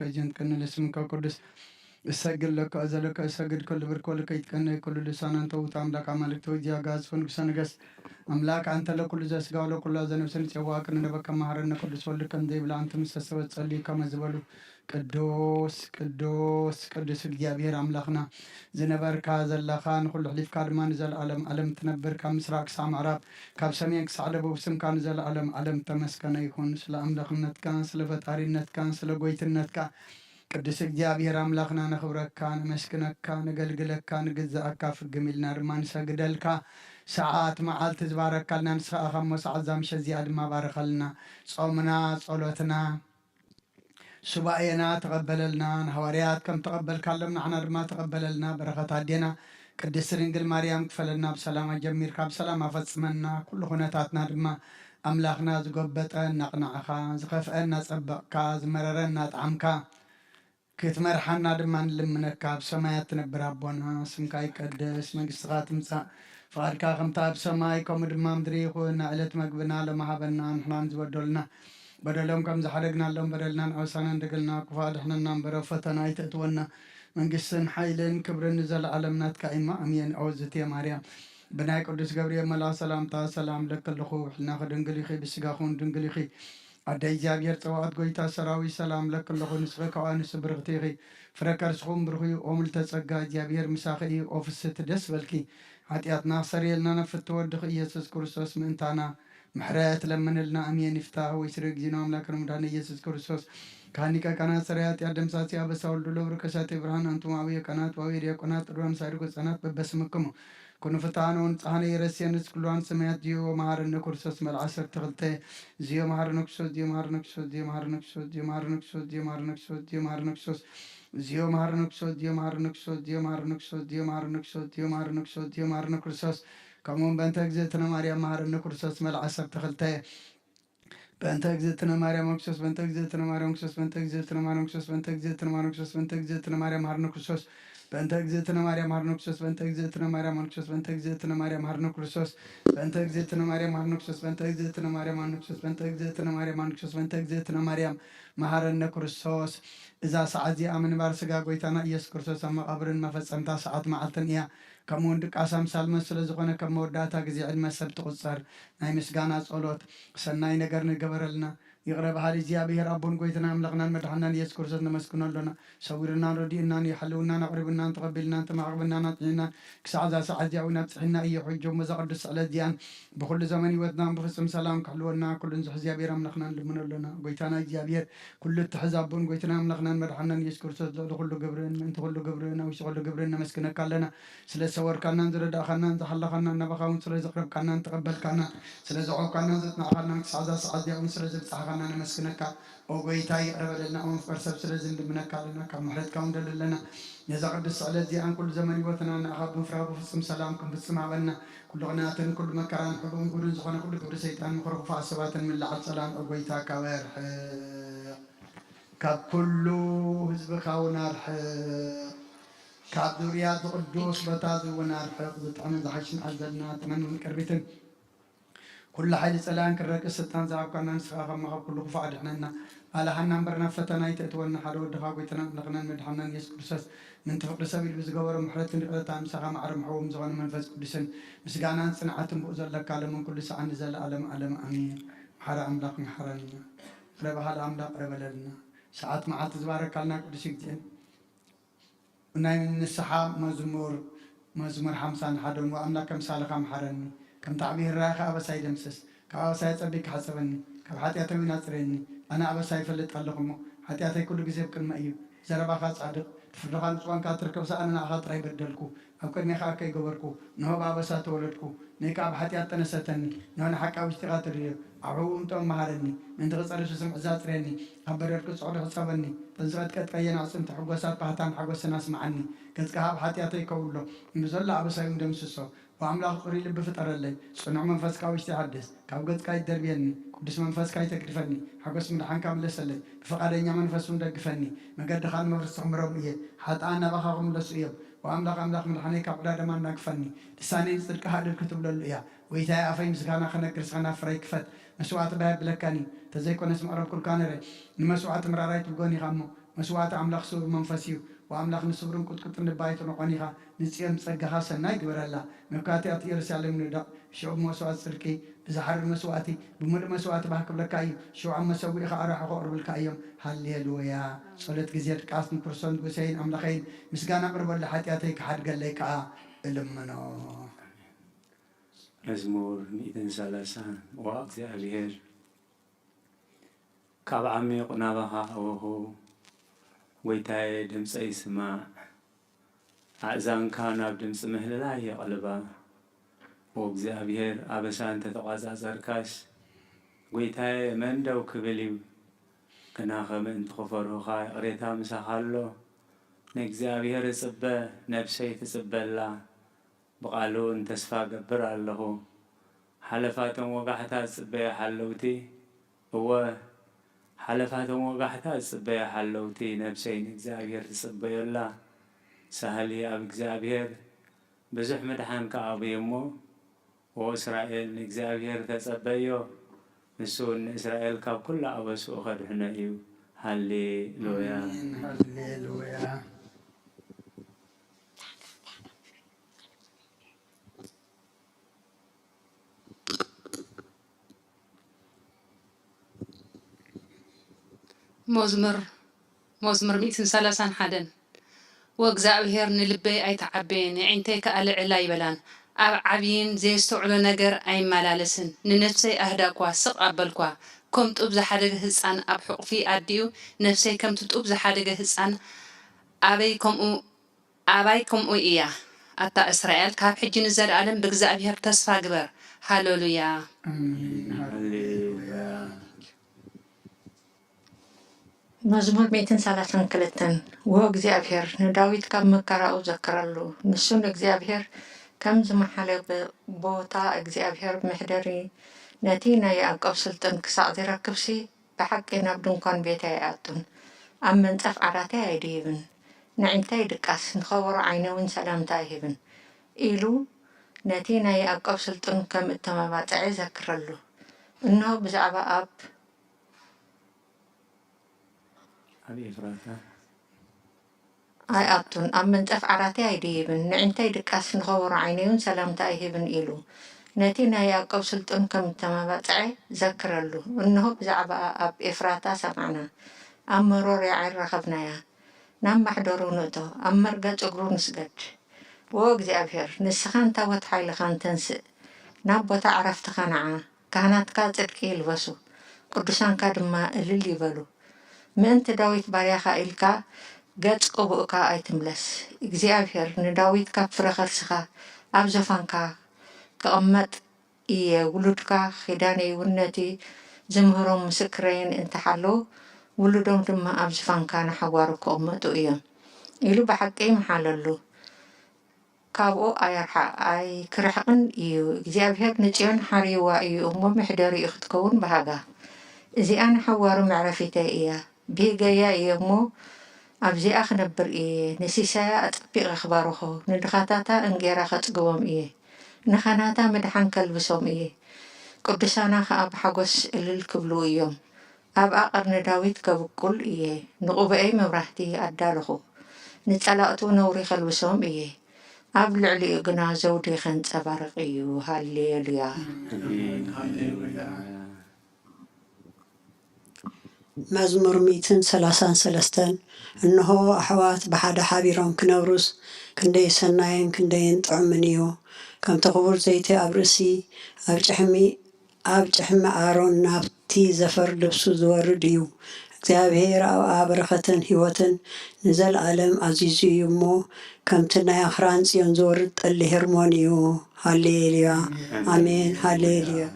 جنت كن لاسمك قدس السجل لك أزلك السجد كل بركول كيت كن كل لسان أنت وتعملك عملك توجه غاز فنك سنغس أملاك أنت لكل جس قالوا كل زين وسن سواك نبك مهرنا كل سول كن دي بلا أنت مستسوى تصلي كما زبلو قدوس قدوس قدوس الجابير أملاكنا زنبر كاز اللخان كل حليف كارمان زل ألم تنبر كمسراك سام عرب كاب سميك سعدب وسم كان زل ألم تمسكن يكون سلا أملاكنا كان سلا فتارينت كان سلا قويتنت كان ቅዱስ እግዚአብሔር አምላክና ነኽብረካ ነመስክነካ ነገልግለካ ንግዛእካ ፍግሚልና ድማ ንሰግደልካ ሰዓት መዓልቲ ዝባረካልና ንስኻ ኸሞ ሰዓት ዛምሸ እዚኣ ድማ ባረኸልና ጾምና ጸሎትና ሱባኤና ተቐበለልና ንሐዋርያት ከም ተቐበልካሎም ንዓና ድማ ተቐበለልና በረኸት ኣዴና ቅድስት ድንግል ማርያም ክፈለልና ብሰላም ጀሚርካ ብሰላም ኣፈጽመና ኩሉ ኩነታትና ድማ ኣምላኽና ዝጎበጠ ናቕናዕኻ ዝኸፍአና ጸበቕካ ዝመረረና ጣዕምካ ክትመርሓና ድማ ንልምነካ ብሰማያት ትነብር ኣቦና ስምካ ይቀደስ መንግስትኻ ትምጻእ ፍቓድካ ከምታ ኣብ ሰማይ ከምኡ ድማ ምድሪ ይኹን ዕለት መግብና ለመሃበና ንሕና ዝበደሉና በደሎም ከም ዝሓደግናሎም በደልና ንዕውሳና እንደገልና ክፋድሕነና እምበረ ፈተና ይተእትወና መንግስትን ሓይልን ክብርን ዘለዓለም ናትካ ኢማ ኣሜን ኣውዝት ማርያም ብናይ ቅዱስ ገብርኤል መልኣክ ሰላምታ ሰላም ለከለኹ ሕልና ድንግል ኢኺ ብስጋኹን ድንግል ኢኺ ኣደ እግዚኣብሔር ፀዋዖት ጎይታ ሰራዊት ሰላም ለከለኹ ንስኺ ካብ ኣንስቲ ብርክቲ ኢኺ ፍረ ከርስኹም ብርኺ ኦ ምልዕተ ጸጋ እግዚኣብሔር ምሳኺ እዩ ኦ ፍስቲ ደስ በልኪ ኃጢአትና ክሰርየልና ነፍቲ ወድኺ ኢየሱስ ክርስቶስ ምእንታና ምሕረት ለምንልና ኣሜን ይፍታሕ ወይ ስረ ግዚእና ኣምላክና ሙዳነ ኢየሱስ ክርስቶስ ካኒቀ ቀናት ሰረ ኃጢአት ደምሳሲ አበሳውልዱ ለብሩ ከሳቴ ብርሃን አንቱም አብየ ቀናት ዋዊ ዲያቆናት ጥሩም ሳይድጎ ጸናት በበስምክሙ ኩኑ ፍታኖን ጻህነ የረስየንስ ኩሏን ሰማያት ዲዮ መሃርነ ክርስቶስ መልዓሰር ተኽልተ ዚዮ መሃርነ ክርስቶስ ዚዮ መሃርነ ክርስቶስ ዚዮ መሃርነ ክርስቶስ ዚዮ መሃርነ ክርስቶስ ዚዮ መሃርነ ክርስቶስ ዚዮ መሃርነ ክርስቶስ ዚዮ መሃርነ ክርስቶስ ዚዮ መሃርነ ክርስቶስ ዚዮ መሃርነ ክርስቶስ ዚዮ መሃርነ ክርስቶስ ዚዮ መሃርነ ክርስቶስ ዚዮ መሃርነ ክርስቶስ ከምኡን በእንተ እግዝእትነ ማርያም መሃርነ ክርስቶስ መልዓሰር ተኽልተ በእንተ እግዝእትነ ማርያም ክርስቶስ በእንተ እግዝእትነ ማርያም ክርስቶስ በእንተ እግዝእትነ ማርያም ክርስቶስ በእንተ እግዝእትነ ማርያም ክርስቶስ በእንተ እግዝእትነ ማርያም መሃርነ ክርስቶስ በእንተ እግዝእትነ ማርያም መሃርነ ክርስቶስ በእንተ እግዝእትነ ማርያም መሃርነ ክርስቶስ በእንተ እግዝእትነ ማርያም መሃርነ ክርስቶስ በእንተ እግዝእትነ ማርያም መሃርነ ክርስቶስ በእንተ እግዝእትነ ማርያም መሃርነ ክርስቶስ በእንተ እግዝእትነ ማርያም መሃርነ ክርስቶስ በእንተ እግዝእትነ ማርያም መሃረነ ክርስቶስ እዛ ሰዓት እዚኣ ምንባር ስጋ ጎይታና ኢየሱስ ክርስቶስ ኣብ መቃብርን መፈፀምታ ሰዓት መዓልትን እያ ከምኡ ድቃሳ ምሳል መስለ ዝኾነ ከም መወዳእታ ግዜ ዕድመ ሰብ ትቁፀር ናይ ምስጋና ጸሎት ሰናይ ነገር ንገበረልና ይቕረብ ሃሊ እግዚኣብሔር ኣቦን ጎይትና ኣምላኽናን መድሓናን ኢየሱስ ክርስቶስ ነመስግነሎና ሰዊርናን ረዲእናን ይሓልውናን ኣቕሪብናን ተቐቢልናን ተማዕቕብናን ኣጥዒናን ክሳዕ እዛ ሰዓት እዚኣ እውን ኣብፅሒና እየ ሕጆም መዛ ቅዱስ ስዕለት እዚኣን ብኩሉ ዘመን ሂወትናን ብፍፅም ሰላም ክሕልወና ኩሉ ንዝሕ እግዚኣብሔር ኣምላኽናን ልምነሎና ጎይታና እግዚኣብሔር ኩሉ እትሕዝ ኣቦን ጎይትና ኣምላኽናን መድሓናን ኢየሱስ ክርስቶስ ልዕሊ ኩሉ ግብርን ምእንቲ ኩሉ ግብርን ኣብ ውሽጢ ኩሉ ግብርን ነመስግነካ ኣለና ስለ ዝሰወርካናን ዝረዳእኻናን ዝሓለኻናን ናባኻ እውን ስለ ዘቕረብካናን ተቐበልካና ስለ ዘቆብካናን ዘጥናዕኻናን ክሳዕ እዛ ሰዓት እዚኣ እውን ስለ ዘብፅሓኻ ነመስግነካ ኦ ጎይታ ይቕረበለና ኦ ፍቅር ሰብ ስለ ዝንድምነካ ኣለና ካብ ምሕረትካ እንደለለና ነዛ ቅዱስ ስዕለት እዚኣን ኩሉ ዘመን ሂወትና ንኣኻ ብምፍራህ ብፍፁም ሰላም ክንፍፅም ሃበልና ኩሉ ቅንኣትን ኩሉ መከራን ሕቡን ጉድን ዝኾነ ኩሉ ግብሪ ሰይጣን ምክሪ ክፉኣት ሰባትን ምልዓል ፀላም ኦ ጎይታ ካብ ርሕቕ ካብ ኩሉ ህዝብካ እውን ኣርሕቕ ካብ ዙርያት ዝቅዱስ ቦታ እውን ኣርሕቕ ብጣዕሚ ዝሓሽን ኣዘልና ተመንን ቅርቢትን ኩሉ ሓይሊ ፀላን ክረቅስ ስልጣን ዝሃብካና ንስኻ ከማኸ ኩሉ ክፉዕ ኣድሕነና ኣላሓና እምበርና ፈተና ይተእትወና ሓደ ወድኻ ጎይታና ኣምላኽናን መድሓናን ኢየሱስ ክርስቶስ ምንቲ ፍቅሪ ሰብ ኢሉ ብዝገበሮ ምሕረትን ርቕታ ምሳኻ ማዕረ ምሕዎም ዝኾነ መንፈስ ቅዱስን ምስጋናን ፅንዓትን ብኡ ዘለካ ለምን ኩሉ ሰዓኒ ዘለዓለም ዓለም ኣሜን ምሓረ ኣምላኽ ምሓረና ረባሃለ ኣምላኽ ረበለልና ሰዓት መዓልቲ ዝባረካልና ቅዱስ ግዜን ናይ ንስሓ መዝሙር 51 ወኣምላክ ከምሳለኻ ምሓረኒ ከም تعبير رايخ أبساي دمسس كأبساي تصبيك حسبني كحاتياتي ناصرني أنا أبساي فلت قلقهم حاتياتي كل جزء بكلمة أيو زربا خاص عدق تفرغان سوان كاتركب سأنا أخاط راي بدلكو أو كني خاكي جبركو نهو بابسا تولدكو نيكا بحاتيات تنستني نهو حكا واشتغات الريو أعوم توم مهارني من تغسر سسم عزات ريني أبرركو صعود حسابني تنزغت كتقين عصم تحقوسات بحتان حقوس الناس معاني كتكهاب حاتياتي كولو نزل أبساي دمسسو وأملاك قريل بفتر اللي صنع منفس كاوش تحدث كابقت كاي دربيني قدس منفس كاي تكرفني حقوس من حان كامل لسلي بفقادين منفس مدقفني مقد خان مفرس عمرهم إيه حتى أنا بخاهم لسئيب وأملاك من حاني كابلا دمان ناقفني لساني نصدرك هذا الكتب للإيه ويتاي أفايم سكانا خانا كرسخانا فريك فت مسوعات بها بلكاني تزيكو نسمع رب كل كانري نمسوعات مرارايت بقوني غامو مسوات أملاخ سور منفسيو وأملاخ نصبرن كتكت نبايت نقانيها نسيم تسجها سناي قبر الله مكاتي أطير سالم ندق شو مسوات سلكي بزحر مسواتي بمر مسوات بحكم لكاي شو عم مسوي أراح أقرب الكايم هالليلويا صلت جزيرة كاسن كرسون بسين أملاخين مسجانا قرب لحياتك حد قال لك إلمنو مزمور 130 وأغزابير كاب عميق نابها أوهو ويتاي دمس أي سماع أعزان كان بدمس مهللا يقلبا وأغزابير أبسان تتقازا زركاس ويتاي من دو كبليو كنا خمن تخفرو خاي قريتا مساخالو نغزابير صبا نفسي تصبلا بقالون تسفا قبر الله حلفاتهم وقحتها صبا حلوتي هو حلفاتهم وقحتها صبا حلوتي نفسي نغزابير تصبا يلا سهلي أب غزابير بزح مدحان كأبيمو وإسرائيل نغزابير تصبايو نسون إسرائيل كاب كل أبسو خرحنا إيو هالليلويا هالليلويا مزمر 131 وእግዚአብሔር ንልበይ ኣይተዓበየን ንዕንተይ ከኣልዕ ላይ በላን ኣብ ዓብይን ዘይስተውዕሎ ነገር ኣይመላለስን ንነፍሰይ ኣህዳኳ ስቕ ኣበልኳ ከም ጡብ ዝሓደገ ህፃን ኣብ ሕቑፊ ኣዲኡ ነፍሰይ ከምቲ ጡብ ዝሓደገ ህፃን ኣባይ ከምኡ እያ ኣታ እስራኤል ካብ ሕጂ ንዘለኣለም ብእግዚአብሔር ተስፋ ግበር ሃሌሉያ مزمور 132 وእግዚአብሔር ንዳዊት ካብ መከራኡ ዘከረሉ ንሱን እግዚአብሔር ከም ዝመሓለ ቦታ እግዚአብሔር ምሕደሪ ነቲ ናይ ያዕቆብ ስልጣን ክሳዕ ዝረክብሲ ብሓቂ ናብ ድንኳን ቤተይ ይኣቱን ኣብ መንፀፍ ዓራተይ ኣይድይብን ንዕንተይ ድቃስ ንኸበሮ ዓይነውን ሰላምታ ይህብን ኢሉ ነቲ ናይ ያዕቆብ ስልጣን ከም እተመባፅዐ ዘክረሉ እነሆ ብዛዕባ ኣብ ኣይኣቱን ኣብ መንፀፍ ዓራተይ ኣይድይብን ንዕንተይ ድቃስ ንኸበሮ ዓይነውን ሰላምታ ይህብን ኢሉ ነቲ ናይ ያዕቆብ ስልጣን ከም እተመባፅዐ ዘክረሉ እነሆ ብዛዕባ ኣብ ኤፍራታ ሰማዕና ኣብ መሮርያ ረኸብናያ ናብ ማሕደሩ ንእቶ ኣብ መርገፅ እግሩ ንስገድ ወእግዚአብሔር ንስኻን ታወት ሓይልኻን ተንስእ ናብ ቦታ ዓረፍትኻ ንዓ ካህናትካ ጽድቂ ይልበሱ ቅዱሳንካ ድማ እልል ይበሉ ምእንቲ ዳዊት ባርያኻ ኢልካ ገጽ ቅቡእካ ኣይትምለስ እግዚአብሔር ንዳዊት ካብ ፍረ ኸልስኻ ኣብ ዘፋንካ ክቕመጥ እየ ውሉድካ ኺዳነይ እውን ነቲ ዝምህሮም ምስክረይን እንተሓለዉ ውሉዶም ድማ ኣብ ዝፋንካ ንሓጓሩ ክቕመጡ እዮም ኢሉ ብሓቂ ይመሓለሉ ካብኡ ኣይክርሕቕን እዩ እግዚአብሔር ንጽዮን ሓርይዋ እዩ እሞ ምሕደሪኡ ክትከውን ባህጋ እዚኣ ንሓዋሩ መዕረፊተይ እያ ብገያ እየ እሞ ኣብዚኣ ክነብር እየ ንሲሳያ ኣጸቢቕ ክባርኾ ንድኻታታ እንጌራ ኸጽግቦም እየ ንኸናታ ምድሓን ከልብሶም እየ ቅዱሳና ከዓ ብሓጎስ እልል ክብሉ እዮም ኣብ ኣቐርኒ ዳዊት ከብቁል እየ ንቑብአይ መብራህቲ ኣዳልኹ ንጸላእቱ ነውሪ ከልብሶም እየ ኣብ ልዕሊኡ ግና ዘውዲ ኸንጸባርቕ እዩ ሃሌሉያ مزمور 133 እንሆ ኣሕዋት ብሓደ ሓቢሮም ክነብሩስ ክንደይ ሰናይን ክንደይን ጥዑምን እዩ ከምቲ ክቡር ዘይቲ ኣብ ርእሲ ኣብ ጭሕሚ ኣሮን ናብቲ ዘፈር ልብሱ ዝወርድ እዩ እግዚአብሔር ኣብ በረኸትን ህይወትን ንዘለኣለም ኣዚዙ እዩ እሞ ከምቲ ናይ ኣኽራን ጽዮን ዝወርድ ጠሊ ሄርሞን እዩ ሃሌሉያ ኣሜን ሃሌሉያ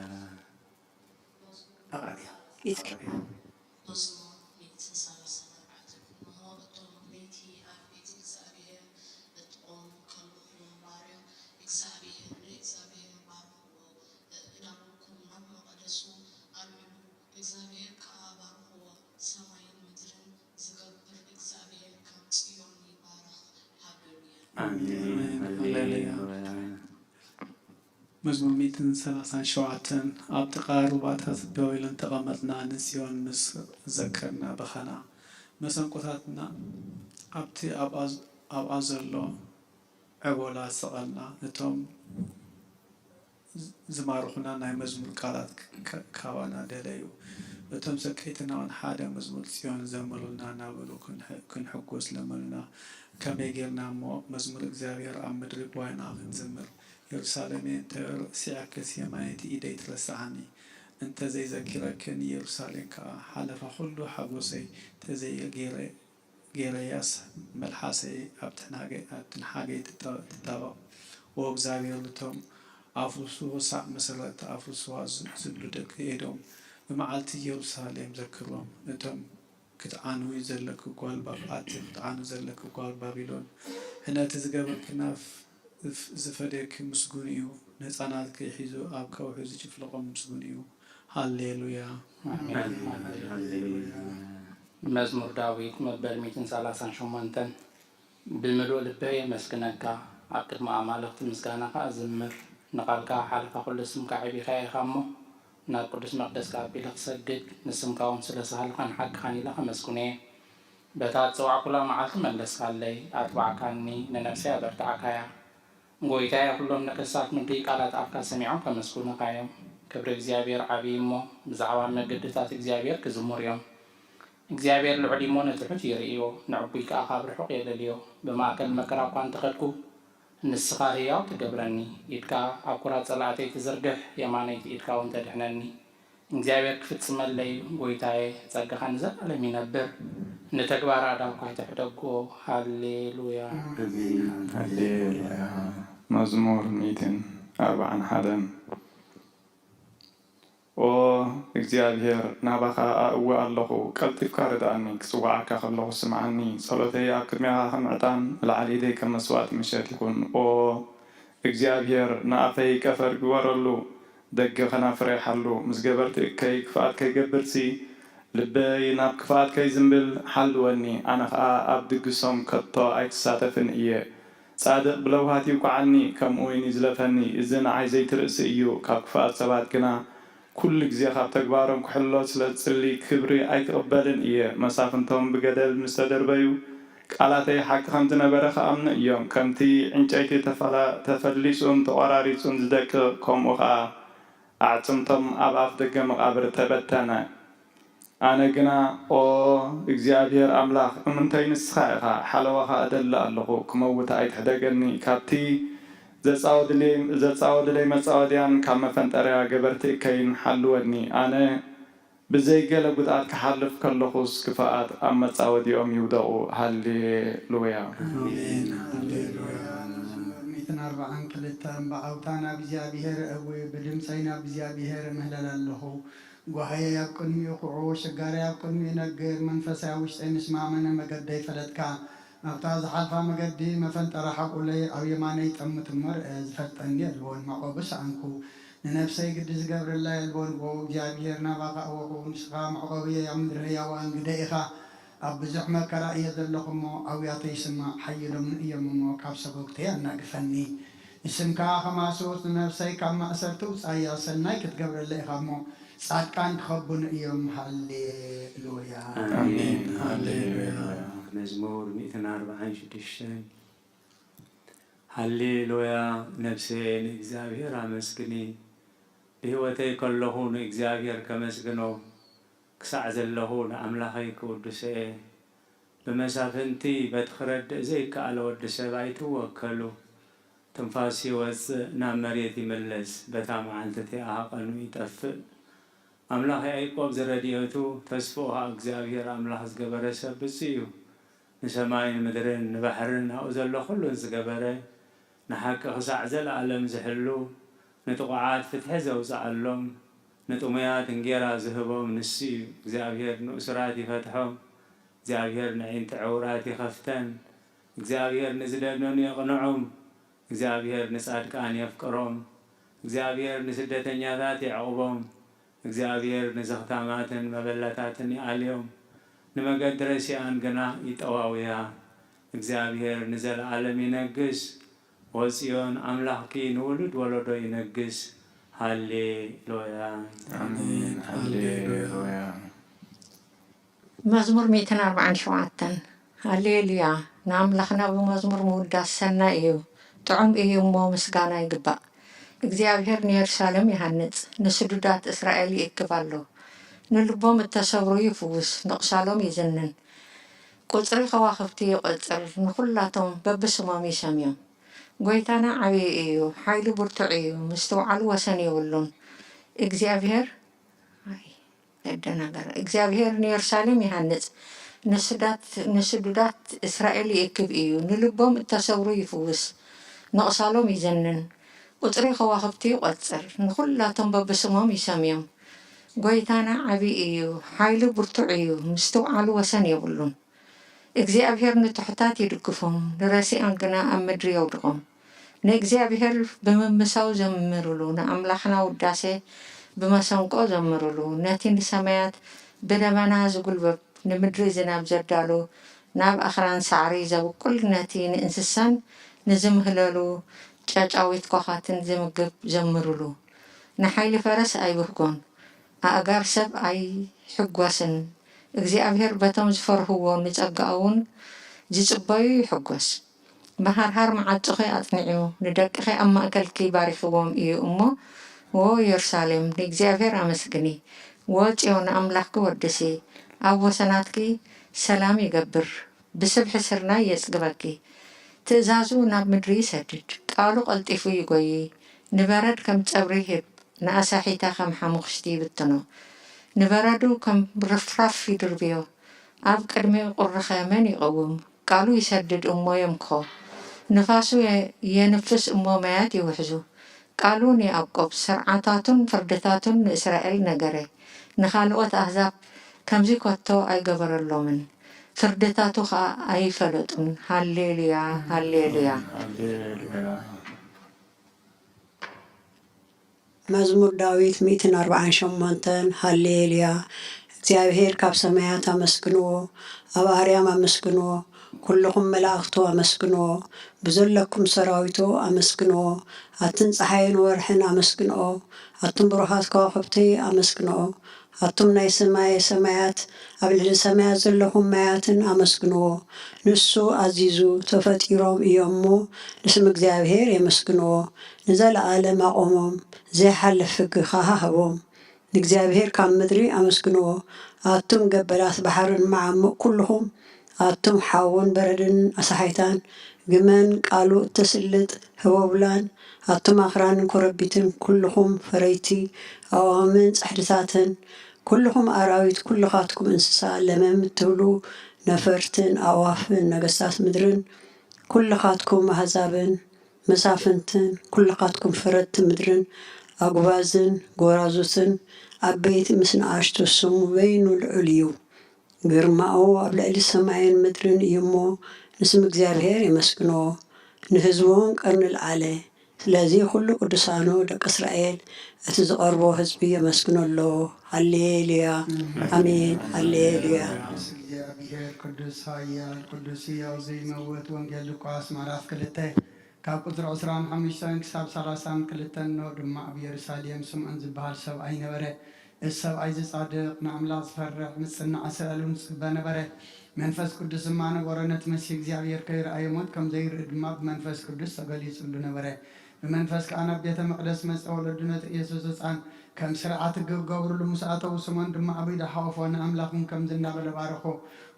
مزمور 137 ኣብ ጥቓ ሩባታት ደው ኢለን ተቐመጥና ንጽዮን ምስ ዘከርና በኸና መሰንቆታትና ኣብቲ ኣብኣ ዘሎ ዕቦላት ሰቐልና እቶም ዝማርኹና ናይ መዝሙር ቃላት ካባና ደለዩ እቶም ሰከይትና እውን ሓደ መዝሙር ጽዮን ዘመሉልና ናበሉ ክንሕጎስ ለመሉና ከመይ ጌርና እሞ መዝሙር እግዚአብሔር ኣብ ምድሪ ጓይና ክንዝምር ኢየሩሳሌም ተርእሲዐክስ የማነይቲ ኢደይ ትረሳዓኒ እንተ ዘይዘኪረክን ኢየሩሳሌም ከዓ ሓለፋ ኩሉ ሓጎሰይ ተዘይገይረያስ መልሓሰይ ኣብትንሓገይ ትጠበቕ ወእግዚአብሔር ልቶም ኣፍርሱ ሳዕ መሰረት ኣፍርሱዋ ዝብሉ ደቂ ኤዶም በመዓልቲ ኢየሩሳሌም ዘክሮም እቶም ክትዓኑ ዘለክ ጓል ባብኣት ክትዓኑ ዘለክ ጓል ባቢሎን ሕነቲ ዝገበር ክናፍ ዝፈደክ ምስጉን እዩ ነፃናት ከይሒዙ ኣብ ከውሑ ዝጭፍልቆም ምስጉን እዩ ሃሌሉያ መዝሙር ዳዊት መበል 138 ብምሉእ ልበይ የመስግነካ ኣብ ቅድሚ ኣማልኽቲ ምስጋናካ ዝምር ንቓልካ ሓልፋ ኩሉ ስምካ ዓቢኻ ኢኻ እሞ ናብ ቅዱስ መቅደስካ ኣቢለ ክሰግድ ንስምካ እውን ስለሰሃልካ ንሓቅኻን ኢለ ከመስግነ በታ ፅዋዕ ኩላ መዓልቲ መለስካለይ ኣትባዕካኒ ንነፍሰይ ኣበርትዓካያ ጎይታየ ኩሎም ነገስታት ምድሪ ቃላት ኣፍካ ሰሚዖም ከመስግኑካ እዮም ክብሪ እግዚኣብሔር ዓብይ እሞ ብዛዕባ መገድታት እግዚኣብሔር ክዝሙር እዮም እግዚኣብሔር ልዑል እሞ ነትሑት ይርእዮ ንዕቡይ ከዓ ካብ ርሑቕ የለልዮ ብማእከል መከራ እኳ እንተኸድኩ ንስኻ ህያው ትገብረኒ ኢድካ ኣብ ኩራት ጸላእተይ ትዝርግሕ የማነይቲ ኢድካ እውን ተድሕነኒ እግዚኣብሔር ክፍጽመለይ ጎይታየ ጸጋኻ ንዘለዓለም ይነብር ንተግባር ኣዳውካ ይትሕደጎ ሃሌሉያ ሃሌሉያ መዝሙር 141 ኦ እግዚአብሔር ናባኻ ኣእወ ኣለኹ ቀልጢፍካ ርዳእኒ ክጽዋዓካ ከለኹ ስምዓኒ ጸሎተይ ኣብ ቅድሚኻ ከም ዕጣን ንላዕሊ ኢደይ ከም መስዋእቲ ምሸት ይኹን ኦ እግዚአብሔር ንኣፈይ ቀፈር ግበረሉ ደገ ከናፍረይ ሓሉ ምስ ገበርቲ እከይ ክፍኣት ከይገብርሲ ልበይ ናብ ክፍኣት ከይዝምብል ሓልወኒ ኣነ ከዓ ኣብ ድግሶም ከቶ ኣይትሳተፍን እየ ጻድቕ ብለውሃት ይውቃዓኒ ከምኡ ወይኒ ዝለፈኒ እዚ ንዓይ ዘይትርእሲ እዩ ካብ ክፍኣት ሰባት ግና ኩሉ ግዜ ካብ ተግባሮም ክሕሎ ስለ ዝጽሊ ክብሪ ኣይትቕበልን እየ መሳፍንቶም ብገደል ምስ ተደርበዩ ቃላተይ ሓቂ ከም ዝነበረ ከኣምኑ እዮም ከምቲ ዕንጨይቲ ተፈሊጹን ተቆራሪጹን ዝደቅቕ ከምኡ ከዓ ኣዕጽምቶም ኣብ ኣፍ ደገ መቃብር ተበተነ ኣነ ግና ኦ እግዚአብሔር ኣምላኽ እምንታይ ንስኻ ኢኻ ሓለዋኻ እደሊ ኣለኹ ክመውታ ኣይትሕደገኒ ካብቲ ዘጻወድለይ መጻወድያን ካብ መፈንጠርያ ገበርቲ እከይን ሓልወኒ ኣነ ብዘይገለ ጉድኣት ክሓልፍ ከለኹስ ክፍኣት ኣብ መጻወዲኦም ይውደቑ ሃሌሉያ 142 በዓውታ ናብ እግዚኣብሔር እወይ ብድምፀይ ናብ እግዚኣብሔር ምህለል ኣለኹ ጓህየ ኣብ ቅድሚኡ ኹዑ ሽጋርያ ኣብ ቅድሚኡ ይነግር መንፈሳዊ ውሽጠይ ምስማዕመነ መገዲ ይፈለጥካ ኣብታ ዝሓልፋ መገዲ መፈንጠራ ሓቁለይ ኣብ የማነይ ጠምት መርአ ዝፈልጠኒ የልቦን መዕቆብስ ኣንኩ ንነፍሰይ ግዲ ዝገብርላ የልቦን ቦ እግዚኣብሔር ናባኻ እወኹ ንስኻ መዕቆብየ ኣብ ምድሪ ህያዋን ግደ ኢኻ ኣብ ብዙሕ መከራ እየ ዘለኹ እሞ ኣብያተይ ይስማዕ ሓይሎምን እዮም እሞ ካብ ሰጎግተይ ኣናግፈኒ ንስምካ ከማሶት ንነፍሰይ ካብ ማእሰርቲ ውፃእያ ሰናይ ክትገብረለ ኢኻ እሞ ጻድቃን ክኸቡን እዮም ሃሌሉያ አሜን ሃሌሉያ መዝሙር 146 ሃሌሉያ ነፍሴ ንእግዚአብሔር አመስግኒ ብህይወተይ ከለኹ ንእግዚአብሔር ከመስግኖ ክሳዕ ዘለኹ ንኣምላኸይ ክውድሰ ብመሳፍንቲ በቲ ክረድእ ዘይከኣለ ወዲ ሰብ ኣይትወከሉ ትንፋስ ይወፅእ ናብ መሬት ይምለስ በታ መዓልቲ ተኣሃቐኑ ይጠፍእ ኣምላኽ ያዕቆብ ዝረድኤቱ ተስፍኡ እግዚአብሔር ኣምላኽ ዝገበረ ሰብ ብፁዕ እዩ ንሰማይን ምድርን ንባሕርን ኣብኡ ዘሎ ኩሉን ዝገበረ ንሓቂ ክሳዕ ዘለኣለም ዝሕሉ ንጥቑዓት ፍትሒ ዘውፅኣሎም ንጥሙያት እንጌራ ዝህቦም ንሱ እዩ እግዚአብሔር ንእሱራት ይፈትሖም እግዚአብሔር ንዒንቲ ዕውራት ይኸፍተን እግዚአብሔር ንዝደነኑ የቕንዖም እግዚአብሔር ንጻድቃን የፍቅሮም እግዚአብሔር ንስደተኛታት ይዕቅቦም እግዚአብሔር ንዘኽታማትን መበለታትን ይኣልዮም ንመገዲ ረሲኣን ግና ይጠዋውያ እግዚአብሔር ንዘለዓለም ይነግስ ወጽዮን ኣምላኽኪ ንውሉድ ወለዶ ይነግስ ሃሌሉያ አሜን ሃሌሉያ መዝሙር 147 ሃሌሉያ ንኣምላኽና ብመዝሙር ምውዳስ ሰናይ እዩ ጥዑም እዩ እሞ ምስጋና ይግባእ እግዚኣብሔር ንየሩሳሌም ይሃንጽ ንስዱዳት እስራኤል ይእክብ ኣሎ ንልቦም እተሰብሩ ይፍውስ ንቕሳሎም ይዝንን ቁፅሪ ከዋኽብቲ ይቖጽር ንኹላቶም በብስሞም ይሰምዮም ጐይታና ዓብዪ እዩ ሓይሉ ብርቱዕ እዩ ምስትውዓሉ ወሰን የብሉን እግዚአብሔር ንየሩሳሌም ይሃንጽ ንስዱዳት እስራኤል ይእክብ እዩ ንልቦም እተሰብሩ ይፍውስ ንቕሳሎም ይዘንን ቁፅሪ ከዋኽብቲ ይቖጽር ንኹላቶም በብስሞም ይሰምዮም ጐይታና ዓብዪ እዩ ሓይሉ ብርቱዕ እዩ ምስትውዓሉ ወሰን የብሉን እግዚኣብሔር ንትሑታት ይድግፎም ንረሲኣን ግና ኣብ ምድሪ የውድቖም ንእግዚኣብሔር ብምምሳው ዘምርሉ ንኣምላኽና ውዳሴ ብመሰንቆ ዘምርሉ ነቲ ንሰማያት ብደመና ዝጉልበብ ንምድሪ ዝናብ ዘዳሉ ናብ ኣኽራን ሳዕሪ ዘብቁል ነቲ ንእንስሳን ንዝምህለሉ ጫጫዊት ኳኻትን ዝምግብ ዘምርሉ ንሓይሊ ፈረስ ኣይብህጎን ኣእጋር ሰብ ኣይሕጐስን እግዚኣብሔር በቶም ዝፈርህዎ ንጸጋኡ ዝጽበዩ ይሕጐስ ብሃርሃር መዓጽኺ ኣጽኒዑ ንደቅኺ ኣብ ማእከልኪ ባሪኽዎም እዩ እሞ ወ ኢየሩሳሌም ንእግዚኣብሔር ኣመስግኒ ወ ጽዮን ኣምላኽኪ ወድሲ ኣብ ወሰናትኪ ሰላም ይገብር ብስብሒ ስርናይ የጽግበኪ ትእዛዙ ናብ ምድሪ ይሰድድ ቃሉ ቐልጢፉ ይጐይ ንበረድ ከም ጸብሪ ይህብ ንኣሳሒታ ከም ሓሙኽስቲ ይብትኖ ንበረዱ ከም ርፍራፍ ይድርብዮ ኣብ ቅድሚ ቁርኸ መን ይቐውም ቃሉ ይሰድድ እሞ የምክሖ ንፋሱ የንፍስ እሞ ማያት ይውሕዙ ቃሉ ንያዕቆብ ስርዓታቱን ፍርድታቱን ንእስራኤል ነገረ ንኻልኦት ኣሕዛብ ከምዚ ከቶ ኣይገበረሎምን ፍርድታቱ ከዓ ኣይፈለጡን ሃሌሉያ ሃሌሉያ መዝሙር ዳዊት 148 ሃሌሉያ እግዚአብሔር ካብ ሰማያት ኣመስግንዎ ኣብ ኣርያም ኣመስግንዎ ኩልኩም መላእኽቱ ኣመስግንዎ ብዘለኩም ሰራዊቱ ኣመስግንዎ ኣትን ፀሓይን ወርሕን ኣመስግንኦ ኣቱም ብሩኻት ከዋኽብቲ ኣመስግንኦ ኣቱም ናይ ሰማይ ሰማያት ኣብ ልዕሊ ሰማያት ዘለኹም ማያትን ኣመስግንዎ ንሱ ኣዚዙ ተፈጢሮም እዮም እሞ ንስም እግዚኣብሔር የመስግንዎ ንዘለኣለም ኣቆሞም ዘይሓልፍ ሕጊ ኸሃህቦም ንእግዚኣብሔር ካብ ምድሪ ኣመስግንዎ ኣቱም ገበላት ባሕርን መዓሙቕ ኩልኹም ኣቱም ሓውን በረድን ኣሳሓይታን ግመን ቃሉ እተስልጥ ህወብላን ኣቱም ኣኽራንን ኮረቢትን ኩልኹም ፈረይቲ ኣዋምን ጻሕድታትን ኩልኹም ኣራዊት ኩልኻትኩም እንስሳ ለመም እትብሉ ነፈርትን ኣዋፍን ነገስታት ምድርን ኩልኻትኩም ኣሕዛብን መሳፍንትን ኩልኻትኩም ፈረድቲ ምድርን ኣጉባዝን ጎራዙትን ዓበይቲ ምስ ንኣሽቱ ስሙ በይኑ ልዑል እዩ ግርማኡ ኣብ ልዕሊ ሰማይን ምድርን እዩ እሞ ንስም እግዚኣብሔር የመስግንዎ ንህዝቦን ቀርኒ ልዓለ ስለዚ ኩሉ ቅዱሳኑ ደቂ እስራኤል እቲ ዝቐርቦ ህዝቢ የመስግነሎ ሃሌሉያ አሜን ሃሌሉያ እግዚአብሔር ቅዱስ ኃያል ቅዱስ ሕያው ዘይመውት ወንጌል ሉቃስ ምዕራፍ 2 ካብ ቁጥሪ 25 ክሳብ 32 ነው ድማ ኣብ ኢየሩሳሌም ስምዖን ዝበሃል ሰብኣይ ነበረ እዚ ሰብኣይ ዝጻድቕ ንኣምላኽ ዝፈርሕ ምጽናዕ ስእሉን ጽበ ነበረ መንፈስ ቅዱስ ድማ ነበረ ነቲ መሲሕ እግዚኣብሔር ከይረኣዮ ሞት ከም ዘይርኢ ድማ ብመንፈስ ቅዱስ ተገሊጹሉ ነበረ በመንፈስ ከዓ ናብ ቤተ መቅደስ መጽ ወለዱ ነቲ ኢየሱስ ህፃን ከም ስርዓት ገብሩሉ ምስ ኣተው ስምዖን ድማ ኣብ ኢዱ ሓወፎ ንኣምላኹም ከም ዝናበለ ባረኾ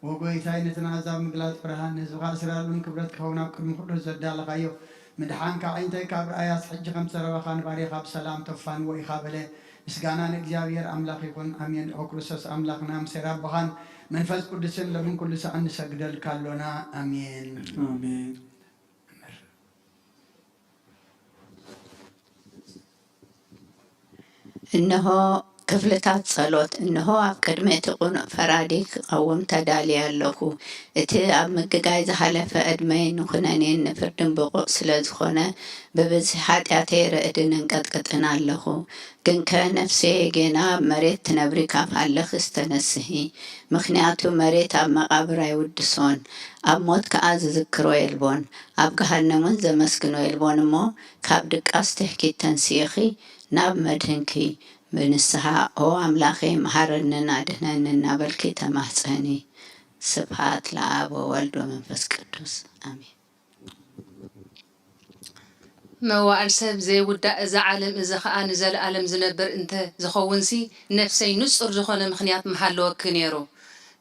ወጎይታይ ነቲ ንኣሕዛብ ምግላፅ ብርሃን ንህዝብኻ እስራኤልን ክብረት ክኸውን ኣብ ቅድሚ ኩሉ ዘዳለኻዮ ምድሓንካ ዓይንተይ ካብ ረኣያስ ሕጂ ከም ዝረኸብካ ንባሪኻ ብሰላም ተፋንዎ ኢኻ በለ ምስጋና ንእግዚኣብሔር ኣምላኽ ይኹን ኣሜን ኦ ክርስቶስ ኣምላኽና ምሴራ ኣቦኻን መንፈስ ቅዱስን ለምን ኩሉ ሰዓት እንሰግደልካ ኣሎና ኣሜን አሜን እነሆ ክፍልታት ጸሎት እነሆ ኣብ ቅድሚ እቲ ቁኑዕ ፈራዲ ክቐውም ተዳልየ ኣለኹ እቲ ኣብ ምግጋይ ዝሃለፈ ዕድመይ ንኹነኔን ንፍርድን ብቑዕ ስለ ዝኾነ ብብዝሒ ሓጢኣተይ ርዕድን እንቀጥቅጥን ኣለኹ ግን ከነፍሴ ጌና ኣብ መሬት ትነብሪ ካፍ ኣለኽ ዝተነስሒ ምክንያቱ መሬት ኣብ መቓብር ኣይውድሶን ኣብ ሞት ከዓ ዝዝክሮ የልቦን ኣብ ገሃነምን ዘመስግኖ የልቦን እሞ ካብ ድቃስ ትሕኪት ተንስኢኺ ናብ መድህንኪ ብንስሓ ኦ ኣምላኸ መሃረንን ኣድህነንን እናበልኪ ተማህፀኒ። ስብሓት ለኣብ ወወልድ ወመንፈስ ቅዱስ ኣሜን። መዋዕል ሰብ ዘይውዳእ እዚ ዓለም እዚ ከዓ ንዘለኣለም ዝነብር እንተ ዝኸውንሲ ነፍሰይ ንጹር ዝኾነ ምኽንያት መሃለወኪ ነይሩ።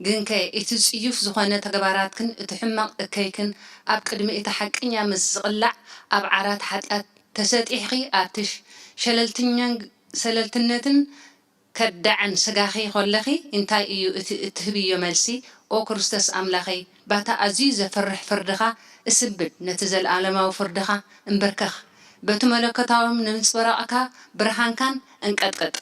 ግን ከ እቲ ጽዩፍ ዝኾነ ተግባራትክን እቲ ሕማቕ እከይክን ኣብ ቅድሚ እቲ ሓቅኛ ምስ ዝቕላዕ ኣብ ዓራት ሓጢኣት ተሰጢሕኺ ኣብቲ ሸለልትነትን ከዳዕን ስጋኺ ከለኺ እንታይ እዩ እቲ እትህብዮ መልሲ? ኦ ክርስቶስ ኣምላኸይ ባታ ኣዝዩ ዘፈርሕ ፍርድኻ እስብል ነቲ ዘለኣለማዊ ፍርድኻ እንበርከኽ በቲ መለኮታዎም ንምፅበራቕካ ብርሃንካን እንቀጥቀጥ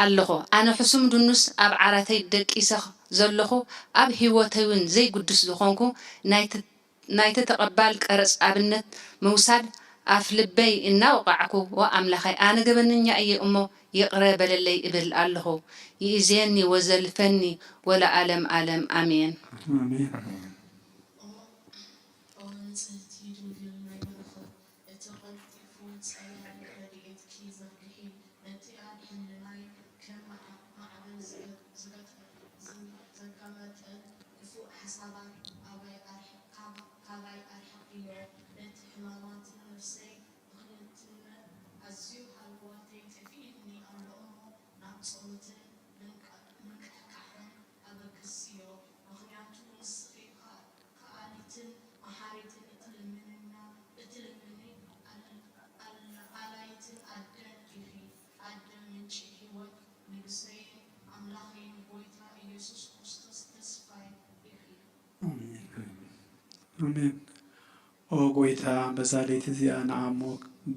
ኣለኹ። ኣነ ሕሱም ድኑስ ኣብ ዓራተይ ደቂሰኽ ዘለኹ ኣብ ሂወተይ እውን ዘይጉድስ ዝኾንኩ ናይቲ ተቐባል ቀረፅ ኣብነት ምውሳድ ኣፍ ልበይ እናወቃዕኩ ወኣምላኸይ ኣነ ገበነኛ እየ እሞ ይቕረ በለለይ እብል ኣለኹ። ይእዜኒ ወዘልፈኒ ወለዓለም ዓለም ኣሜን። አሜን። ኦ ጎይታ በዛ ሌት እዚኣ ንዓሞ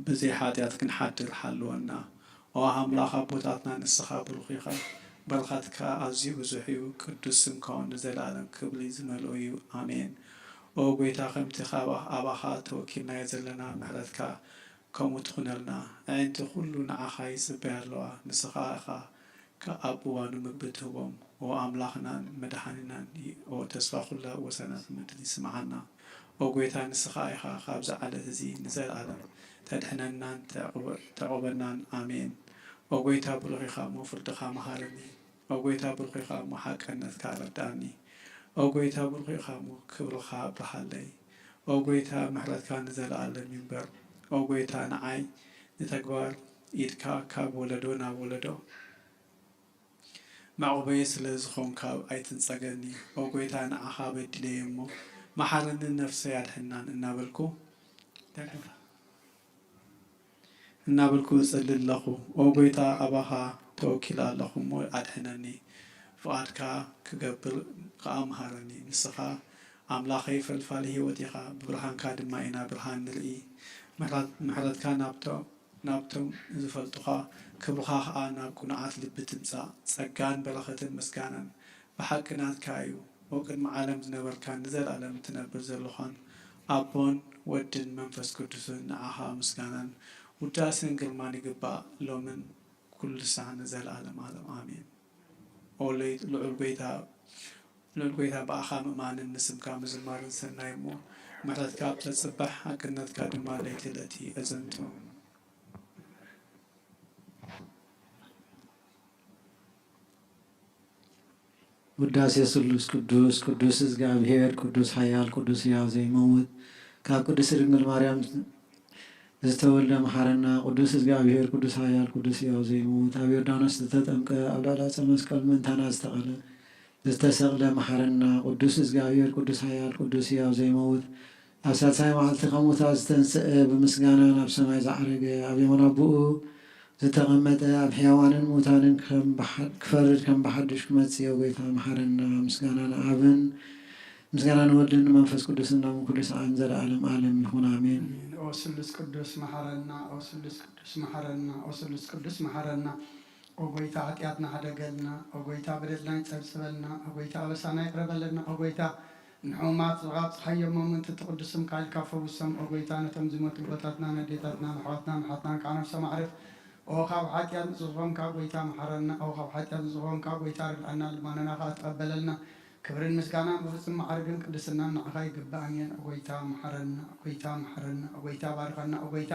ብዘይ ሓጢኣት ክንሓድር ሓልወና። ኦ ኣምላኽ ኣቦታትና ንስኻ ብሩኽ ኢኻ። በረኻትካ ኣዝዩ ብዙሕ እዩ። ቅዱስ ስምካ ንዘለኣለም ክብሪ ዝመልኦ እዩ። ኣሜን። ኦ ጎይታ ከምቲ ኣባኻ ተወኪልናዮ ዘለና ምሕረትካ ከምኡ ትኹነልና። ኣዕንቲ ኩሉ ንዓኻ ይፅበያ ኣለዋ። ንስኻ ኢኻ ኣብ እዋኑ ምግቢ ትህቦም። ኦ ኣምላኽናን መድሓኒናን ኦ ተስፋ ኩላ ወሰናት ምድሪ ይስምዓና። ኦ ጎይታ ንስኻ ኢኻ ካብዚ ዓለት እዚ ንዘለኣለም ተድሕነናን ተዕቆበናን። ኣሜን። ኦ ጎይታ ብሩኽ ኢኻ እሞ ፍርድኻ መሃረኒ። ኦ ጎይታ ብሩኽ ኢኻ እሞ ሓቀነትካ ረዳእኒ። ኦ ጎይታ ብሩኽ ኢኻ እሞ ክብርኻ ኣብርሃለይ። ኦ ጎይታ ምሕረትካ ንዘለኣለም ይንበር። ኦ ጎይታ ንዓይ ንተግባር ኢድካ ካብ ወለዶ ናብ ወለዶ መዕቆበይ ስለ ዝኾንካ ኣይትንፀገኒ። ኦ ጎይታ ንዓኻ በድለየ እሞ መሓረንን ነፍሰይ ኣድሕናን እናበልኩ እፅሊ ኣለኹ። ኦ ጎይታ ኣባኻ ተወኪል ኣለኹ እሞ ኣድሕነኒ። ፍቓድካ ክገብር ከዓ መሃረኒ። ንስኻ ኣምላኸይ ፈልፋሊ ሂወት ኢኻ። ብብርሃንካ ድማ ኢና ብርሃን ንርኢ። ምሕረትካ ናብቶም ዝፈልጡኻ ክብርኻ ከዓ ናብ ቁኑዓት ልቢ ትምፃእ። ፀጋን በረኸትን ምስጋናን ብሓቂ ናትካ እዩ። ኦ ቅድሚ ዓለም ዝነበርካ ንዘለኣለም ትነብር ዘለኻን ኣቦን ወድን መንፈስ ቅዱስን ንዓኻ ምስጋናን ውዳሴን ግርማን ይግባእ ሎምን ኩሉ ሰዓት ንዘለኣለም ዓለም ኣሜን። ኦ ልዑል ጎይታ ብኣኻ ምእማንን ንስምካ ምዝማርን ሰናይ እሞ ምሕረትካ ተፅባሕ ሓቅነትካ ድማ ለይቲ ለቲ እዘንቱ። ውዳሴ ስሉስ ቅዱስ ቅዱስ እግዚአብሔር ቅዱስ ኃያል ቅዱስ ሕያው ዘይመውት ካብ ቅድስት ድንግል ማርያም ዝተወልደ መሐረና ቅዱስ እግዚአብሔር ቅዱስ ኃያል ቅዱስ ሕያው ዘይመውት ኣብ ዮርዳኖስ ዝተጠምቀ ኣብ ልዕሊ ዕፀ መስቀል ምእንታና ዝተቐለ ዝተሰቕለ መሐረና ቅዱስ እግዚአብሔር ቅዱስ ኃያል ቅዱስ ሕያው ዘይመውት ኣብ ሳልሳይ መዓልቲ ከሙታት ዝተንስአ ብምስጋና ናብ ሰማይ ዝዓረገ ኣብ የማነ ኣቡኡ ዝተቐመጠ ኣብ ሕያዋንን ሙታንን ክፈርድ ከም ብሓዱሽ ክመጽእ ጎይታ መሐረና። ምስጋና ንኣብን ምስጋና ንወልድን መንፈስ ቅዱስን ናብ ኩሉ ሰዓት ዘለዓለም ዓለም ይኹን አሜን። ኦ ስሉስ ቅዱስ መሐረና፣ ኦ ስሉስ ቅዱስ መሐረና፣ ኦ ስሉስ ቅዱስ መሐረና። ኦ ጎይታ ኃጢአትና ሓደገልና፣ ኦ ጎይታ በደልና ይጸብጽበልና፣ ኦ ጎይታ በሳና ይቅረበለና፣ ኦ ጎይታ ንሑማት ዝቓብፅሓዮም ሞመንት ትቅዱስም ካልካ ፈውሶም። ኦ ጎይታ ነቶም ዝሞቱ ቦታትና ነዴታትና ኣሕዋትና ንሓትና ከዓ ነፍሶም ኣዕርፍ። ኦ ካብ ሓጢአት ንጽፎምካ ጎይታ መሐረና፣ ኦ ካብ ሓጢአት ንጽፎምካ ጎይታ ርድአና፣ ልማንና ከዓ ተቀበለልና። ክብርን ምስጋና ብፍጹም ማዕርግን ቅድስናን ንዓኻ ይግባእ። ኣሜን። ኦ ጎይታ መሐረና፣ ኦ ጎይታ መሐረና፣ ኦ ጎይታ ባርከና፣ ኦ ጎይታ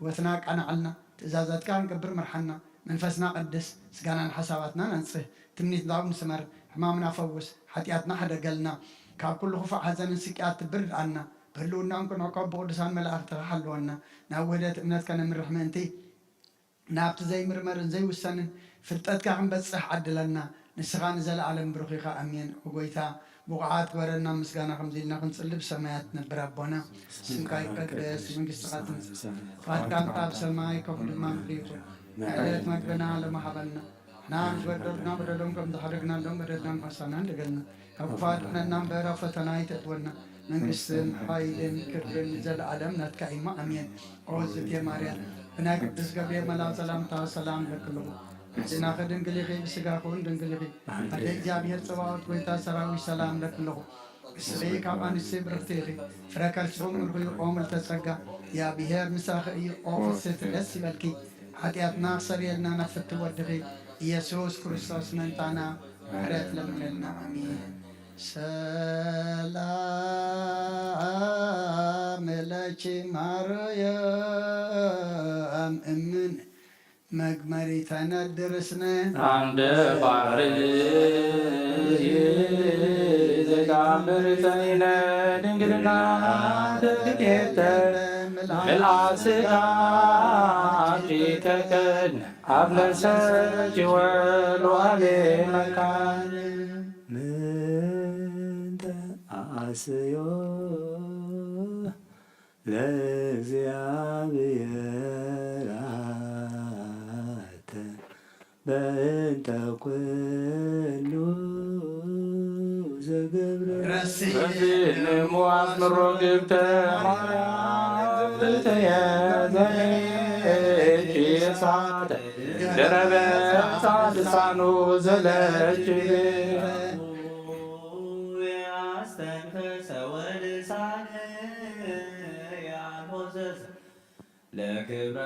ህይወትና ቃናዓልና ትእዛዛትካ ንገብር መርሓና መንፈስና ቅድስ ስጋናን ሓሳባትና ነንጽህ ትምኒትና ንስመር ሕማምና ፈውስ ሓጢኣትና ሓደገልና ካብ ኩሉ ክፉእ ሓዘንን ስቅያት ትብርድኣና ብህልውና እንክንዕቆ ብቅዱሳን መላእኽትኻ ሓልወና ናብ ውህደት እምነትካ ነምርሕ ምእንቲ ናብቲ ዘይምርመርን ዘይውሰንን ፍልጠትካ ክንበፅሕ ዓድለና ንስኻ ንዘለዓለም ብሩኽ ኢኻ ኣሜን ጎይታ ብቑዓት ግበረና ምስጋና ከምዚ ኢልና ክንፅልብ ሰማያት ነብር ኣቦና ስምካ ይቀደስ መንግስትኻ ትምፅእ ፍቃድካ ኣብ ሰማይ ከምኡ ድማ ምድሪ ይኹን ዕለት መግብና ለመሃበልና ንሕና ንዝበደሉና በደሎም ከም ዝሓደግናሎም በደልና ንመሳና እንደገልና ካብ ክፋት ድሕነና እምበር ኣብ ፈተና ይተእትወና መንግስትን ሓይልን ክብርን ዘለዓለም ናትካ ኢማ ኣሜን ኦዝት የማርያም ብናይ ቅዱስ ገብርኤል መልአክ ሰላምታ ሰላም ለክልኹ እዚና ከድንግል ኢኺ ብስጋኹን ድንግል ኢኺ ኣደ እግዚኣብሔር ፀባዖት ጎይታ ሰራዊት ሰላም ለክልኹ እስሪ ካብ ኣንስቲ ብርክቲ ኢኺ ፍረ ከርሲኹም ምርኩዩ ቆሙል ተፀጋ እግዚኣብሔር ምሳኺ እዩ ኦ ፍስሕቲ ደስ ይበልኪ ሓጢኣትና ክሰርየልና ናፍቲ ወድኺ ኢየሱስ ክርስቶስ መንታና ምሕረት ለምነልና ኣሜን ሰላም ለኪ ማርያም እምን መግመሪተ ነድርስነ አንድ ባሕሪ ዘጋምርተይነ ድንግልና ተጌተ ምልአስጋ ጂተከን አብለሰች ወልዋሌ መካን ምንተ አስዮ ለእግዚአብሔር በእንተ ኩሉ ዘገብረ ረሲንሙ አስምሮ ግብተ ማርያም ተየዘች የሳተ ደረበ ሳልሳኑ ዘለች ያስተንፈሰ ወልሳነ ያሞዘዝ ለክብረ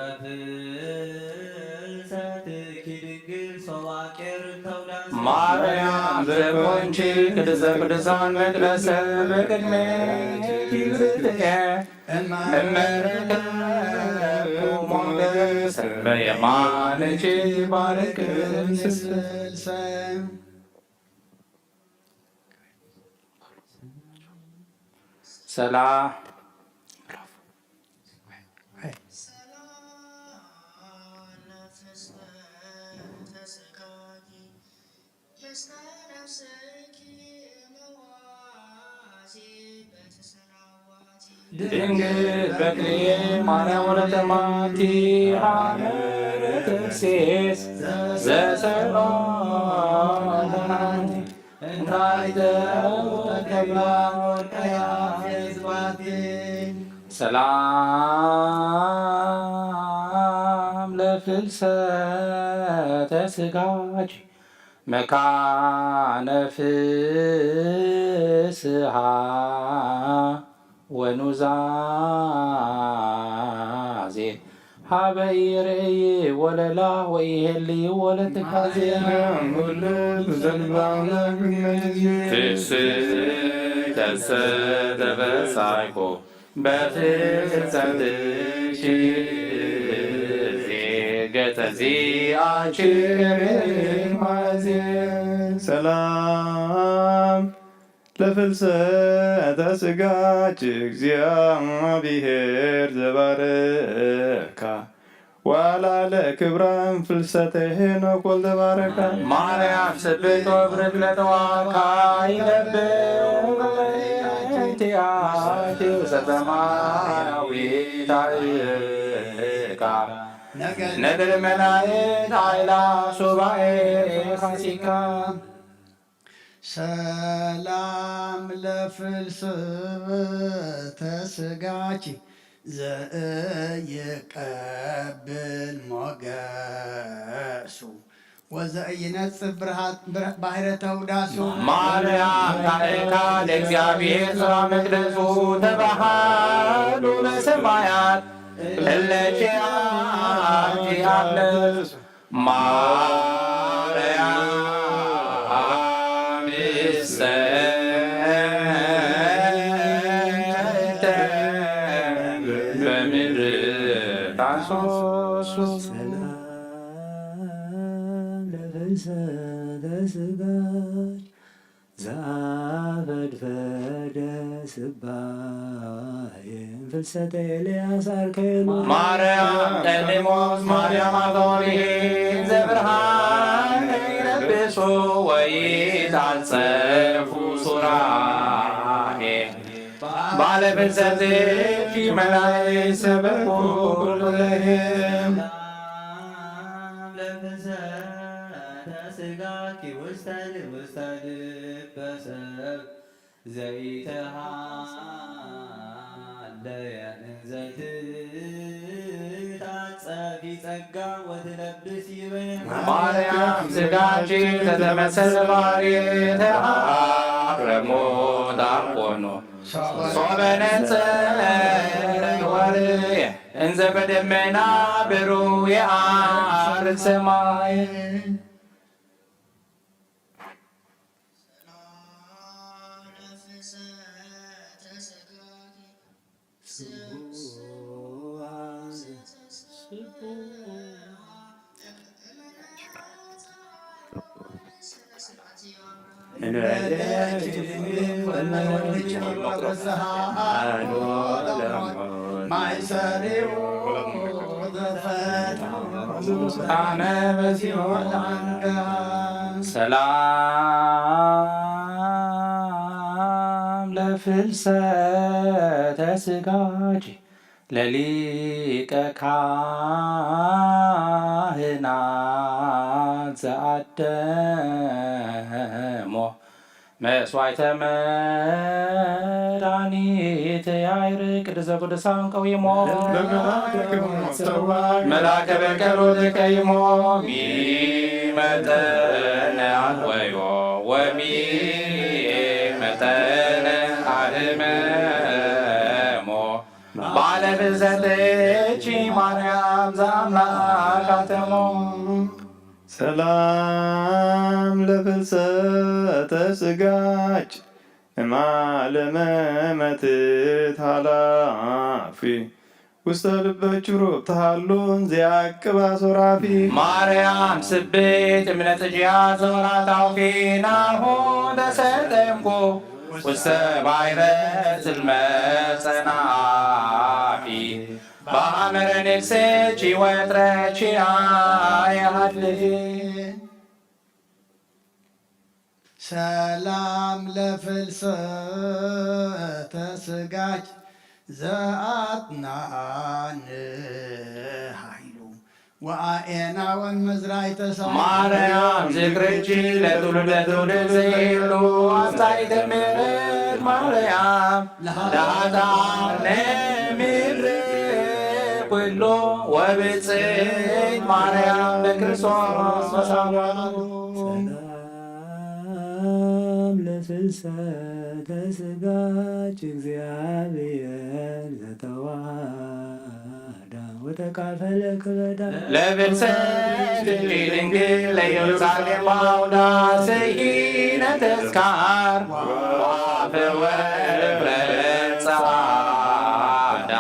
ማርያም በቆንቺ ቅድስተ ቅዱሳን መቅደሰ በቅድሜ ይዝትየ እመረከቡ ሞገስ በየማንቺ ባርክን ስልሰ ሰላም ድንግል በክልኤ ማርያም ወለተ ማቲ ሐመረ ተርሴስ ዘሰሎሞን እንታይተ ተከብራ ወርቀያ ፌዝባቴ ሰላም ለፍልሰተ ስጋች መካነ ፍስሃ ወኑዛዜ ሀበ ይርአይ ወለላ ወይሄሊ ወለትካዜ ሁሉ ፍስሕተሰ ተበሳይኮ በፍልሰትሽ ገተዚአችርማዜ ሰላም ለፍልሰተ ስጋች እግዚአብሔር ዘባረካ ዋላ ለክብራን ፍልሰተ ሄኖክ ወልደ ባረካ ማርያም ስብቶ ብርት ለተዋካ ይለብቲያቲ ሰተማያዊታይካ ነገድ መላእክት ኃይላ ሱባኤ ፋሲካ ሰላም ለፍልሰተ ስጋች ዘእይቀብል ሞገሱ ወዘእይነጽፍ ባሕረ ተውዳሱ ማርያም ታዕካ ለእግዚአብሔር ሥራ መቅደሱ ተባሃሉ በሰማያት እለችያቲ አብለሱ ማርያም አንሶሱ ሰላም ለፍልሰተ ስጋች ዘአፈድፈደ ስባየን ፍልሰተ ኤልያስ አርኬሎ ማርያም ቀዲሞስ ማርያም አቶኒ ዘብርሃን ይለብሱ ወይታጸፉ ሱራሄ ባለ ፍልሰት መላይ ሰበኩ ለህም ስጋኪ ውስተ ልበሰብ ዘይተሃለየ እንዘትታጸፊ ጸጋ ወትለብስ ይበን ማርያም ስጋቺ ተተመሰለ ባሕርየ ተአቅረሞ ዳቆኖ ሶበነጸረ ወርየ እንዘ በደመና ብሩየ አርግ ሰማይ ሰላም ለፍልሰተ ስጋች ለሊቀ ካህናት ዘአደሞ መስዋዕተ መድኃኒት ያይርቅ ቅድሰ ቅዱሳን ቀዊሞ መልአከ በቀሎ ተቀይሞ ሚመጠነ አወዮ ወሚመጠነ አህመሞ ባለ ፍልሰትቺ ማርያም ዘአምላካተሞ ሰላም ለፍልሰተ ስጋች እማለመመትት ሃላፊ ውስተ ልበ ችሩብ ተሃሎን ዘያቅባ ሶራፊ ማርያም ስቤት እምነት እጅያ ዘወራታውፊ ናሁ ተሰጠምኩ ውስተ ባሕረ ጽልመት ጸናፊ በሐመረ ንግሥቺ ወጥረቺ አያድልፊ ሰላም ለፍልሰተ ስጋች ዘአጥናን ኃይሉ ወአኤና ወመዝራዕተ ሰማይ ማርያም ዝክርቺ ለትውልደ ትውልድ ዘይብሉ አምሳሊተ ምሕረት ማርያም ለኃጥአነ ምድር ኩሎ ወብፅዕት ማርያም በክርስቶስ መሳባሉ ሰላም ለፍልሰተ ስጋች እግዚአብሔር ዘተዋሃዳ ወተካፈለ ክበዳ ለብልሰት ድንግል ለኢየሩሳሌም ባውዳ ስሂነ ተስካር ዋፈ ወፍረት ጸዓዳ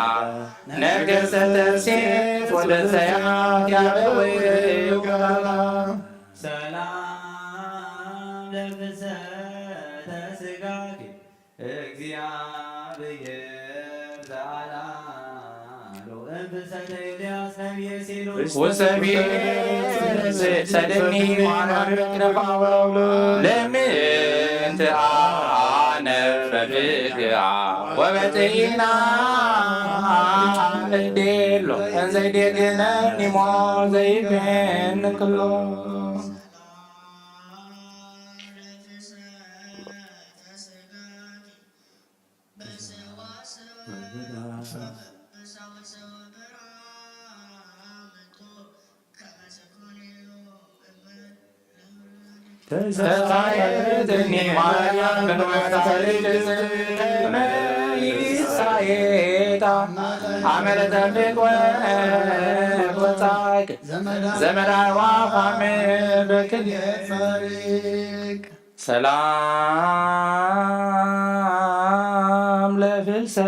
ነገሰ ተርሴት ወደ ሰያት ያበወው ጋላ ሰላም ለፍልሰተ ስጋች እግዚአብሔር ዘአልዓሎ እንፍልሰተ ኤልያስ ነቢየ ሲሎ ወሰቤት ሰደኒ ማርያም በክነፋወሎ ለምንት አነ በፍግአ ወበጥኢና እንዴሎ እንዘይዴግነኒ ሞ ዘይፌን ክሎ ተሳየትኒ ማርያም በንዋታ ልጅ ይሳየታ አመረ ጠብቅ ወጻቅ ዘመዳዋ ፋሜ በክል ፈሪቅ ሰላም ለፍልሰተ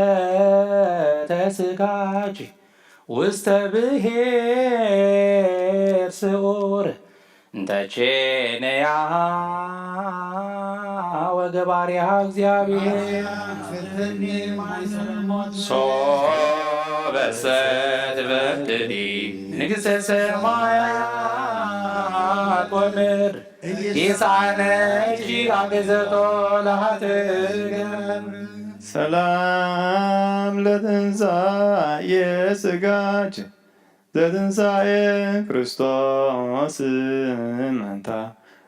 ስጋች ውስተ ብሔር ስዑር እንተቼነያ ወገባሪያ እግዚአብሔር ሶበሰት በድሊ ንግሥተ ሰማያት ወምድር ይሳነኪ አገዘቶ ለሃትገር ሰላም ለትንሣኤ ሥጋች ዘትንሣኤ ክርስቶስ መንታ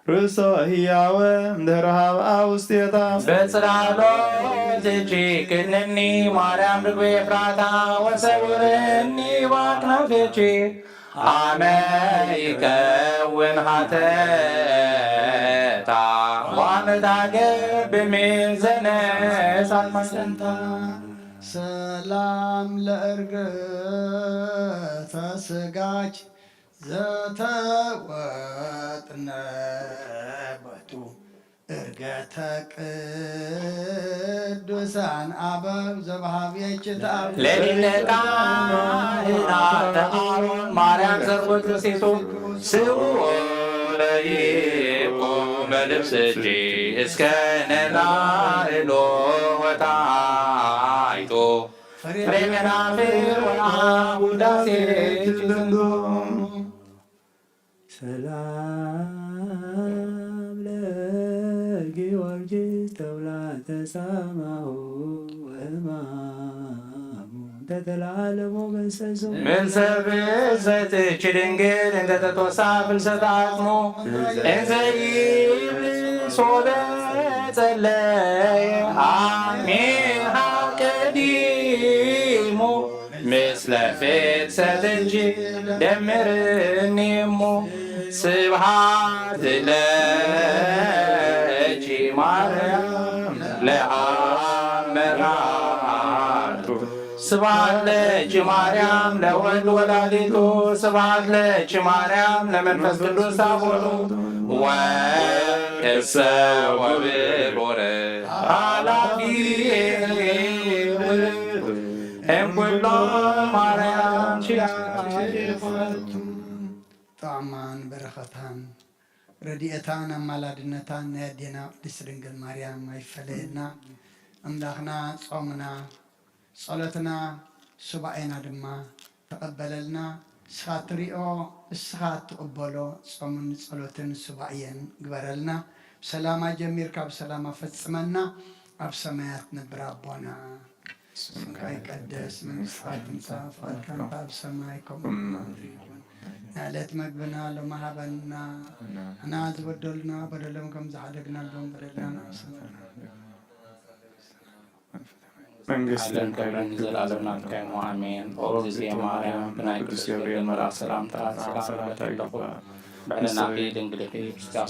ርእሶ ህያወ እምድኅረ ኀብአ ውስቴታ በጽላሎት እጅግ ክንኒ ማርያም ርግቤ ኤፍራታ ወሰውረኒ በአክናፌኪ አመ ይከውን ሀተታ ዋመታገር በሜዘነ ሳልማሰንታ ሰላም ለእርገተ ሥጋች ዘተወጥነበቱ እርገተ ቅዱሳን አበው ዘባሃብየች ለሊለቃ እናተ አሮን ማርያም ዘርጎት ሴቶ ስኡ ለይቆ በልብስጂ እስከ ነላእሎ ወታይቶ ፍሬ መናፍር ወአቡዳሴ ችልንዶ ሰላም ለጊዮርጊስ ተውላተ ሰማሁ ወሕማሙ ተተላለሞ ገሰሶ ምንሰብሰትች ድንግል እንተ ተቶሳ ፍልሰተ አጽሞ እንዘ ይብልሶ በጸለየ አሜን ሀቀዲሞ ምስለ ፍልሰት እንጂ ደምርኒሞ ስብሐት ለኪ ማርያም ለአመራቱ ስብሐት ለኪ ማርያም ለወልድ ወላዲቱ ስብሐት ለኪ ማርያም ለመንፈስ ቅዱስ ታቦቱ ወእሰ ወብሩረ ኃላፊ እምኩሎ ማርያም ችያፈቱ ጣዕማን በረኸታን ረድኤታን አማላድነታን ናይ ኣዴና ቅድስት ድንግል ማርያም ኣይፈለየና ኣምላኽና ጾምና ጸሎትና ሱባኤና ድማ ተቐበለልና ንስኻ ትሪኦ ንስኻ ትቕበሎ ጾምን ጸሎትን ሱባኤን ግበረልና ብሰላማ ጀሚርካ ብሰላማ ፈጽመና ኣብ ሰማያት ነብር ኣቦና ስምካ ይቀደስ መንግሥትካ ትምጻእ ፈቃድካ ኣብ ሰማይ ከምኡ ዕለት መግብና ሎሚ ሃበና እና ዝበደሉና በደሎም ከም ዝሓደግናሎም በደልና መንግሥትን ክብርን ዘለዓለም ናትካ ኢሞ ኣሜን። ኦ እግዝእትየ ማርያም ብናይ ቅዱስ ገብርኤል መልአክ ሰላምታ ሰላም ኣለኹ ብዕለናኺ ድንግልኺ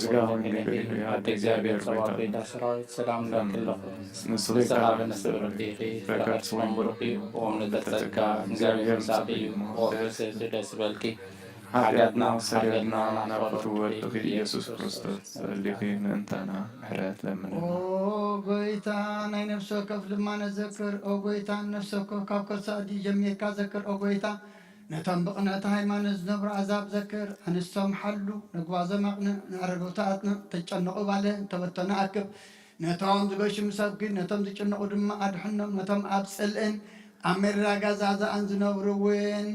ስጋውን ድንግልኺ ኣደ እግዚአብሔር ጸባኦት ቤተ ሰራዊት ሰላም ለክለኹ ንስኻ በነስተበረክቲኺ ፍረከት መንቡርኺ ኦምነተ ጸጋ እግዚአብሔር ሳቂ እዩ ኦ ብስእቲ ደስ በልኪ ኃጢአትና ሰገድና ናፍቆቱ ወድኺ ኢየሱስ ክርስቶስ ጸሊኺ ምእንተና ምሕረት ለምን ኦ ጎይታ ናይ ነፍሲ ወከፍ ልማነ ዘክር ኦ ጎይታ ነፍሲ ወከፍ ካብ ከሳዲ ጀሚርካ ዘክር ኦ ጎይታ ነቶም ብቕንዕቲ ሃይማኖት ዝነብሩ ኣዛብ ዘክር ኣንስቶም ሓሉ ነጓዞም ኣቕንዕ ንኣረዶታት ተጨነቑ ባለ ተበተኑ ኣክብ ነቶም ዝገሽሙ ሰብኪ ነቶም ዝጭነቑ ድማ ኣድሕኖም ነቶም ኣብ ጽልእን ኣብ መራጋዛዛኣን ዝነብሩ እውን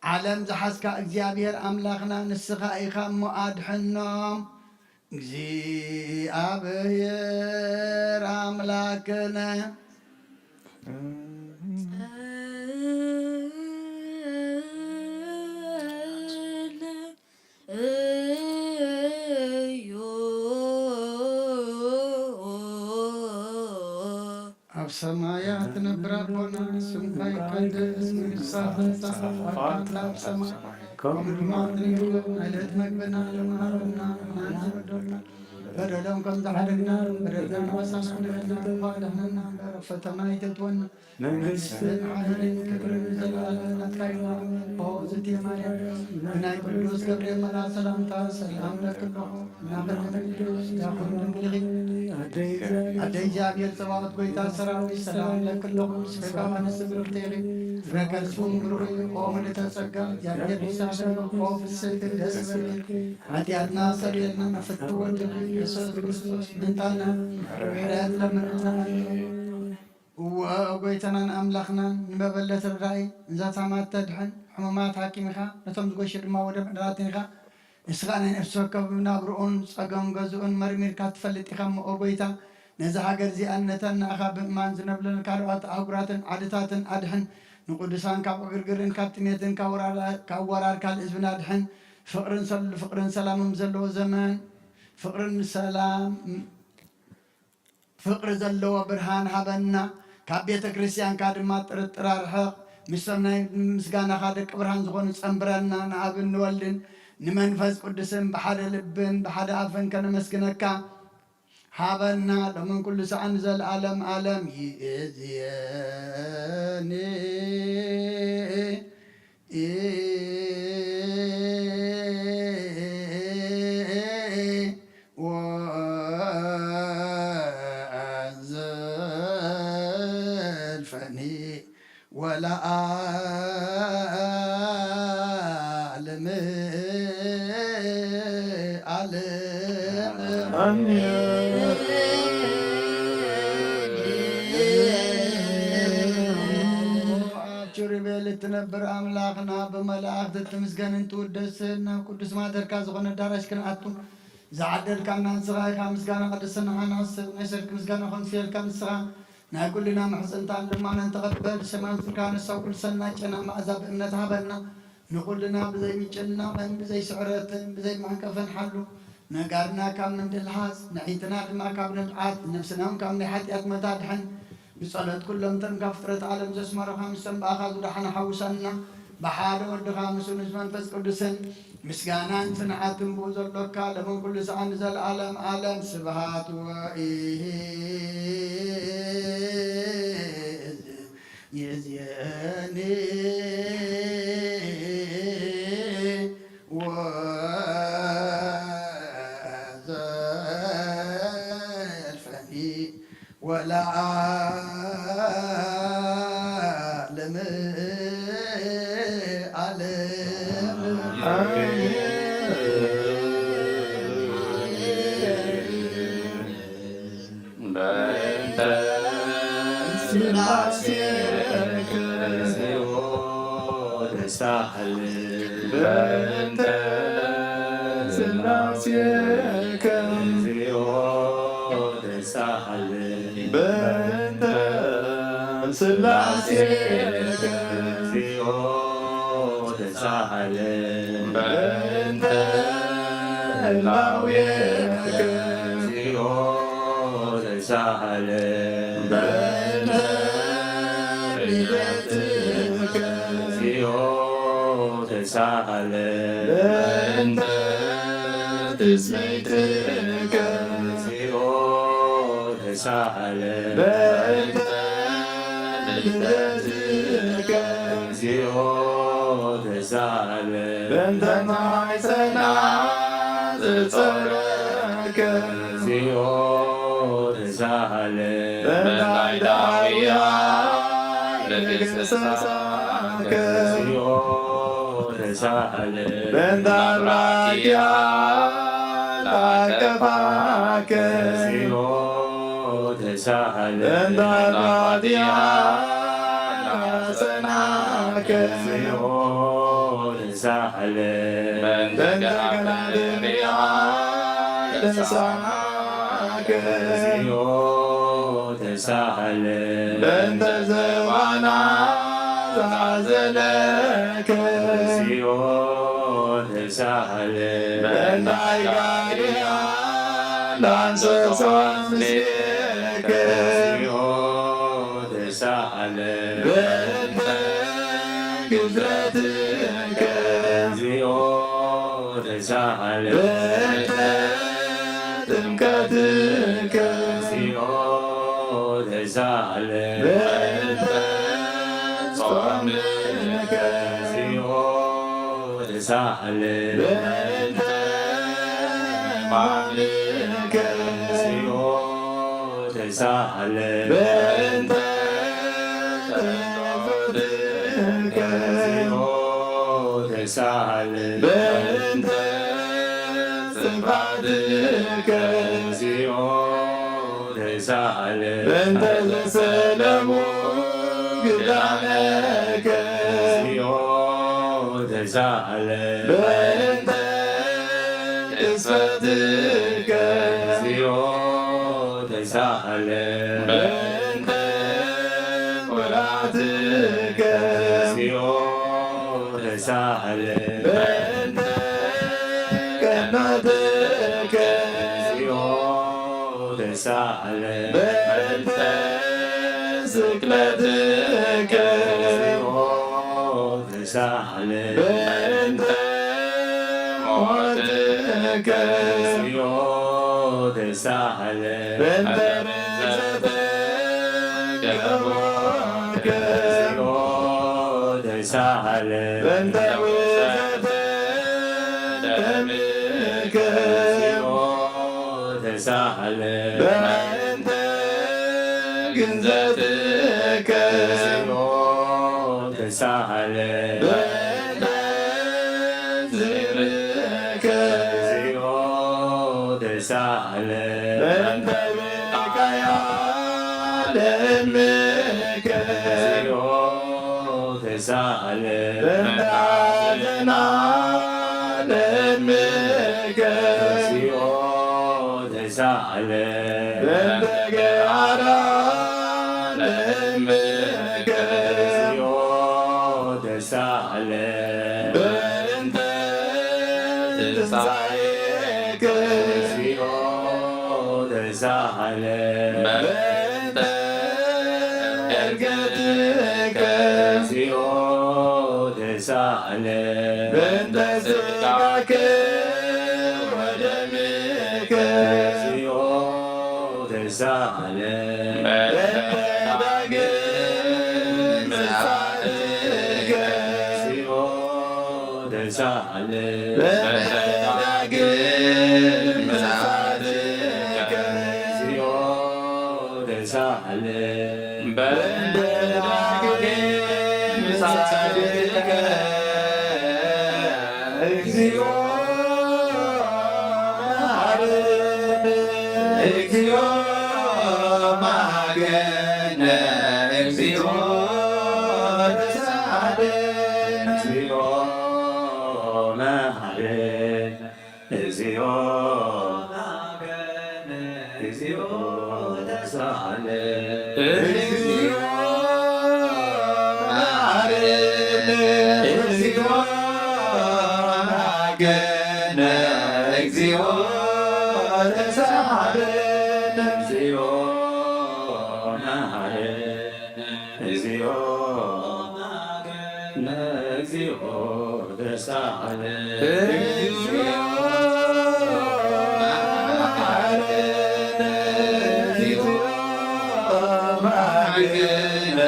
ዓለም ዝሓዝካ እግዚአብሔር ኣምላኽና ንስኻ ኢኻ እሞ ኣድሕኖም እግዚአብሔር ኣምላክነ ኣብ ሰማያት ነብር ኣቦና ስምካ ይቀደስ መንግሥትካ ትምጻእ ፈቃድካ ኣብ ሰማይ ከምኡ ድማ ዕለት መግብና ሎሚ ሃበና ዝበደሉና በደሎም ከም ዝሓደግና በደልና ንወሳስኩለና ፋደህና ፈተና ይተትወና መንግሥትን ሓይልን ክብርን ዘለዓለም ናትካ እዩ እግዝእትየ ማርያም ብናይ ቅዱስ ገብርኤል መልአክ ሰላምታ ሰላም ለክለኹ ናኹም ድንግል ኣደይ እግዚአብሔር ፀባዖት ጎይታ ሰራዊት ሰላም ለክለኹ ምስፈካ ንስብርት ኢኺ ረከልሱም ብሩኽ ኦ ምልዕተ ጸጋ እግዚአብሔር ይሳሰብ ኦ ፍስሕቲ ደስ በልኪ ኃጢአትና ሰሪየልና መፍትሒ ወልድኺ ኢየሱስ ክርስቶስ ምንታና ምሕረት ለምንና ወጎይተናን ኣምላኽናን ንበበለት ርዳኢ እንዛታማት ተድሕን ሕሙማት ሓኪምኻ ነቶም ዝጎሽ ድማ ወደ ምዕራትን ኢኻ ንስኻ ናይ ነፍሲ ወከፍ ናብርኡን ፀገም ገዝኡን መርሚርካ ትፈልጥ ኢኻ እሞ ጎይታ ነዚ ሃገር እዚኣን ነተናእኻ ብእማን ዝነብለን ካልኦት ኣህጉራትን ዓድታትን ኣድሕን ንቅዱሳን ካብ ዕግርግርን ካብ ጥሜትን ካብ ወራር ካልእ ህዝብን ኣድሕን ፍቅርን ሰላምን ዘለዎ ዘመን ፍቅሪ ዘለዎ ብርሃን ሃበና ካብ ቤተ ክርስቲያንካ ድማ ጥርጥር ኣርሕቕ ምስቶም ናይ ምስጋናኻ ደቂ ብርሃን ዝኾኑ ፀንብረና ንኣብን ንወልድን ንመንፈስ ቅዱስን ብሓደ ልብን ብሓደ ኣፈን ከነመስግነካ ሃበና ሎምን ኩሉ ሰዓን ዘለዓለም ዓለም ይእዝየኒ ወዘልፈኒ ወለዓለም ዓለም ትነብር ኣምላኽና ብመላእኽቲ ትምስገንን ትውደስን ናብ ቅዱስ ማደርካ ዝኾነ ዳራሽ ክንኣቱ ዝዓደልካና ንስኻ ኢኻ ምስጋና ቅድስናኻ ንሕስብ ናይ ሰርኪ ምስጋና ኮንፍየልካ ንስኻ ናይ ኩልና ምሕፅንታን ድማነ ንተቐበል ሰማንትካ ንሳው ኩሉ ሰናይ ጨና መኣዛ ብእምነት ሃበና ንኩልና ብዘይ ምጭናቕን ብዘይ ስዕረትን ብዘይ ማንቀፍን ሓሉ ነጋርና ካብ ምንድልሃዝ ንዒትና ድማ ካብ ንልዓት ነብስናም ካብ ናይ ሓጢኣት መታድሕን بصلاة كلهم تنكف فرت عالم زسمر خمسة بأخذ ودحنا حوسنا بحال ودخ مسون زمان فس قدسن مسجانا سنعاتم بوزر لك لهم كل سعى نزل عالم عالم سبحات وإيه يزياني وزالفني ولا عالم بنت سلاسيك زيود سهل بنت سلاسيك زيود سهل بنت لاويك زيود سهل بنت ريتك زيود سهل بنت تسميتك زيود سهل بنت لذتك زيود سهل بنت معسنا تصرك زيود سهل بنت عداوية لقصصك زيود سهل بنت الراجع لكفاك زيود سهل بنت الراجع لسناك زيود سهل بنت الراجع لسناك زيود سهل بنت زوانا زعزلك زيود سهل بنت عقاريا لانسك صملك زيود سهل بنت قدرتك زيود سهل بنت تمكتك زيود سهل بنت صملك زيود ተሳለ በእንተ ማምልከ እግዚኦ ተሳለ በእንተ ተፈትከ እግዚኦ ተሳለ በእንተ ጽባድከ እግዚኦ ተሳለ በእንተ ዘሰለሙ ግዳነከ እግዚኦ ተሳለ በእንተ ቅስፈትከ እግዚኦ ተሳለ በእንተ ኩራትከ እግዚኦ ተሳለ በእንተ ቀናትከ እግዚኦ ተሳለ በእንተ ስቅለትከ እግዚኦ ተሳለ በእንተ ሞትከ እግዚኦ ተሳለ በእንተ ርዘተ ገቦከ እግዚኦ ተሳለ በእንተ ውእዘተ ደምከ እግዚኦ ተሳለ በእንተ ግንዘትከ እግዚኦ ተሳለ በእንተ ዝክርከ እግዚኦ ተሳለ በእንተ ብቃያለምከ እግዚኦ ተሳለ በእንተ አዘናለምከ እግዚኦ ተሳለ በእንተ ገአራ ለምከ እግዚኦ ተሳለ በእንተ ትንሣኤከ እግዚኦ ተሳለ በእንተ ዕርገትከ እግዚኦ ተሳለ በእንተ ሥጋከ ወደምከ እግዚኦ ተሳለ በእንተ ዳግም ምጽአትከ እግዚኦ ተሳለ በእንተ ዳግም ምጽአትከ እግዚኦ ተሳለ በእንተ ዳግም ምጽአትከ እግዚኦ እግዚኦ ማገነ እግዚኦ ተሳለን እግዚኦ መሐረነ እግዚኦ ማገነ እግዚኦ ተሳለን እግዚኦ መሐረነ እግዚኦ ማገነ እግዚኦ ተሳለን እግዚኦ መሐረነ እግዚኦ ማገነ እግዚኦ ተሳለን እግዚኦ መሐረነ እግዚኦ ማገነ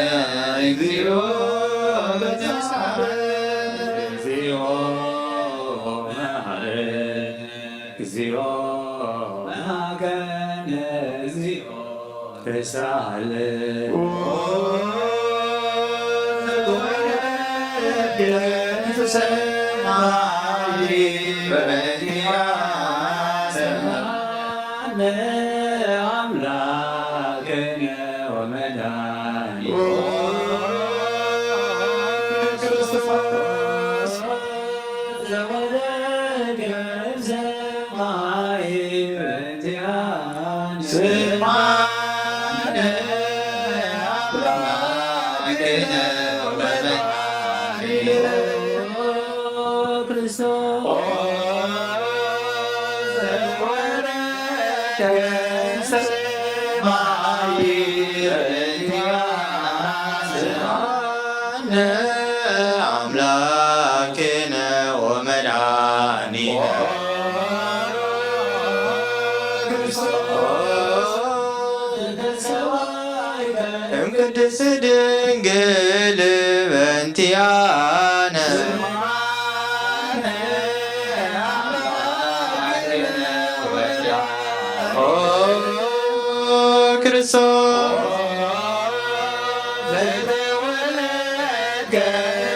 እግዚኦ ተሳለን እግዚኦ መሐረነ እግዚኦ ማገነ እግዚኦ ተሳለ ሰማይ በመድኃኔዓለም አምላክነ ወመድኃኒነ ክርስቶስ ዘወረደ ሰማይ በመድኃኔዓለም ስማነ አምላክነ ወመድኃኒነ ክርስቶስ ዘወረደ ሰማይ በመድኃኔዓለም አምላክነ ወመድኃኒነ እምቅድስት ድንግል በእንቲአነ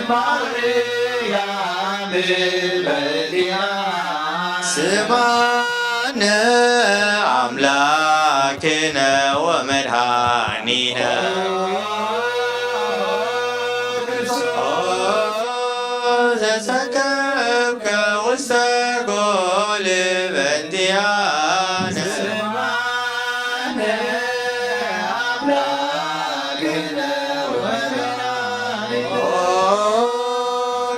ማርያም በዲያነ ስማነ አምላክነ ወመድኃኒነ ዘሰከብከ ውስተ ጎል በእንቲአነ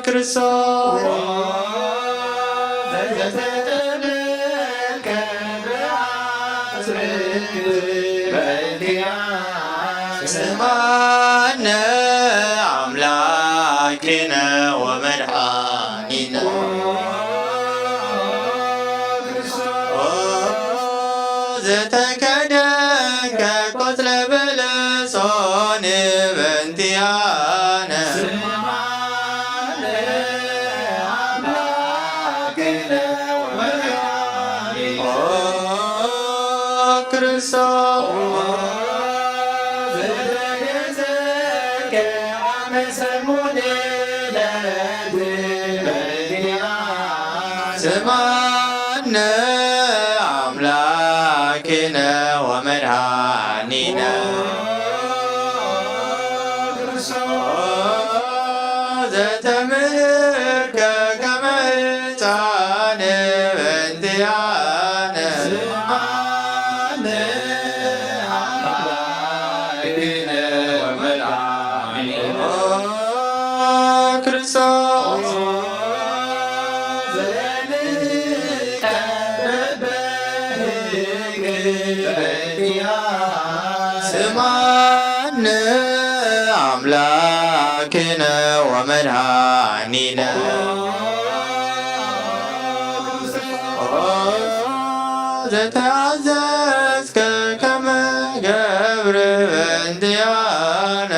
ክርስቶስ ስማነ አምላክነ ወመድኃኒነ ዘተከደንከ ቆጽለ በለሶን በእንቲአነ ስማነ አምላክነ ወመድኃኒነ ዘተምህርከ ከመ ሕፃን በእንቲአነ ክርስቶስ ስማነ አምላክነ ወመድኃኒነ ዘተአዘዝከ ከመ ገብር በእንቲአነ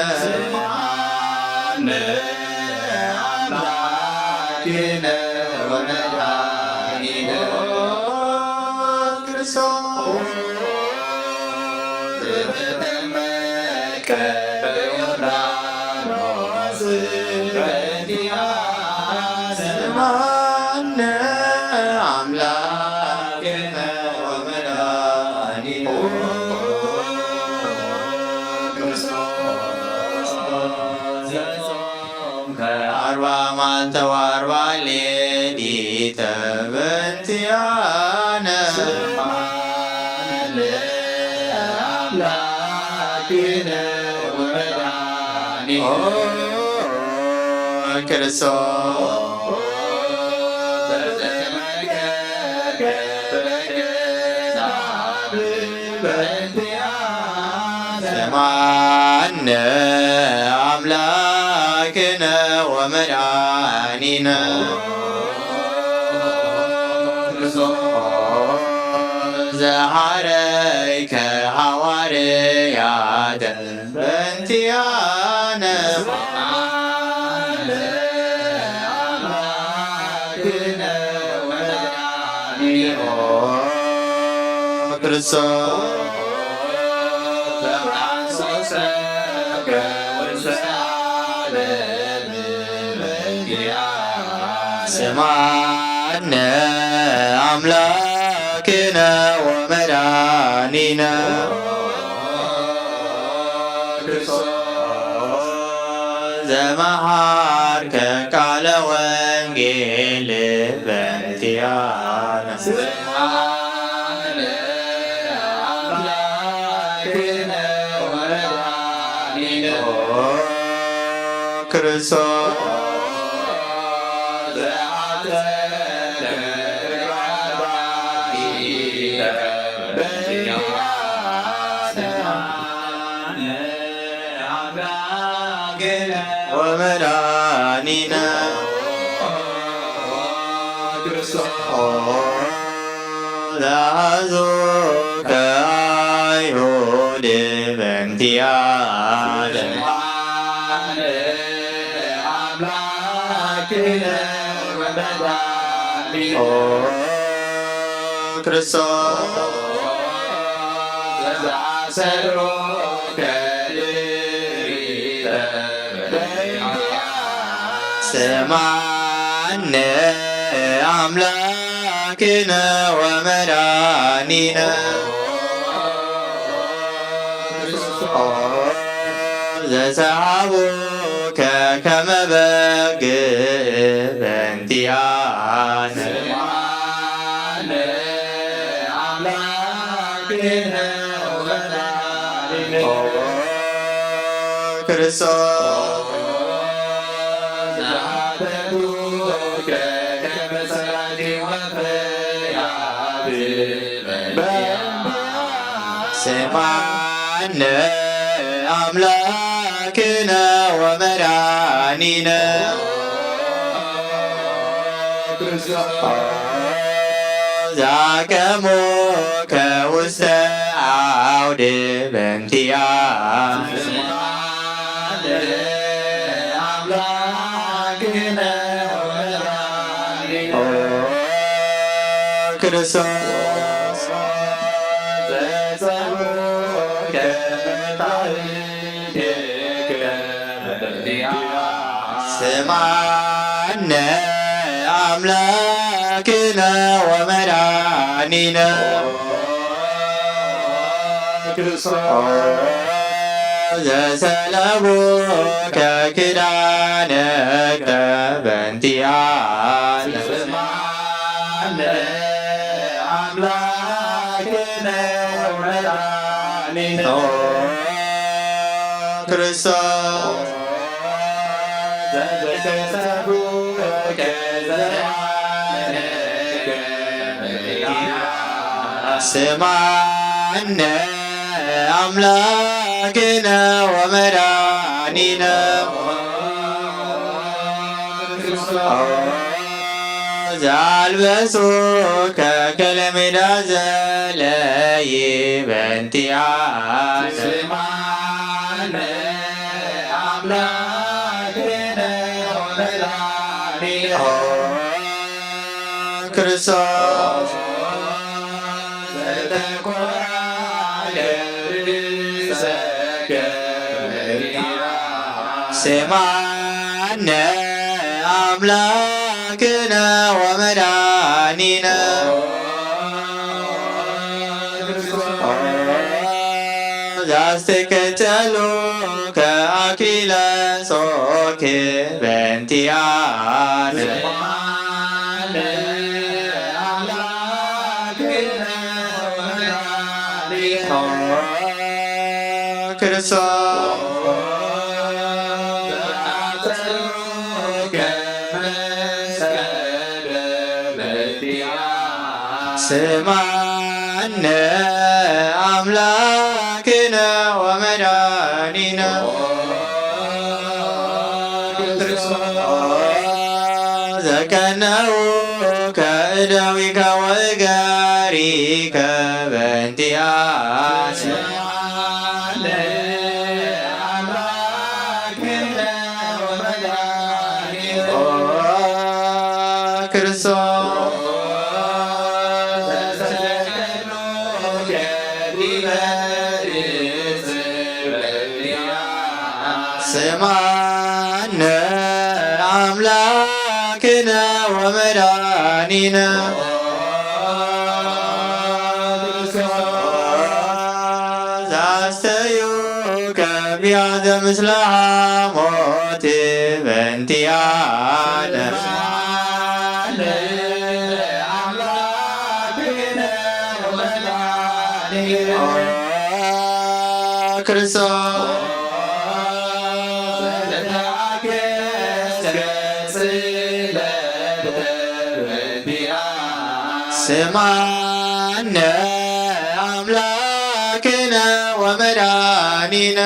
አምላክነ ወመድኃኒነ ክርስቶስ ዘተጠመቀ በዮርዳኖስ በእንቲአነ ስማነ አምላክነ ወመድኃኒነ ክርስቶስ ዘጾምከ 40 መዓልተ ወ40 ሌሊተ በእንቲአነ አምላክነ ወመድኃኒነ ክርስቶስ ዘተጠመቀ በገዳም በእንቲአነ ስማነ አምላክነ ወመድኃኒነ ዘሐረይከ ሐዋርያተ በእንቲአነ አምላክነ ወመድኃኒነ ክርስቶስ ዘአንሶሰከ ውስተ ዓለም በእንቲአነ ስማነ አምላክነ ወመድኃኒነ ክርስቶስ ዘመሃርከ ቃለ ወንጌል በእንቲአነ ስማነ አምላክነ ወመድኃኒነ ክርስቶስ ወመድኃኒነ ዘአዞከ አይሁድ በእንቲአነ አምላክነ ወመድኃኒነ ክርስቶስ ዘአሰሮከ ስማነ አምላክነ ወመድኃኒነ ዘሰሓቡከ ከመ በግዕ በእንቲአነ ክርስቶስ ስማነ አምላክነ ወመድኃኒነ ዛቀሞከ ውስተ አውድ በእንቲአነ ክርስቶስ ስማነ አምላክነ ወመድኃኒነ ዘሰለቡከ ኪዳነከ በእንቲአነ ክርስቶስ ስማነ አምላክነ ወመድኃኒነ ዘአልበሱከ ከለሜዳ ዘለይ በእንቲአነ ክርስቶስ ስማነ አምላክነ ወመድኃኒነ ዘአስተከተሉከ አክሊለ ጾክ በእንቲአነ ክርስቶስ ስማነ አምላክነ ወመድኃኒነ ዘቀነውከ እደዊከ ወእገሪከ በእንቲአነ ክርስቶስ ስማነ አምላክነ ወመድኃኒነ ዘአስተዩከ ቢያዘ ምስለ ሐሞት በእንቲአነ ክርስቶስ ስማነ አምላክነ ወመድኃኒነ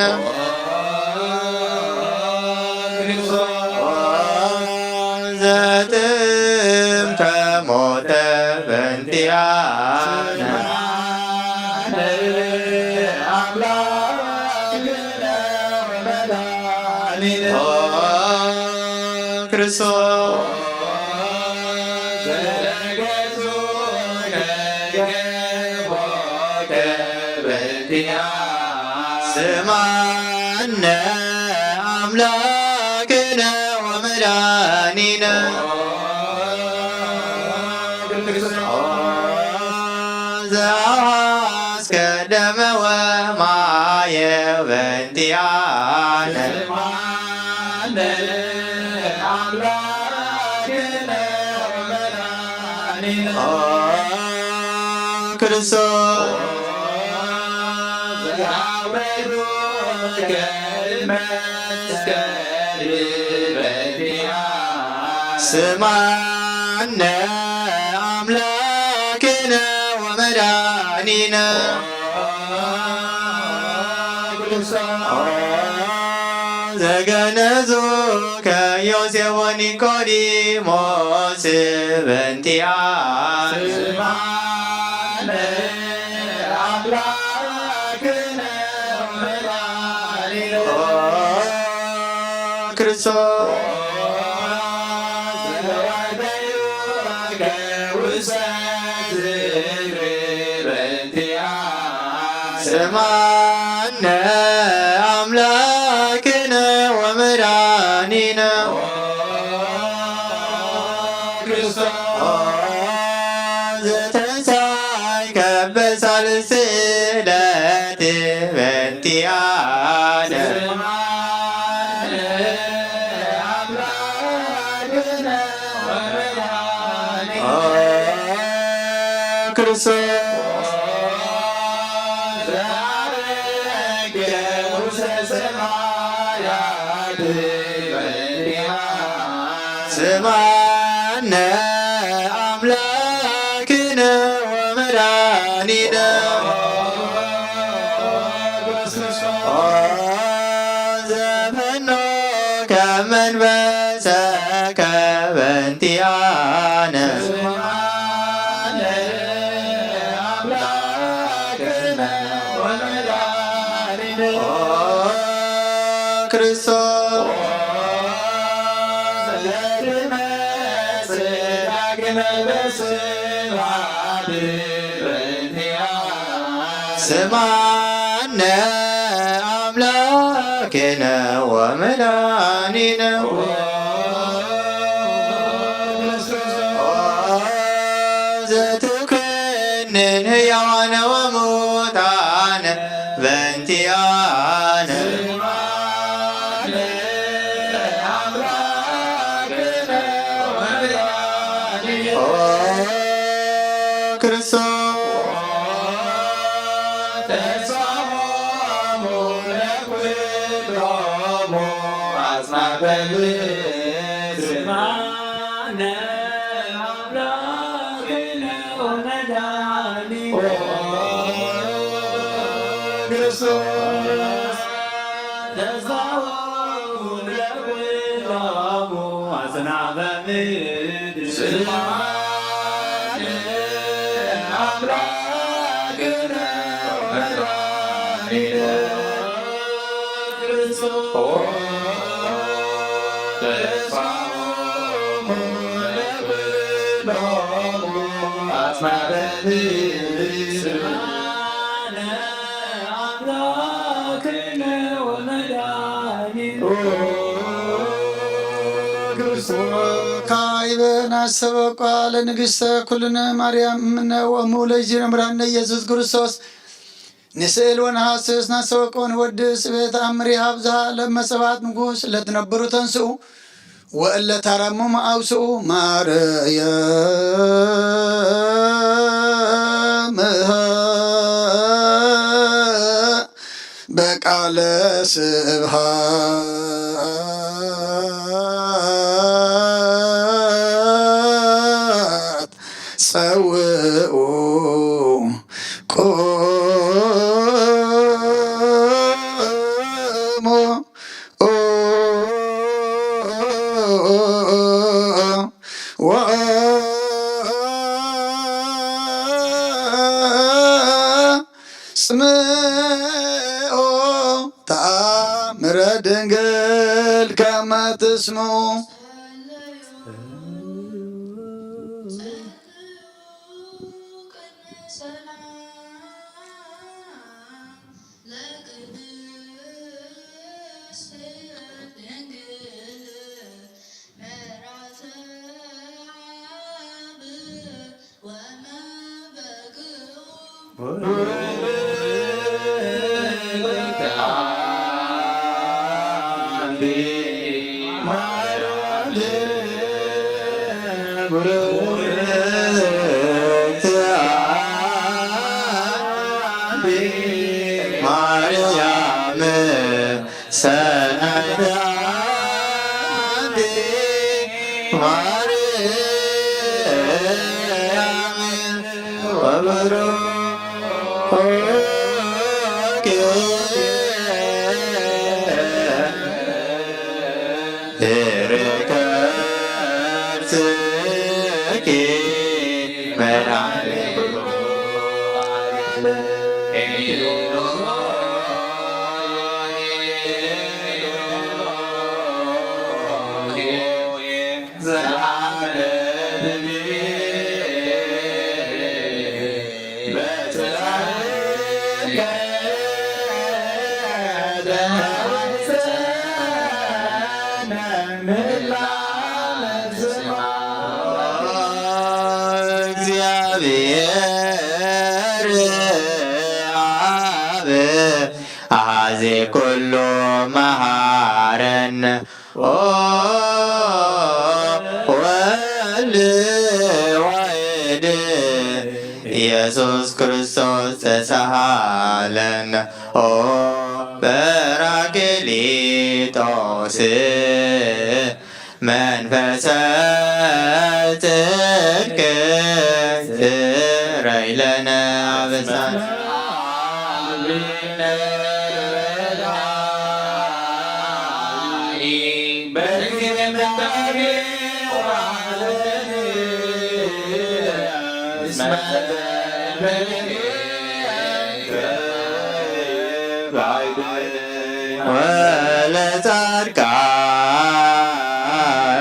ዘጥምከ ሞተ በእንቲአነ ክርስቶስ ስማነ አምላክነ ወመድኃኒነ ومدانينا زعاس كدم وما يبنتيانا كرسو سمعنا أملاكنا ومدانينا زغنزوك يوسف ونيكوديموس بنتيان سمعنا أملاكنا ومدانينا كرسو سمعنا أملاكنا ومدانينا زتنساي كبس السلات بنتيانا أملاكنا ومدانينا كرسو سمعنا أملاكنا ومدانينا زفنو كمن بسك بنتيانا سمعنا أملاكنا ومدانينا كريستوس سمعنا أملاكنا ومدانينا زتكنن هيانا وموتانا بنتيانا ካይበን አሰበቋ ለንግሥተ ኩልነ ማርያም እምነ ወሙለጅ ረምራነ ኢየሱስ ክርስቶስ ንስእል ወነሐስስ ናሰበቆን ወድስ ቤተ አምሪ ሀብዛ ለመሰባት ንጉሥ ለትነብሩ ተንስኡ ወእለ ታራሙም አውስኡ ማርያም በቃለ ስብሐት ጸውኡ ቆሞ ስምዖ ተአምረ ድንግል ከመ ትስምዑ ማርያም ሰናይት ማርያም ወብሩክ ይርከብስኪ እግዚአብሔር አብ አዜ ኩሉ መሃረነ ወልድ ዋሕድ ኢየሱስ ክርስቶስ ተሳሃለነ በራክሊጦስ መንፈሰ ጽድቅ ስረይ ለነ አበሳነ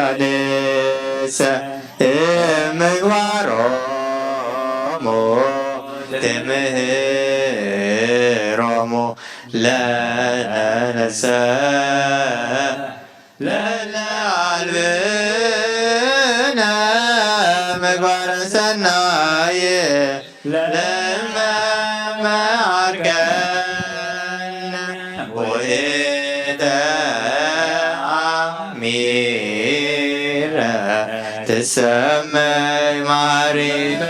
ወለጻድቃንሰ ምግባሮሙ ትምህሮሙ ለነሰ ለለአልብነ ምግባረ ሰናይ ለመማርከነ ወይተ አሚረ ትሰመይ ማሪነ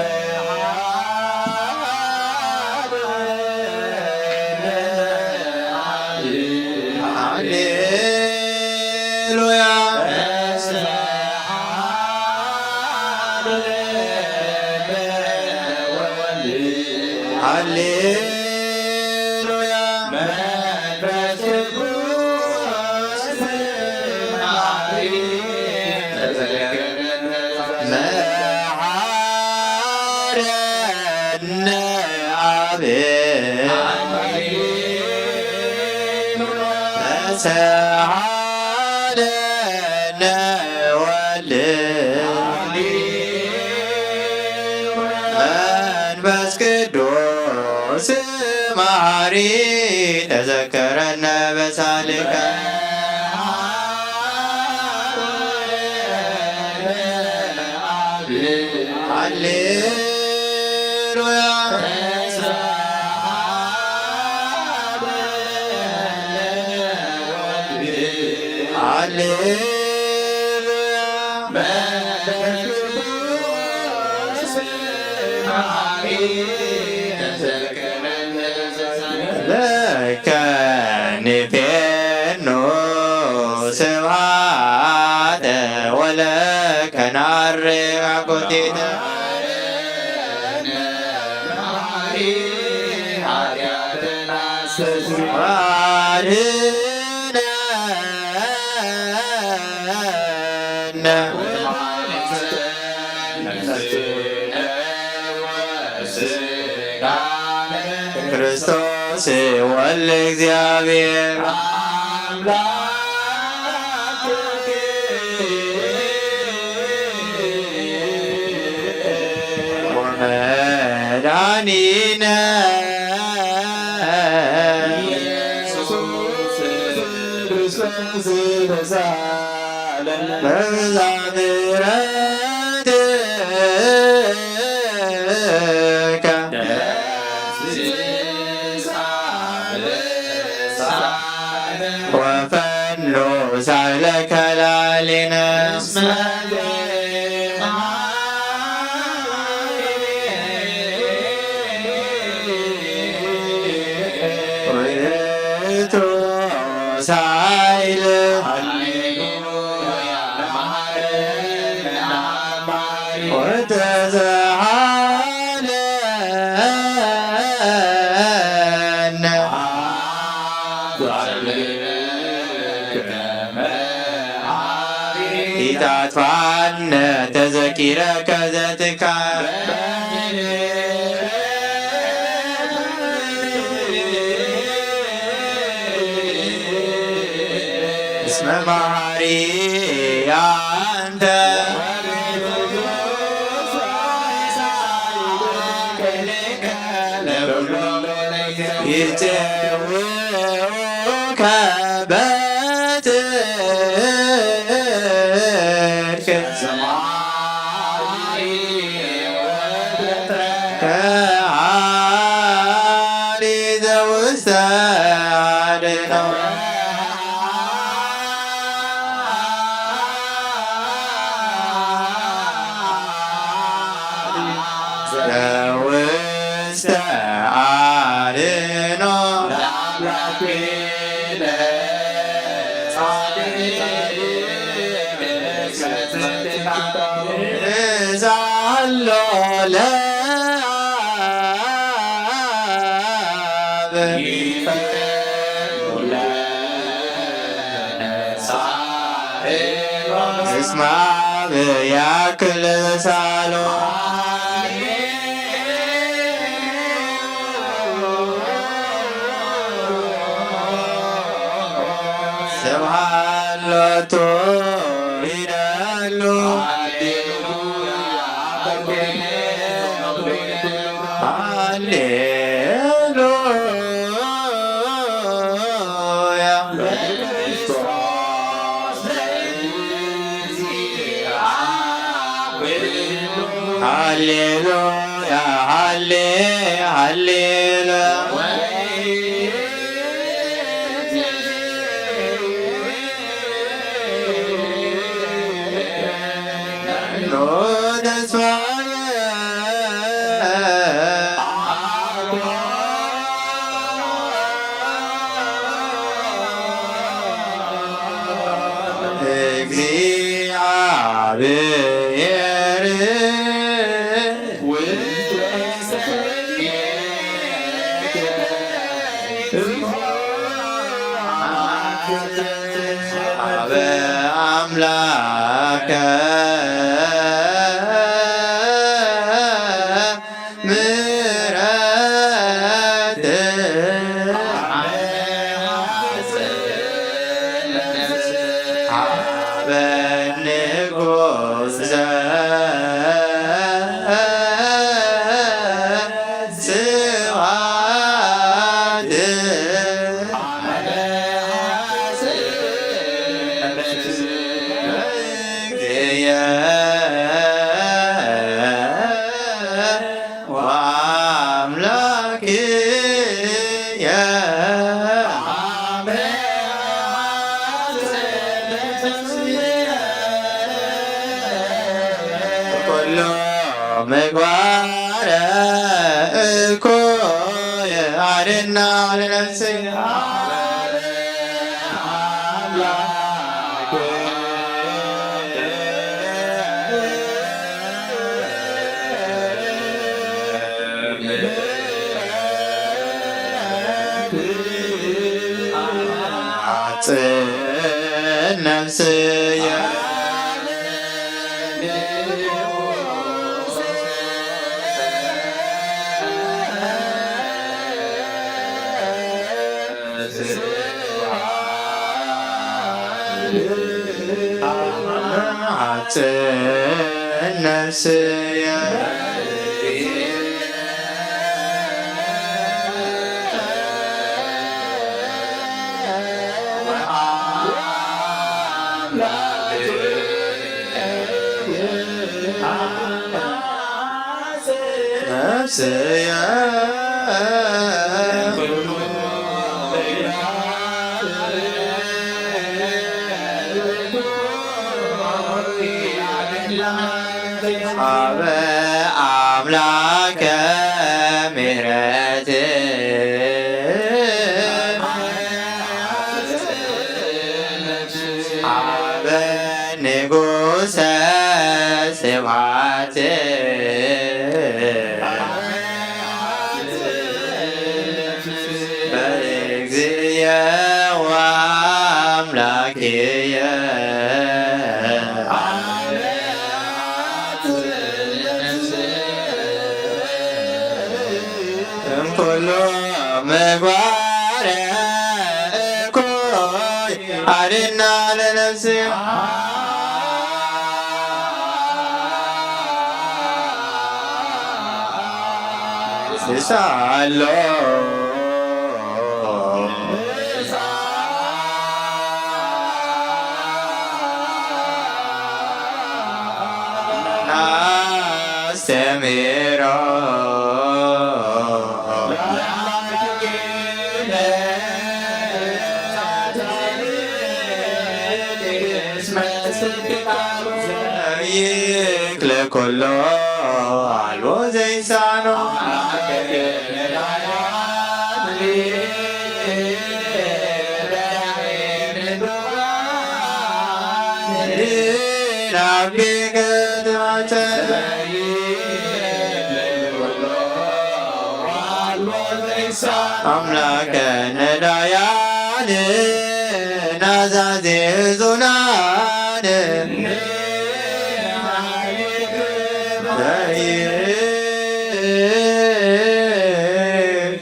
ሃሌሉያ መንፈስ ቅዱስ መሐረነ አብ መሰሐለነ ወልድ መንፈስ ቅዱስ መሐሪ ተዘከረነ በሳልከ ሃሌሉያ ሃሌሉያ መንፈስ ቅዱስ መሐሪ ለከ ንፌኖ ስብሐተ ወለከ ናርግ አኮቴተ ክርስቶስ ወልደ እግዚአብሔር ወመድኃኒነ በብዛ ምሕረትከ ኢታጥፋነ ተዘኪረከ ዘትካረ እስመ መሐሪ አንተ ይፄውከ በትርከ ከሃሊ ዘውስተ አድኅኖ ዘውስተ አድኅኖ እዛሎ ለአብ እስመ አብ ያክል ሳሎ ስብሐት ሎቱ ይደሉ ሃሌሉያ ሃሌሉያ ሃሌሉያ ኖ ተስፋዬ እግዚአብሔር አበ አምላከ ምሕረት አበ ንጉሥ ዘስብሐት እግዚእየ ወአምላክየ ኩሉ ምግባረ እኩየ አድኅና ለነፍስየ አጽን ነፍስየ አጽን ነፍስየ ነፍስየ አበ አምላከ ምሕረት አበ ንጉሥ ንጉሠ ስብሐት በእግዚእየ ወአምላክየ እምኩሉ ምግባረ እኩይ አድኅና ለነፍስየ ሳሎ አስተምሮ ይክለ ኩሎ አልቦ ዘይሳኖ አምላከ ነዳያን ናዛዜ ዙናን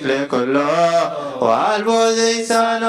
ለኩሎ ዋልቦ ዘይሳኖ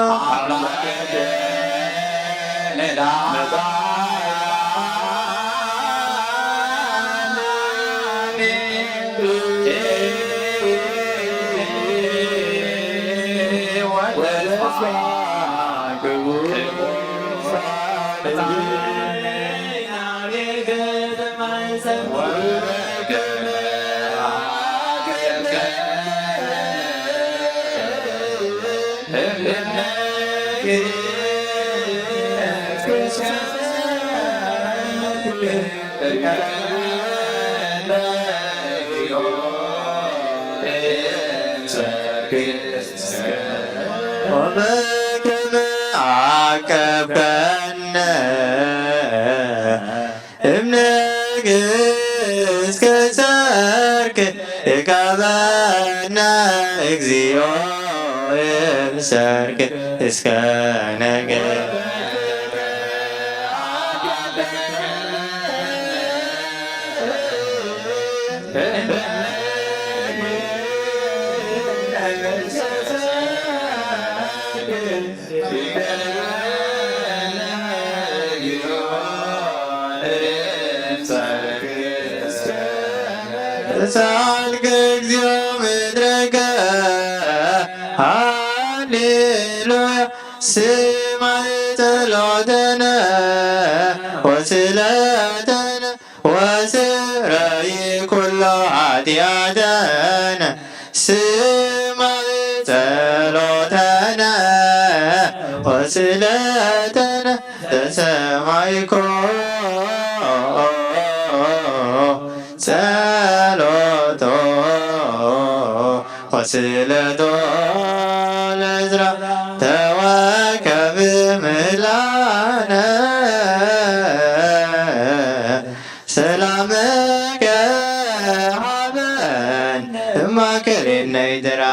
ወበከመ አቀብከነ እምንግሥት ከሰርክ ይቀበነ እግዚኦ እምሰርክ እስከ ነገ ተሳልከ እግዚኦ ምድረከ ሃሌሉያ ስማዕ ጸሎተነ ወስእለተነ ወስረይ ኩሎ ኃጢአተነ ስማዕ ጸሎተነ ወስእለተነ ተሰማዕኮ ጸሎቶ ወስእለቶ ለዕዝራ ተዋከብ ምላነ ሰላመከ ሀበን እማከሌነ ይድራ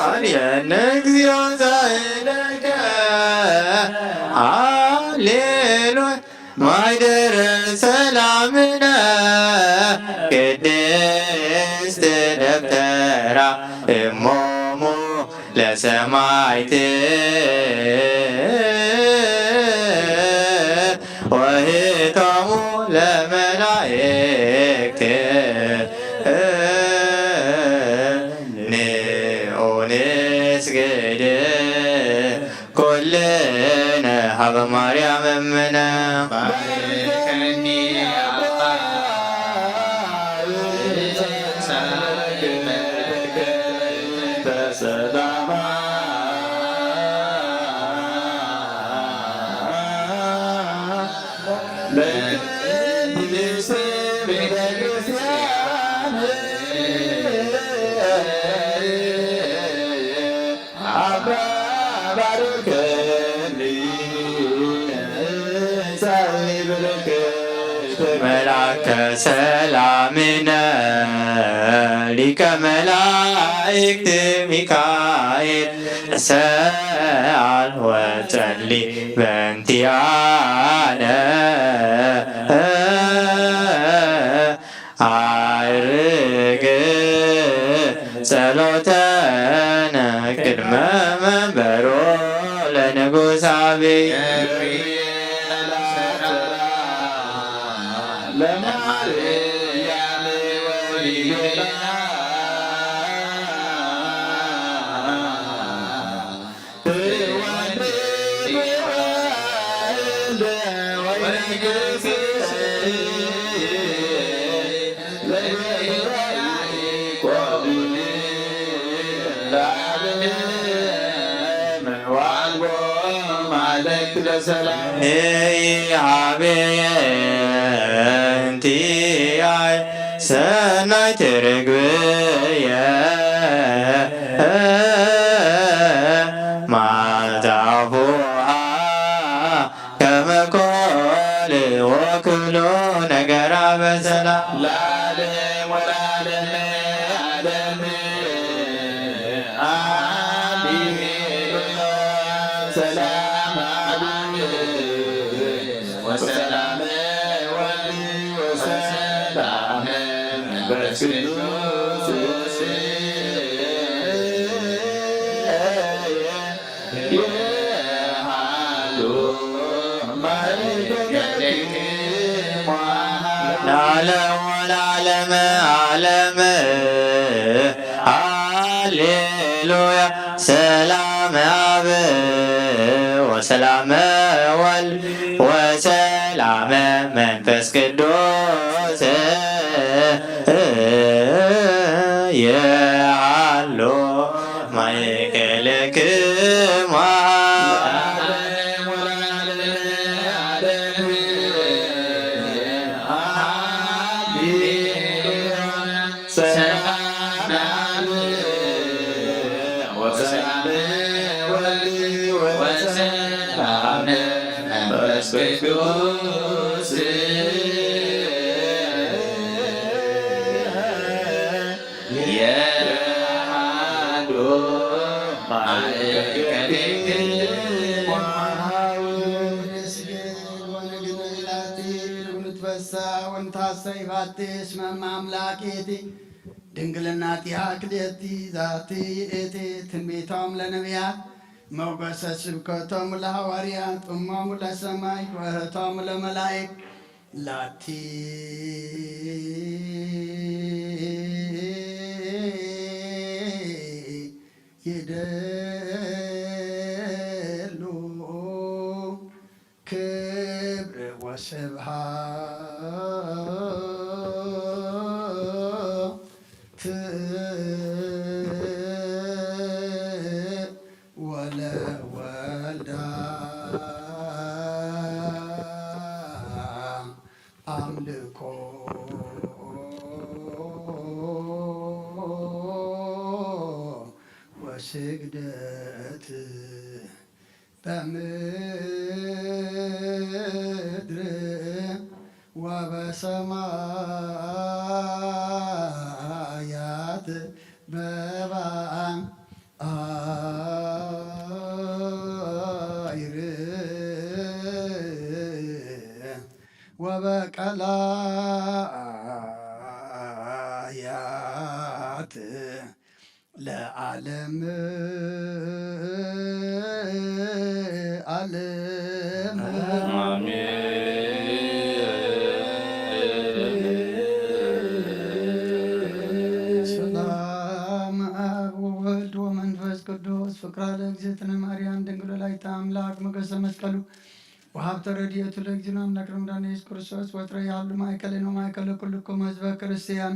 አርየነ እግዚኦ ዛእለከ ሃሌሉያ ሃሌሉያ ማይደረ ሰላምነ ቅድስት ደብተራ እሞሙ ለሰማዕት ወህቶሙ ለመላእክት ንስግድ ኩልነ ሀበ ማርያም እምነ ባርከኒ በሰላማ በቅድስት ቤተክርስቲያን አባ ባርከኒ መላከ ሰላምነ ሊቀ መላእክት ሚካኤል ሰአል ወጸሊ በእንቲአነ አዕርግ ጸሎተነ ቅድመ መንበሮ ለንጉሥ አብይ ለማርያም ወሊጌታ ንይሃቤየንቲአይ ሰናይት ርግብየ ማልታፉሃ ከመ ኮል ወክሎ ነገራ በሰላም ለዓለም ወለዓለመ ዓለም ሃሌሉያ ሰላም ወሰላም ወልድ ወሰላም መንፈስ ቅዱስ የሃሉ ለዓለም ወለዓለመ ዓለም ሃሌሉያ ሰላም አብ ወሰላመ ወልድ ወሰላመ መንፈስ ቅዱስ የሃሎ ማእከልክሙ ቅዱስ የሃሎ ማእከልክሙ ንትፈሳ ወንታሰይባቲ እስመ አምላኬቲ ድንግልናቲሃ ክልኤቲ ዛቲ ይእቲ ትንቢቶም ለነቢያት ሞገሰ ስብከቶሙ ለሐዋርያት እሞሙ ለሰማይ ወህቶሙ ለመላእክት ላቲ ይደሉ ክብር ወስብሐት ወለወልዳ አምልኮ ወስግደት በምድር ወበሰማያት በባን አይርግ ወበቀላያት ለዓለም ዓለም ሰላም አብ ወወልድ ወመንፈስ ቅዱስ ፍቅራ ለእግዝእትነ ማርያም ድንግል ወላዲተ አምላክ ሞገሰ መስቀሉ ወሀብተ ረድኤቱ ለእግዚእነ አምላክነ መድኃኒነ ኢየሱስ ክርስቶስ ወትረ ያሉ ማእከሌነ ወማእከለ ኩልክሙ ሕዝበ ክርስቲያን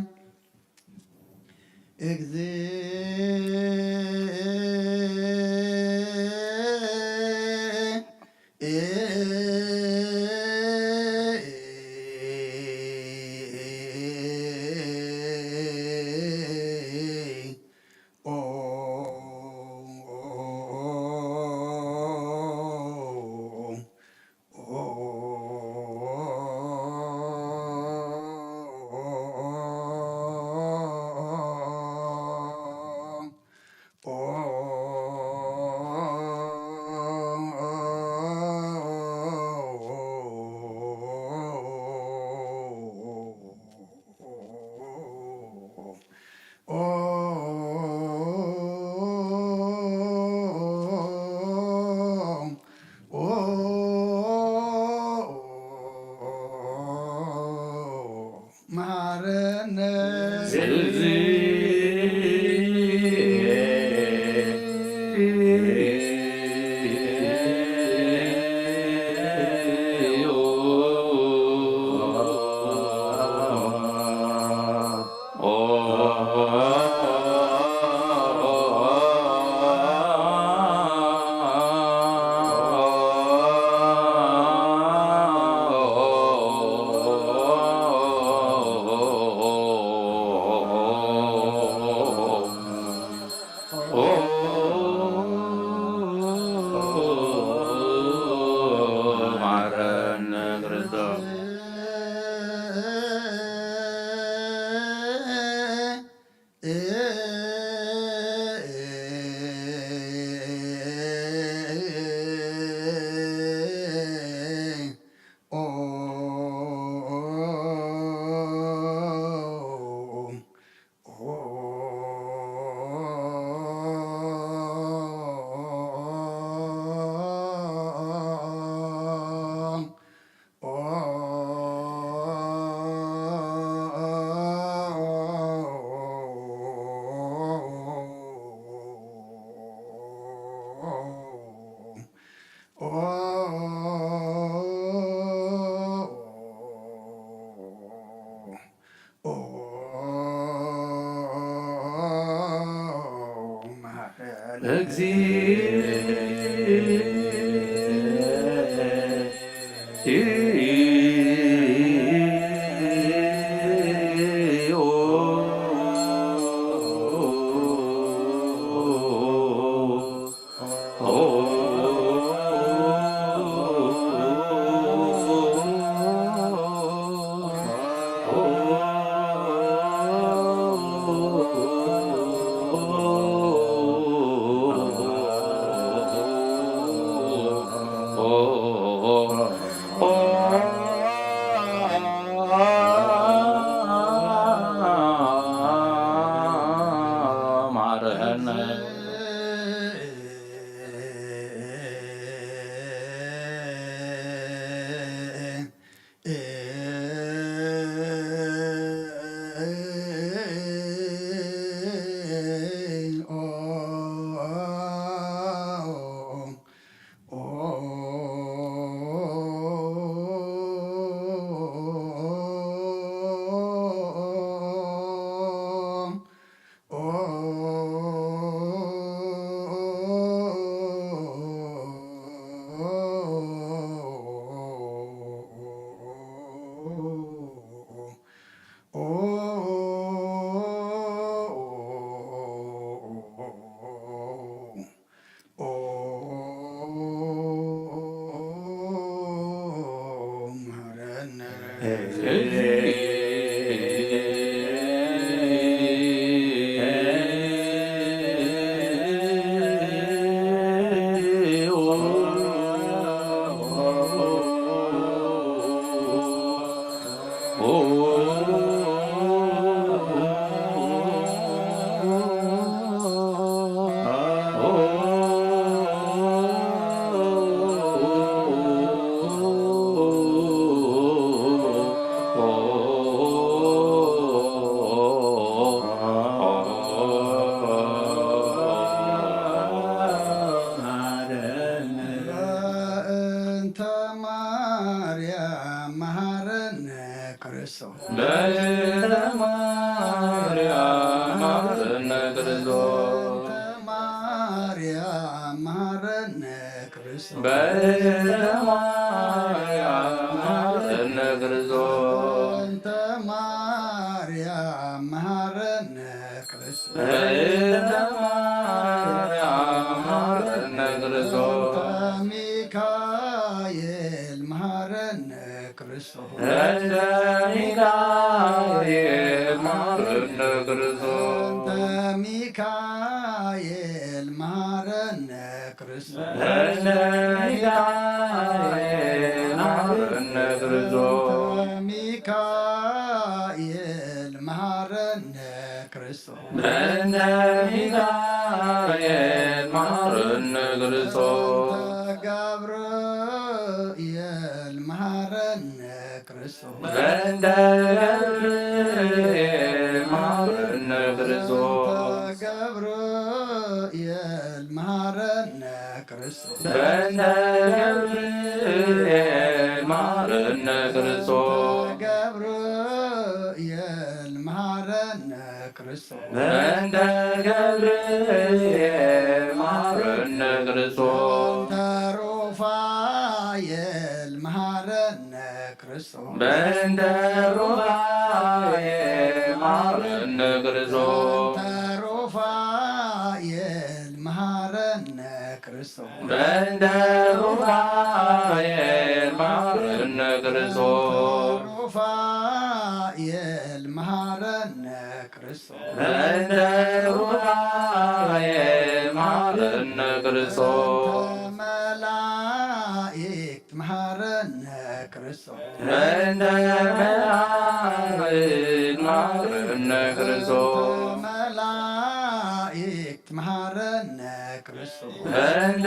መሐረነ ክርስቶስ በእንተ ማርያም መሐረነ ክርስቶስ ማርያም መሐረነ ክርስቶስ በእንተ ማርያም መሐረነ ክርስቶስ እንተ ማርያም መሐረነ ክርስቶስ በእንተ ማርያም መሐረነ ክርስቶስ ሚካኤል መሐረነ ክርስቶስ እንተ ሚካኤል መሐረነ ክርስቶስ ሚካኤል መሐረነ ክርስቶስ እንተ ሚካኤል መሐረነ ክርስቶስ ሚካኤል መሐረነ ክርስቶስ እንተ ሚካኤል መሐረነ ክርስቶስ ገብርኤል መሐረነ ክርስቶስ እንተ ገብርኤል መሐረነ ክርስቶስ ገብርኤል መሐረነ ክርስቶስ እንተ ገብርኤል መሐረነ ክርስቶስ ገብርኤል መሐረነ ክርስቶስ እንተ ገብርኤል መሐረነ ክርስቶስ ሩፋኤል መሐረነ ክርስቶስ በእንተ ሩፋኤል መሐረነ ክርስቶስ ሩፋኤል መሐረነ ክርስቶስ በእንተ ሩፋኤል መሐረነ ክርስቶስ ሩፋኤል መሐረነ ክርስቶስ በእንተ ሩፋኤል መሐረነ ክርስቶስ መላእክት መሐረነ ክርስቶስ በእንተ መላእክት መሐረነ ክርስቶስ መላእክት መሐረነ ክርስቶስ በእንተ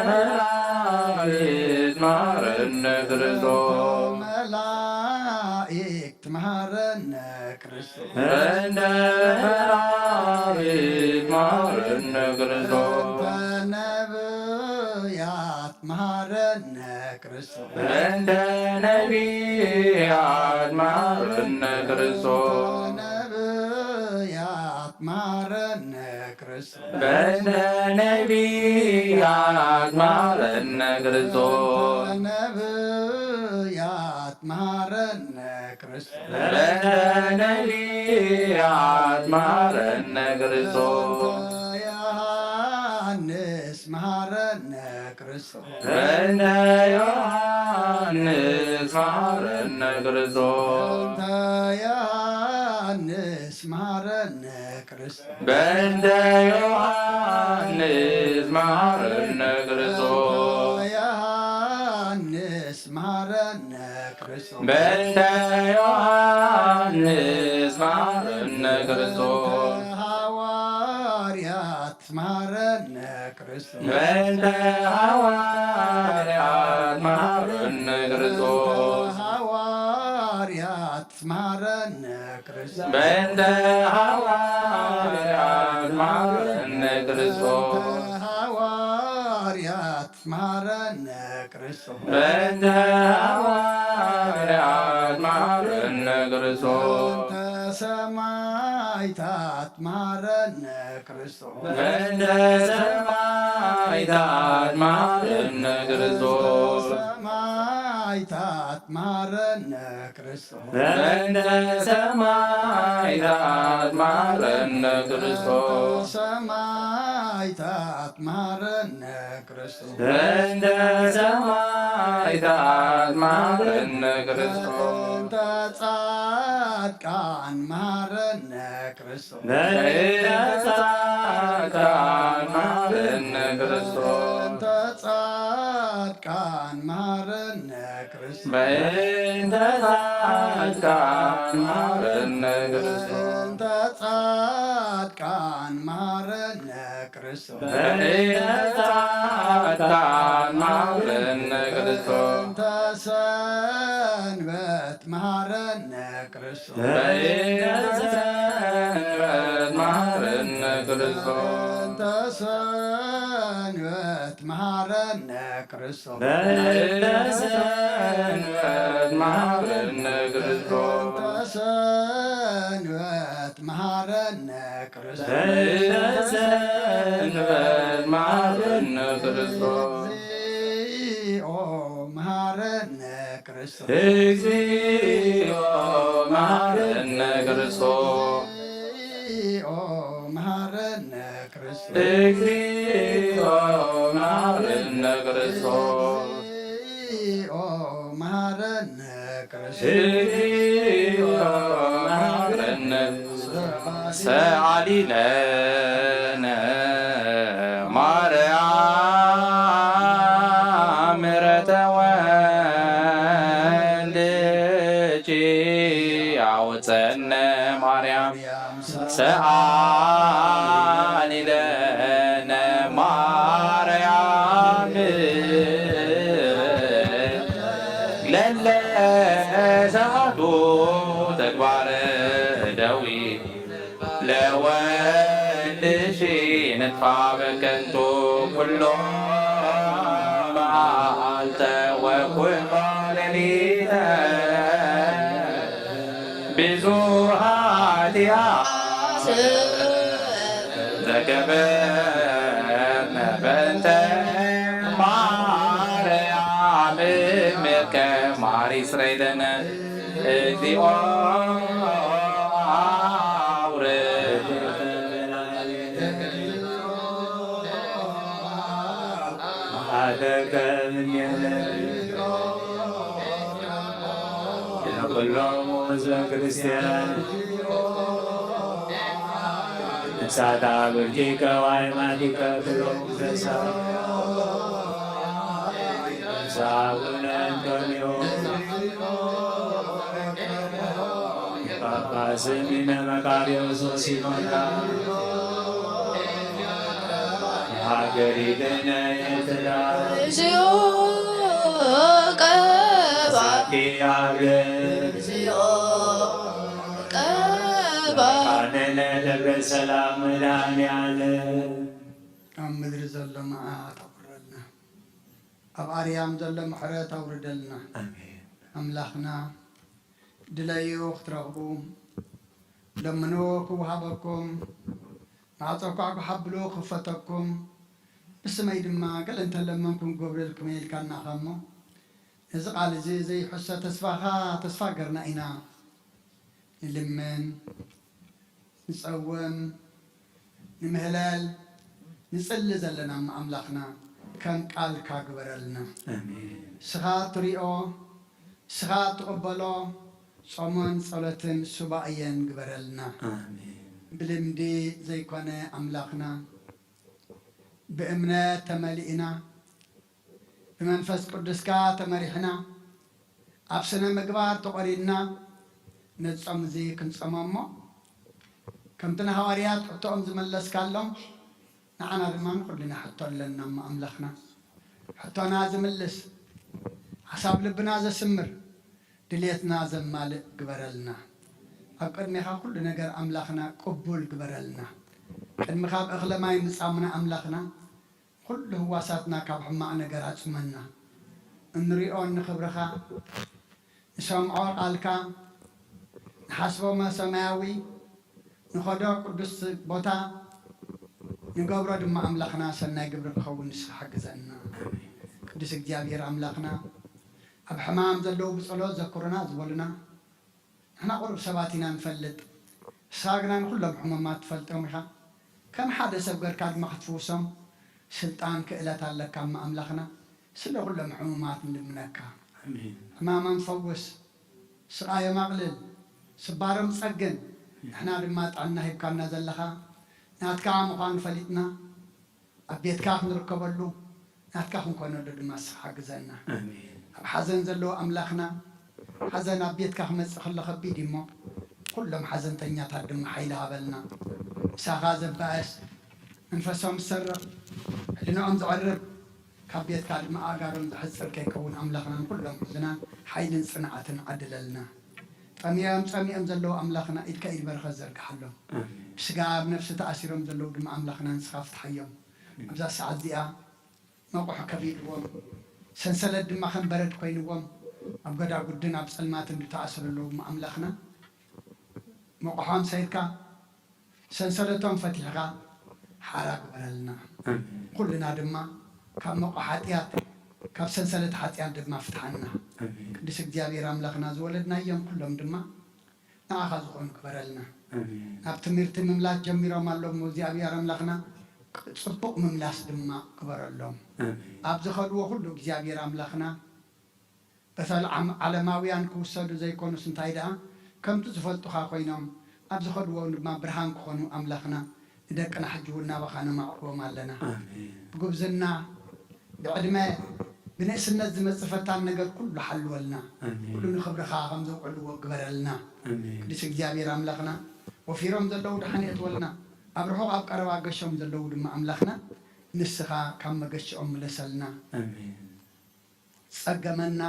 መላእክት መሐረነ ክርስቶስ መላእክት መሐረነ ክርስቶስ በእንተ መላእክት መሐረነ ክርስቶስ በነቢያት መሐረነ ክርስቶስ በእንተ ነቢያት መሐረነ ክርስቶስ ነቢያት መሐረነ ክርስቶስ በእንተ ነቢያት መሐረነ ክርስቶስ ነቢያት መሐረነ ክርስቶስ በእንተ ነቢያት መሐረነ ክርስቶስ ዮሐንስ መሐረነ ክርስቶስ በእንተ ዮሐንስ መሐረነ ክርስቶስ ዮሐንስ መሐረነ ክርስቶስ በእንተ ዮሐንስ መሐረነ ክርስቶስ ዮሐንስ መሐረነ ክርስቶስ በእንተ ዮሐንስ መሐረነ ክርስቶስ ሐዋርያት መሐረነ ክርስቶስ በእንተ ሐዋርያት መሐረነ ክርስቶስ ሐዋርያት መሐረነ ክርስቶስ በእንተ ሐዋርያት መሐረነ ክርስቶስ ሐዋርያት መሐረነ ክርስቶስ በእንተ ሐዋርያት መሐረነ ክርስቶስ ሰማዕታት መሐረነ ክርስቶስ በእንተ ሰማዕታት መሐረነ ክርስቶስ ሰማዕታት መሐረነ ክርስቶስ በእንተ ሰማዕታት መሐረነ ክርስቶስ ሰማዕታት መሐረነ ክርስቶስ በእንተ ሰማዕታት መሐረነ ክርስቶስ ጻድቃን መሐረነ ክርስቶስ በእንተ ጻድቃን መሐረነ ክርስቶስ ጻድቃን መሐረነ ክርስቶስ በእንተ ጻድቃን መሐረነ ክርስቶስ ጻድቃን መሐረነ ክርስቶስ በእንተ ጻድቃን መሐረነ ክርስቶስ ሰንበት መሐረነ ክርስቶስ በእንተ ሰንበት መሐረነ ክርስቶስ ሰንበት مهارنا كريستوس سنبت مهارنا كريستوس سنبت مهارنا كريستوس سنبت مهارنا كريستوس مهارنا كريستوس مهارنا كريستوس مهارنا كريستوس مهارنا كريستوس مهارنا كريستوس سعلي لنا مريم رتوالجي عوتنا مريم سعلي لنا مريم للا زادو تكبر دوي لوالشي ندفع بكنتو كله معالت وكبار لينا بزوهاتها ذكبرنا بنت مريم مركة ماري سريدنا اكذي ክርስቲያን ሳታ ብርጂከ ዋይማቲከ ክሎም ዘሳ ሳቡነ አንቶኒዮ ጳጳስሚነ መቃርዮስ ሲኖዳ ሀገሪትነ የትዳ ሀገር ካነነ ደብረ ሰላም መድኃኔዓለም ኣብ ምድሪ ዘሎ መዓት ኣቁረልና ኣብ ኣርያም ዘሎ ምሕረት ኣውርደልና ኣምላኽና ድለዩ ክትረኽቡ ለምኖ ክውሃበኩም ማዕፆኳ ክሓብሎ ክፈተኩም ብስመይ ድማ ገለ እንተለመንኩም ገብረልኩም ኢልካ እናኸሞ እዚ ቃል እዚ ዘይሕሶ ተስፋኻ ተስፋ ገርና ኢና ንልምን ንፀውም ንምህለል ንፅሊ ዘለና ኣምላኽና ከም ቃልካ ግበረልና ስኻ ትሪኦ ስኻ ትቕበሎ ጾሞን ጸሎትን ሱባኤን ግበረልና ብልምዲ ዘይኮነ ኣምላኽና ብእምነት ተመሊእና ብመንፈስ ቅዱስካ ተመሪሕና ኣብ ስነ ምግባር ተቖሪድና ነጾም እዚ ክንጾሞ እሞ ከምቲ ንሃዋርያት ሕቶኦም ዝመለስካሎም ንዓና ድማ ንኩልና ሕቶ ኣለና እሞ ኣምላኽና ሕቶና ዝምልስ ሓሳብ ልብና ዘስምር ድሌትና ዘማልእ ግበረልና ኣብ ቅድሚኻ ኩሉ ነገር ኣምላኽና ቅቡል ግበረልና ቅድሚኻ ብእኽለ ማይ ምፃምና ኣምላኽና ኩሉ ህዋሳትና ካብ ሕማቕ ነገር ኣፅመና እንሪኦ ንኽብርኻ ንሰምዖ ቃልካ ንሓስቦ ሰማያዊ ንኸዶ ቅዱስ ቦታ ንገብሮ ድማ ኣምላኽና ሰናይ ግብሪ ክኸውን ንስኻ ሓግዘና ቅዱስ እግዚኣብሔር ኣምላኽና ኣብ ሕማም ዘለዉ ብጸሎት ዘክሩና ዝበሉና ንሕና ቁሩብ ሰባት ኢና ንፈልጥ ንስኻ ግና ንኩሎም ሕሙማት ትፈልጦም ኢኻ ከም ሓደ ሰብ ጌርካ ድማ ክትፍውሶም ስልጣን ክእለት ኣለካ እማ ኣምላኽና ስለ ኩሎም ሕሙማት ንልምነካ ሕማሞም ፈውስ ስቃዮም ኣቕልል ስባሮም ፀግን ንሕና ድማ ጣዕና ሂብካና ዘለኻ ናትካ ምዃኑ ፈሊጥና ኣብ ቤትካ ክንርከበሉ ናትካ ክንኮነሉ ድማ ንስኻ ሓግዘና ኣብ ሓዘን ዘለዎ ኣምላኽና ሓዘን ኣብ ቤትካ ክመፅእ ከሎ ከቢድ እሞ ኩሎም ሓዘንተኛታት ድማ ሓይሊ ሃበልና ንሳኻ ዘባእስ መንፈሶም ዝሰርቕ ሕሊንኦም ዝዕርብ ካብ ቤትካ ድማ ኣጋሮም ዝሕፅር ከይከውን ኣምላኽና ንኩሎም ሕዝናን ሓይልን ፅንዓትን ዓድለልና ጠሚዮም ፀሚኦም ዘለዉ ኣምላኽና ኢድካ ኢድ በረኸት ዘርግሓሎም ብስጋ ኣብ ነፍሲ ተኣሲሮም ዘለዉ ድማ ኣምላኽና ንስኻ ፍትሓዮም ኣብዛ ሰዓት እዚኣ መቁሕ ከቢድዎም ሰንሰለት ድማ ከም በረድ ኮይንዎም ኣብ ገዳጉድን ኣብ ፀልማት እንተኣስረሎም ኣምላኽና መቁሖም ሰይድካ ሰንሰለቶም ፈቲሕካ ሓራ ግበረልና ኩልና ድማ ካብ መቁሕ ሓጢያት ካብ ሰንሰለት ሓጢያት ድማ ፍትሓና ቅዱስ እግዚአብሔር ኣምላኽና ዝወለድና እዮም ኩሎም ድማ ንዓኻ ዝኾኑ ግበረልና ናብ ትምህርቲ ምምላስ ጀሚሮም ኣሎም እግዚአብሔር ኣምላኽና ጽቡቕ ምምላስ ድማ ግበረሎም ኣብ ዝኸድዎ ኩሉ እግዚአብሔር ኣምላኽና በሰላም ዓለማውያን ክውሰዱ ዘይኮኑስ እንታይ ደኣ ከምቲ ዝፈልጡኻ ኮይኖም ኣብ ዝኸድዎ ድማ ብርሃን ክኾኑ ኣምላኽና ንደቅና ሕጂ እውን ናባኻ ነማዕርዎም ኣለና ብጉብዝና ብዕድመ ብንእስነት ዝመፅእ ፈታን ነገር ኩሉ ሓልወልና ኩሉ ንኽብርኻ ከም ዘውዕልዎ ግበረልና ቅዱስ እግዚአብሔር ኣምላኽና ወፊሮም ዘለዉ ድሓን የትወልና ኣብ ርሑቕ ኣብ ቀረባ ገሾም ዘለዉ ድማ ኣምላኽና ንስኻ ካብ መገሽኦም ምለሰልና ፀገመና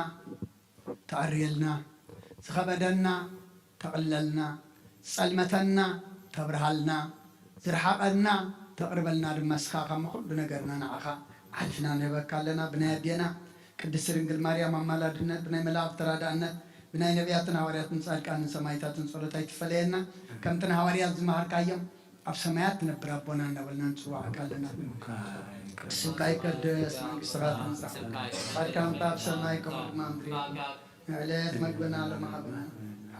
ተዕርየልና ዝኸበደና ተቕለልና ፀልመተና ተብርሃልና ዝረሓቐና ተቕርበልና ድማ እስኻ ከም ኩሉ ነገርና ንዓኻ ዓድፍና ንህበካ ኣለና ብናይ ኣዴና ቅድስት ድንግል ማርያም ኣማላድነት ብናይ መላእኽቲ ተራዳእነት ብናይ ነቢያትን ሃዋርያትን ጻድቃንን ሰማዕታትን ጸሎታ ይትፈለየና ከምቲ ሃዋርያት ዝመሃርካዮም ኣብ ሰማያት ትነብር ኣቦና እናበልና ንፅዋዕካ ኣለና ስምካ ይቀደስ መንግስትኻ ትምጻእ ፈቃድካ ኣብ ሰማይ ከምኡ ድማ ምድሪ ዕለት መግብና ለማሃብና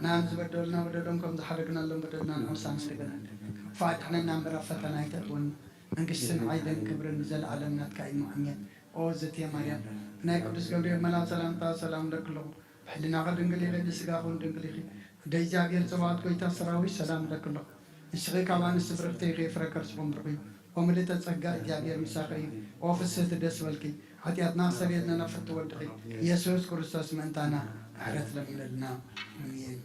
ንሕና ዝበደሉና በደሎም ከም ዝሓረግናሎም በደልና ንዕውሳን ስገና ፋድሕነና እምበር ኣብ ፈተና ኣይተእትወና መንግስትን ዓይድን ክብርን ዘለዓለም ናትካ እዩ ኣሜን ኦ ዘትየ ማርያም ናይ ቅዱስ ገብርኤል መልአክ ሰላምታ ሰላም ለክለኹ ብሕሊናኸ ድንግል ኢኺ ብስጋኹን ድንግል ኢኺ ወደ እግዚአብሔር ጽባኦት ጐይታ ሰራዊት ሰላም ለክለኹ ንስኺ ካብ አንስቲ ብርክቲ ኢኺ ፍረ ከርስኩም ብርኺ ኦ ምልዕተ ጸጋ እግዚአብሔር ምሳኺ እዩ ኦ ፍስሕቲ ደስ በልኪ ኃጢአትና ሰሪየትና ፍቲ ወድኺ ኢየሱስ ክርስቶስ ምእንታና ምሕረት ለምንልና አሜን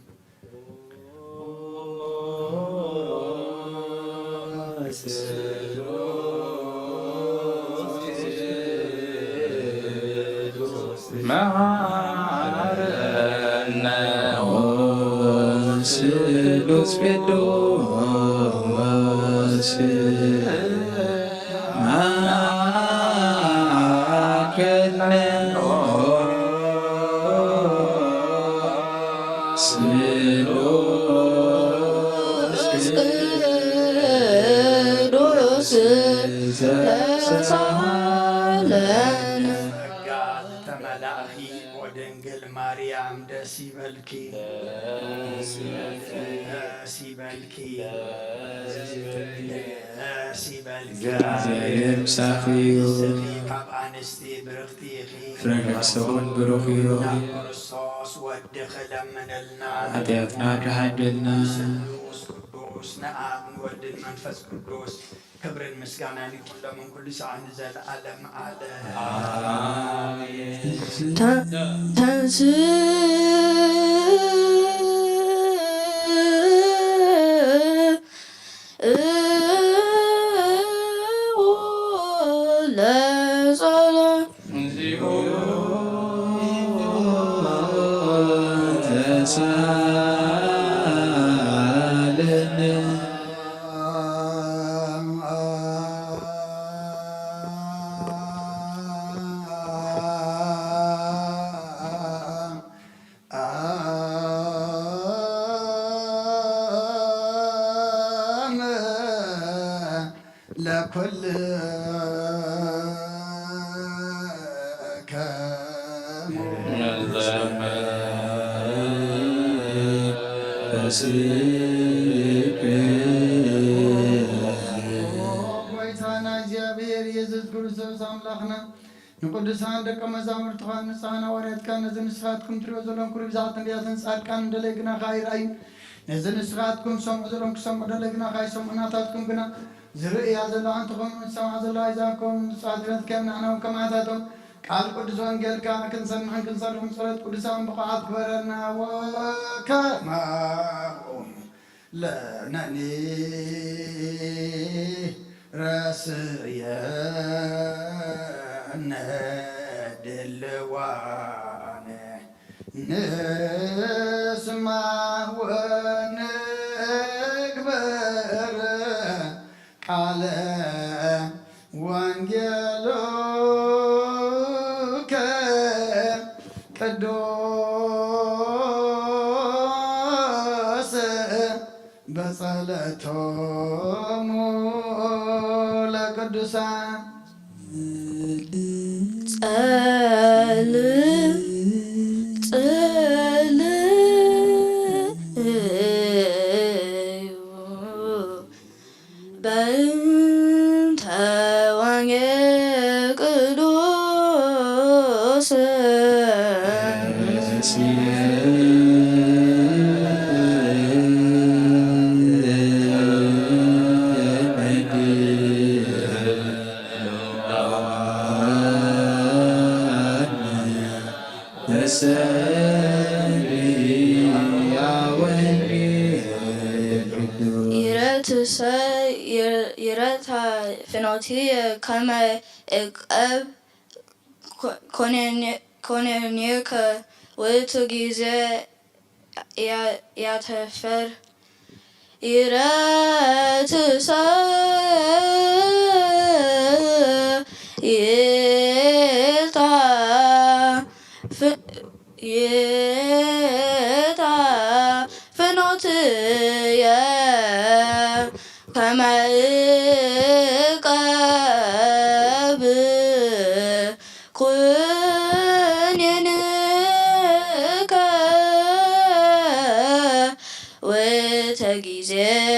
ስሉስ ቅዱስ ودنجل مريم دسي بالكي دسي بالكي دسي بالكي سخيو كاب أنستي برختيخي فرنك سون بروخيو رصاص ودخل من النار عديتنا كهدلنا قدوس نعم ود المنفس قدوس كبر المسكانة كل من كل ساعة نزل ألم على لكل ويتانا እግዚአብሔር ኢየሱስ ክርስቶስ አምላክና ንቅዱሳን ደቀ መዛሙርትኻ ንስሓና ዋርያትካ ነዚ ንስኻትኩም ትሪኦ ዘለኹም ኩሉ ብዛዕት ነቢያትን ጻድቃን እንደለይግና ካይርአዩ ነዚ ንስኻትኩም ሰምዑ ዘለኹም ክሰምዑ ደለይግና ካይሰምዑ ናታትኩም ግና ዝርእያ ዘለዋ እንትኾኑ ዝሰምዓ ዘለዋ ይዛንኩም ጻድነት ከም ንሕናውን ከማታቶም ቃል ቅዱስ ወንጌልካ ክንሰምዕን ክንሰርሕን ጸሎት ቅዱሳን ብቕዓት ክበረና ወከማኦም ለነኒ ረስየነ ድልዋነ ንስማ ወንግበር ቃለ ወንጌሎ በጸሎቶሙ ለቅዱሳን በእንተ ወንጌል ቅዱስ يرتها فنوتية كما إقاب كونينيك وتجيزة يتفر يرتسا يتا فنوتية كما إقاب كونينيك وتجيزة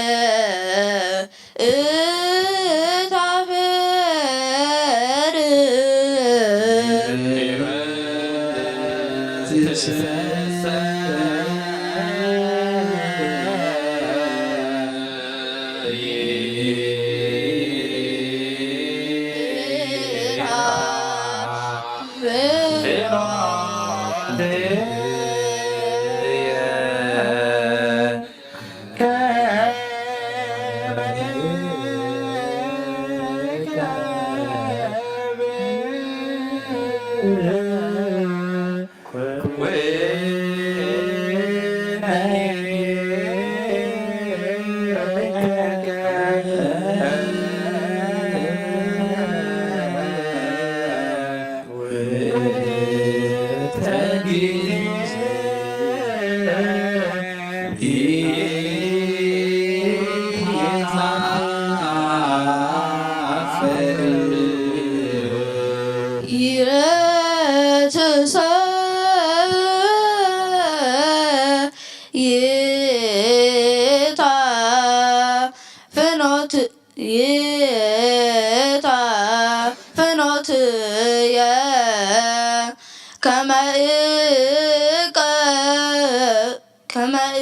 كما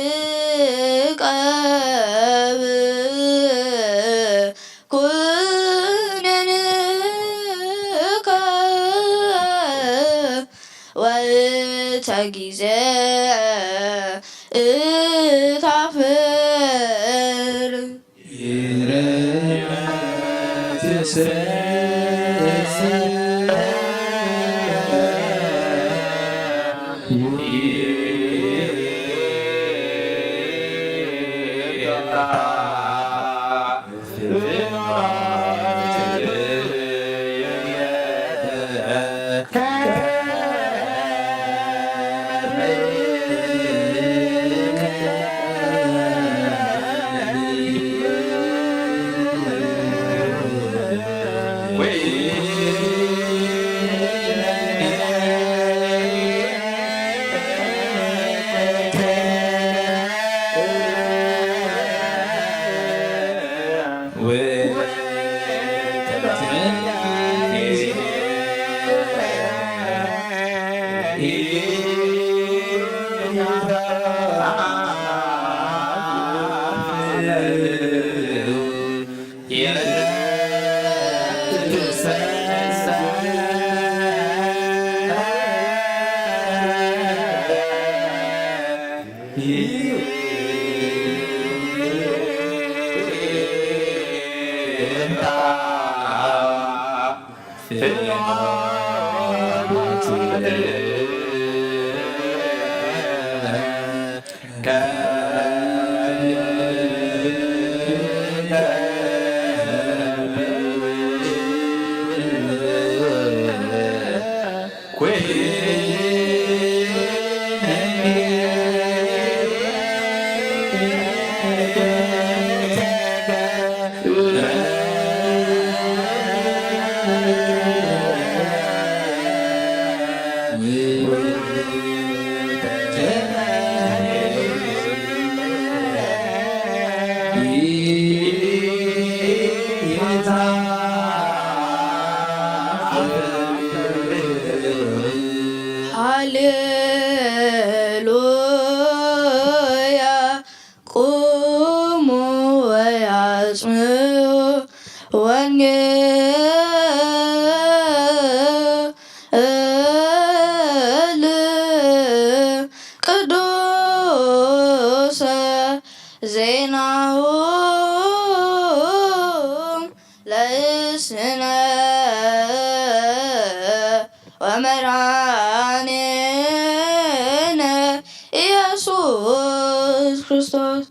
إقاب كونينيك وتجيزة تعفر Queen. Hallelujah. قوموا واسمعوا وانجيل قدوس زينهم لسنا ومراننا يسوع كريستوس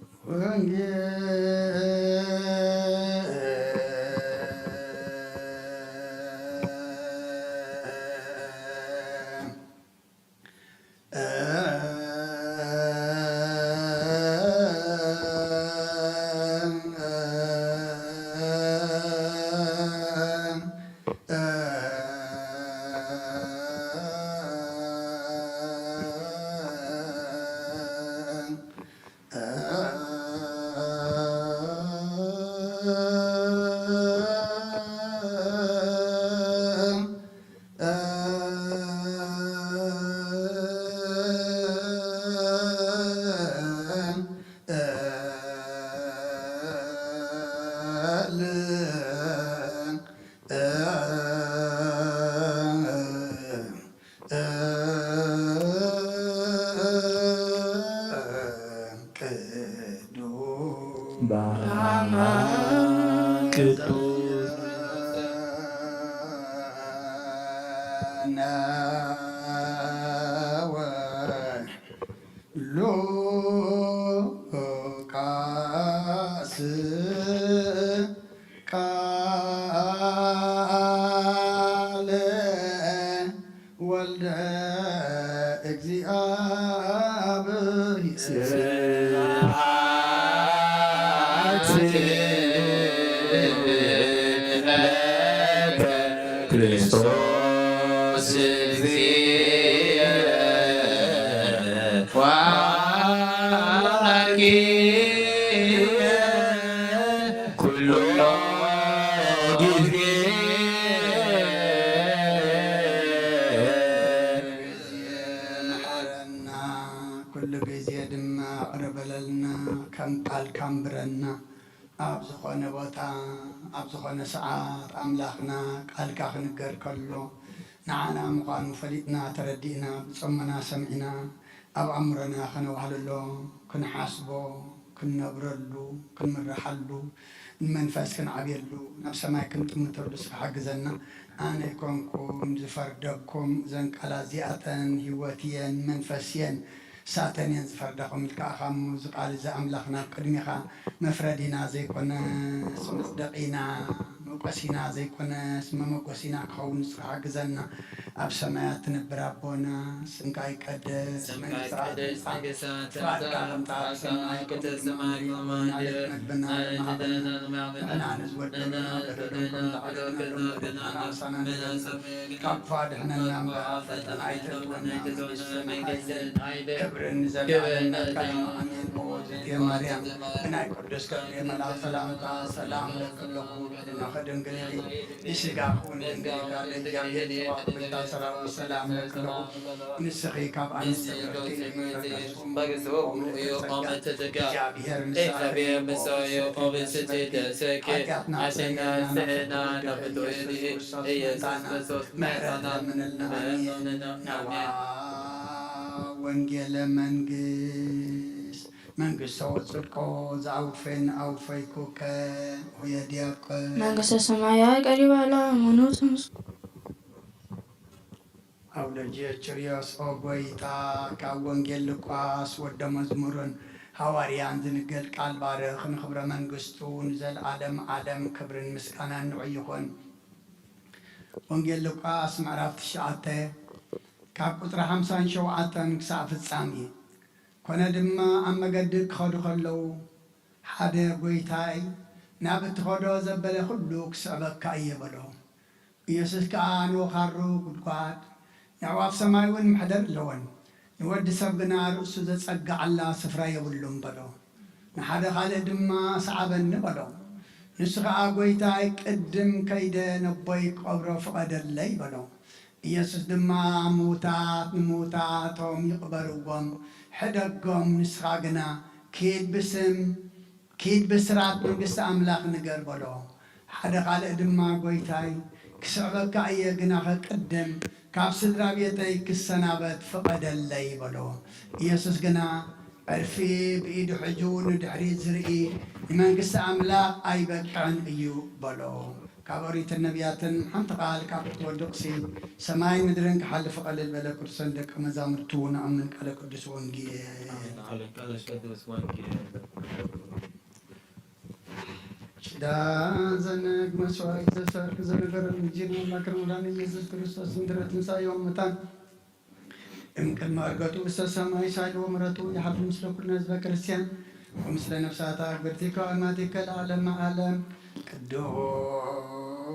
ዝኾነ ቦታ ኣብ ዝኾነ ሰዓት ኣምላኽና ቃልካ ክንገር ከሎ ንዓና ምዃኑ ፈሊጥና ተረዲእና ብፀመና ሰሚዕና ኣብ ኣእምሮና ከነዋህለሎ ክንሓስቦ ክንነብረሉ ክንምርሓሉ ንመንፈስ ክንዓብየሉ ናብ ሰማይ ክንጥምተሉ ዝሓግዘና ኣነ ይኮንኩም ዝፈርደኩም እዘን ቃላት እዚኣተን ሂወት እየን መንፈስ እየን ሳተን እየን ዝፈርደኹም ኢልካ ዝቃል እዚ ኣምላኽና ቅድሚኻ መፍረዲና ዘይኮነ መፅደቂና መቆሲና ዘይኮነ መመቆሲና ክኸውን ዝሓግዘና ኣብ ሰማያት ትነብር ኣቦና ስምካ ይቀደስ ካብ ፋድሕነና ፈተና ኣይተትወና ክብርን ዘለዓለምነት ኣሜን ኦዝትየ ማርያም ብናይ ቅዱስ ገብርኤል መልኣክ ሰላምታ ሰላም ለክለኹ ንኸድንግል ንስጋኹን ድንግል እግዚአብሔር ጽባሕ ሰራዊት ሰላም ለክለኹ ንስኺ ካብ ኣንስተይቲ እግዚአብሔር ምሳዮ ኦብስቲደ ሰከ አሸናስና ነፍቶኒ ኢየሱስ ክርስቶስ መራና ምንልና ነዋ ወንጌለ መንግስት መንግስት ወጽድቆ ዘአውፈን አውፈይኩከ ወየዲያቀ መንግስተ ሰማያት ቀሪባላ ሞኖስንስ አውለጀችሪዮስ ኦጎይታ ካብ ወንጌል ሉቃስ ወደ መዝሙርን ሐዋርያን ዝንገል ቃል ባርኽ ንኽብረ መንግስቱ ንዘለዓለም ዓለም ክብርን ምስጋናን ንዑ ይኹን። ወንጌል ሉቃስ ምዕራፍ 9 ካብ ቁጥሪ 57 ክሳብ ፍጻሜ ኮነ ድማ ኣብ መገዲ ክኸዱ ከለዉ ሓደ ጎይታይ ናብ እትኸዶ ዘበለ ኩሉ ክስዕበካ እየ በሎ። ኢየሱስ ከዓ ንወኻሩ ጉድጓድ ንኣዕዋፍ ሰማይ እውን ምሕደር ኣለወን ንወዲ ሰብ ግና ርእሱ ዘጸግዓላ ስፍራ የብሉን በሎ። ንሓደ ካልእ ድማ ሰዓበኒ በሎ ንሱ ከዓ ጎይታይ ቅድም ከይደ ነቦይ ቀብሮ ፍቐደለይ በሎ ኢየሱስ ድማ ሙታት ንሙታቶም ይቕበርዎም ሕደጎም ንስኻ ግና ኪድ ብስራት መንግስቲ ኣምላኽ ንገር በሎ ሓደ ካልእ ድማ ጎይታይ ክስዕበካ እየ ግና ከቅድም ካብ ስድራ ቤተይ ክሰናበት ፍቐደለይ በሎ ኢየሱስ ግና ዕርፊ ብኢዱ ሕጁ ንድሕሪት ዝርኢ ንመንግስቲ ኣምላኽ ኣይበቅዕን እዩ በሎ ካብ ኦሪት ነቢያትን ሓንቲ ቃል ካብ እትወድቕሲ ሰማይ ምድርን ክሓልፍ ቀልል በለ ክርስቶስ ደቀ መዛሙርቱ ንኣምን ቃለ ቅዱስ ወንጌል ሽዳ ዘነግ መስዋዕት ዘሰርክ ዘነገረ ምጅን አምላክን ወዳነ ኢየሱስ ክርስቶስ ምድረ ትንሣኤው ሙታን እምቅድመ ዕርገቱ ውስተ ሰማይ ሳይል ወምሕረቱ ይሓልፍ ምስለ ኩልነ ህዝበ ክርስቲያን ومثل نفسها أكبرتك وأماتك العالم عالم قدوس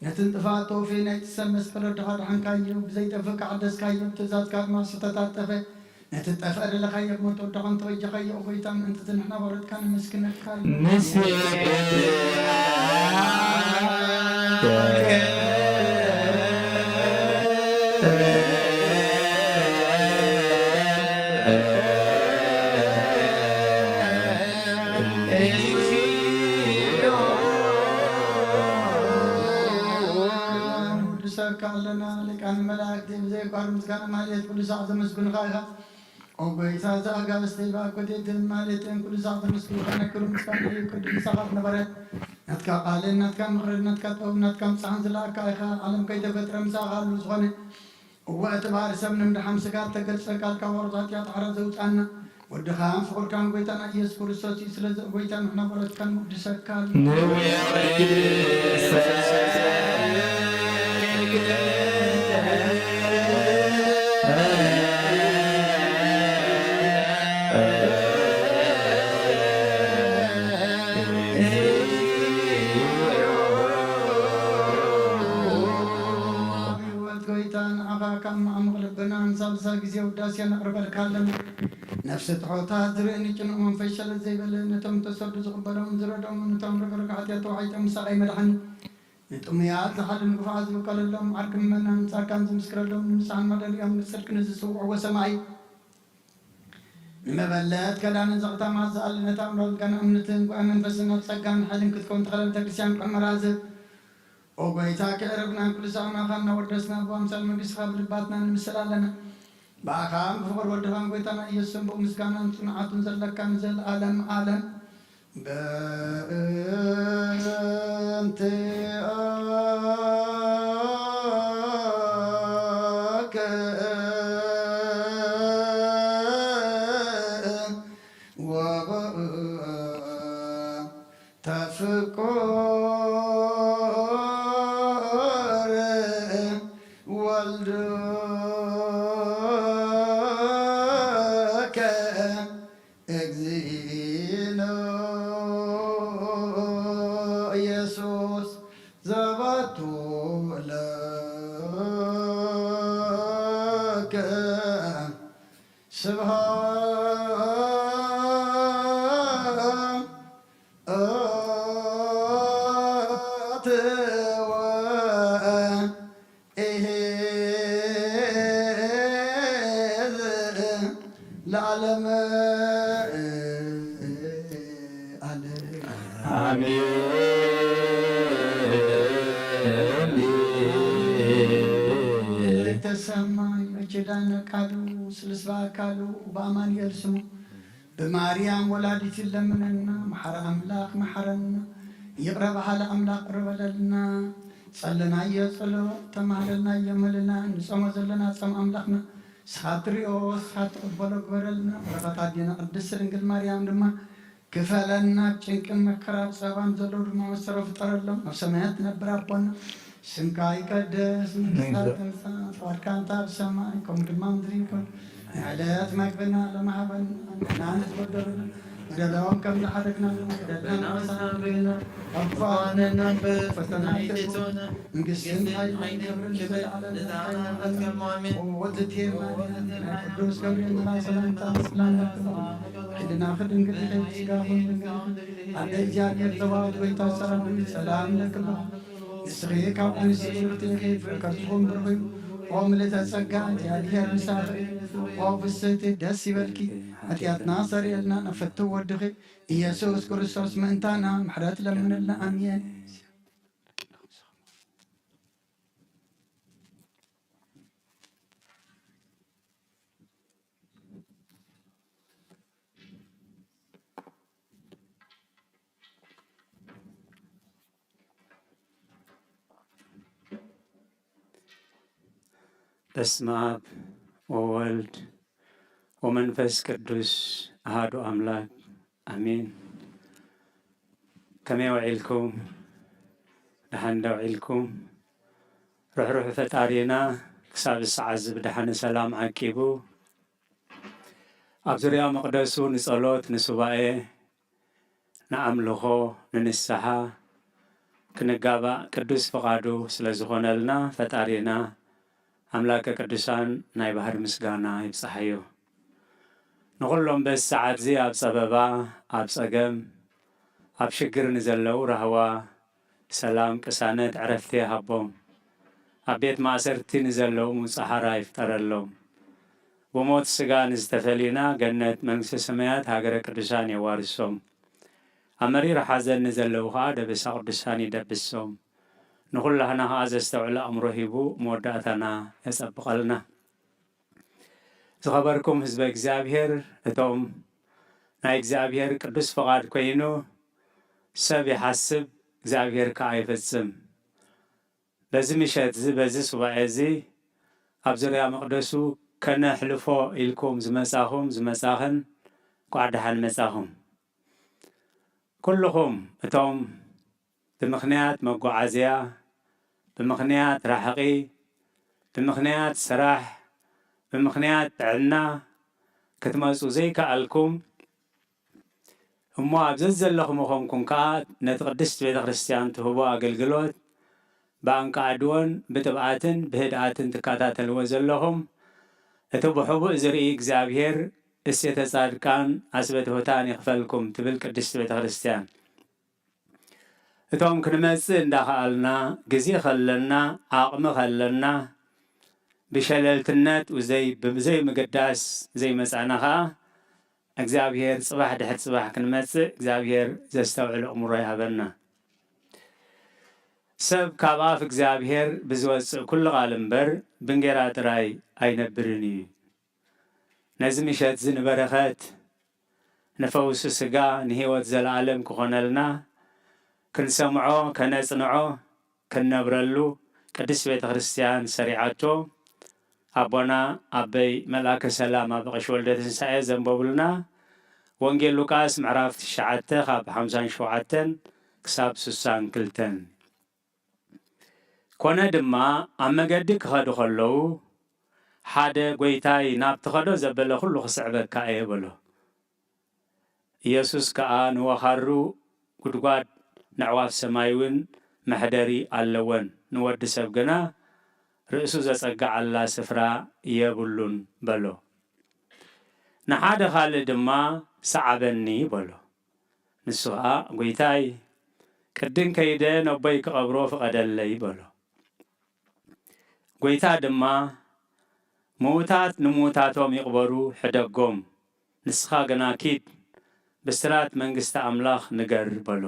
نتنطفى توفي نتسمس بلد غاد حنكايو بزيت فك عدس كايو تزاد كاد ما ستتاتفه نتتفر لخايو متو دغن توجه خايو ويتام انت تنحنا ورد كان مسكين كالنا لكان ملاك زي قارم كان ماليت كل ساعة مسكون خايها أو بيسا زاغا استيبا كتيت ماليت كل ساعة مسكون خانا كل مسكان كل ساعة نبرة نتكا قالين نتكا مغرر نتكا طوب نتكا مسحان زلا كايها علم كيدا فترة مساغا لوزغاني واتبار سمن من حمسكات تقل سرقال كورزات يطعر زوج عنا ودخان فقر كان قويتانا يسكر السوسي سلز قويتان احنا برد كان مقدسة كان سالسا ጊዜ ውዳሴ ነቅርበል ካለን ነፍስ ትሖታ ዝርእኒ ጭንኦም ፈይሸለት ዘይበለ ነቶም ተሰዱ ዝቕበሎም ዝረዶም ነቶም ርግርግሓት ተዋሒጦም ሳቐይ መድሓኒ ንጥሙያት ዝሓድን ግፋዓት ዝብቀለሎም ዓርቂ ምመናን ጻድቃን ዝምስክረሎም ንምስሓን መደልኦም ንፅድቂ ንዝስውዕዎ ሰማይ ንመበለት ከዳንን ዘቕታማት ዝኣልነታ እምሮት ገና እምነትን ጉዕ መንፈስን ኣብ ጸጋን ሓይልን ክትከውን ተኸለ ቤተክርስትያን ቅመራዝብ وقيتا كعربنا كل ساعة خلنا وردسنا بأمثال مجلس خاب لباتنا نمثل لنا بأخام فقر ودخان قيتنا يسم بمسكانا صنعات زلك نزل عالم عالم بأنت تفكر والدك اجزينا يسوس زبطوا لك العالم ተሰማኝ መቼዳነ ቃሉ ስልስባ ቃሉ በአማን የርስሙ በማርያም ወላዲት ለምንና መሐረ አምላክ መሐረና ይቅረብ ሀለ አምላክ ቅርበለልና ጸለና የጸሎ ተማለና የመልና ንጾመ ዘለና ጸም አምላክና ሳትሪኦ ሳትቀበሎ ግበረልና በረከታዲና ቅድስት ድንግል ማርያም ድማ ክፈለና ጭንቅን መከራ ጸባም ዘሎ ድማ መሰረ ፍጠረሎም ኣብ ሰማያት ነብር ኣቦና ስምካ ይቀደስ መንግስትካ ትምፃ ፈቃድካ ብሰማይ ከምኡ ድማ ምድሪ ይኩን ዕለት መግብና ለማሃበና ንሓንቲ ትበደሉና ገዳዎም ከም ዝሓደግና ደለና መሳና ኣፋነና ፈተና ይትቶና መንግስትን ኃይልን ክብርን ዘለዓለም ወድቴማ ቅዱስ ገብርኤል ንራ ሰላምታ ምስላና ክድና ክድንግል ስጋኹን ኣደ እግዚአብሔር ዘባወት ጎይታ ሰላም ሰላም ለክላ ንስኺ ካብ ኣንስቲ ፍቅርትኩም ብርኺ ኦ ምልዕተ ጸጋ እግዚአብሔር ምሳኺ ኦ ፍስሕቲ ደስ ይበልኪ ኃጢአትና ሰሪኤልና ነፈቱ ወድኺ ኢየሱስ ክርስቶስ ምእንታና ምሕረት ለምንልና ኣሜን። በስመ አብ ወወልድ ወመንፈስ ቅዱስ አሐዱ አምላክ አሜን። ከመይ ውዒልኩም ደሓን ውዒልኩም ርሕሩሕ ፈጣሪና ክሳብ ሰዓት ዝብድሓነ ሰላም ዓቂቡ ኣብ ዙርያ መቕደሱ ንጸሎት ንሱባኤ ንኣምልኾ ንንስሓ ክንጋባእ ቅዱስ ፈቓዱ ስለ ዝኾነልና ፈጣሪና ኣምላከ ቅዱሳን ናይ ባህር ምስጋና ይብፅሓዮ። ንኹሎም በዚ ሰዓት እዚ ኣብ ፀበባ ኣብ ፀገም ኣብ ሽግር ንዘለዉ ራህዋ ሰላም ቅሳነት ዕረፍቲ ይሃቦም። ኣብ ቤት ማእሰርቲ ንዘለዉ ፃሓራ ይፍጠረሎም። ብሞት ስጋ ንዝተፈሊና ገነት መንግስቲ ሰማያት ሃገረ ቅዱሳን የዋርሶም። ኣብ መሪር ሓዘን ንዘለዉ ከዓ ደበሳ ቅዱሳን ይደብሶም። ንኹላህና ከዓ ዘስተውዕለ ኣእምሮ ሂቡ መወዳእታና የጸብቐልና። ዝኸበርኩም ህዝበ እግዚአብሔር እቶም ናይ እግዚአብሔር ቅዱስ ፈቃድ ኮይኑ ሰብ ይሓስብ እግዚአብሔር ከዓ ይፈጽም። በዚ ምሸት እዚ በዚ ሱባኤ እዚ ኣብ ዙርያ መቕደሱ ከነሕልፎ ኢልኩም ዝመጻኹም ዝመጻኽን ኳዕ ደሓን መጻኹም። ኩልኹም እቶም ብምኽንያት መጓዓዝያ ብምኽንያት ራሕቂ ብምኽንያት ስራሕ ብምኽንያት ጥዕና ክትመፁ ዘይከኣልኩም እሞ ኣብዚ ዘለኹም ምኾንኩም ከዓ ነቲ ቅድስቲ ቤተ ክርስቲያን ትህቦ ኣገልግሎት ብኣንቃዕድዎን ብጥብኣትን ብህድኣትን ትከታተልዎ ዘለኹም እቲ ብሕቡእ ዝርኢ እግዚኣብሔር እሴተ ጻድቃን ኣስበ ትሑታን ይኽፈልኩም ትብል ቅድስቲ ቤተ ክርስቲያን። እቶም ክንመጽእ እንዳኸኣልና ግዜ ኸለና ዓቕሚ ኸለና ብሸለልትነት ብዘይ ምግዳስ ዘይመጻእና ከዓ እግዚአብሔር ጽባሕ ድሕሪ ጽባሕ ክንመጽእ እግዚአብሔር ዘስተውዕል ኣእምሮ ይሃበና። ሰብ ካብ ኣፍ እግዚአብሔር ብዝወፅእ ኩሉ ቃል እምበር ብንጌራ ጥራይ ኣይነብርን እዩ። ነዚ ምሸት እዚ ንበረኸት ንፈውሲ ስጋ ንህይወት ዘለዓለም ክኾነልና ክንሰምዖ ከነጽንዖ ክንነብረሉ ቅድስት ቤተ ክርስቲያን ሰሪዓቶ ኣቦና ኣበይ መልአከ ሰላም ኣብ ቀሺ ወልደ ትንሳኤ ዘንበቡልና ወንጌል ሉቃስ ምዕራፍ 9 ካብ 57 ክሳብ 62 ኮነ ድማ ኣብ መገዲ ክኸዱ ከለዉ ሓደ ጎይታይ ናብቲ ኸዶ ዘበለ ኩሉ ክስዕበካ እየ በሎ። ኢየሱስ ከዓ ንወኻሩ ጉድጓድ ንዕዋፍ ሰማይ እውን መሕደሪ ኣለወን ንወዲ ሰብ ግና ርእሱ ዘጸግዓላ ስፍራ የብሉን በሎ። ንሓደ ካልእ ድማ ሰዓበኒ በሎ። ንሱ ከዓ ጎይታይ ቅድን ከይደ ነቦይ ክቐብሮ ፍቐደለይ በሎ። ጎይታ ድማ ምዉታት ንምዉታቶም ይቕበሩ ሕደጎም ንስኻ ግና ኪድ ብስራት መንግስቲ ኣምላኽ ንገር በሎ።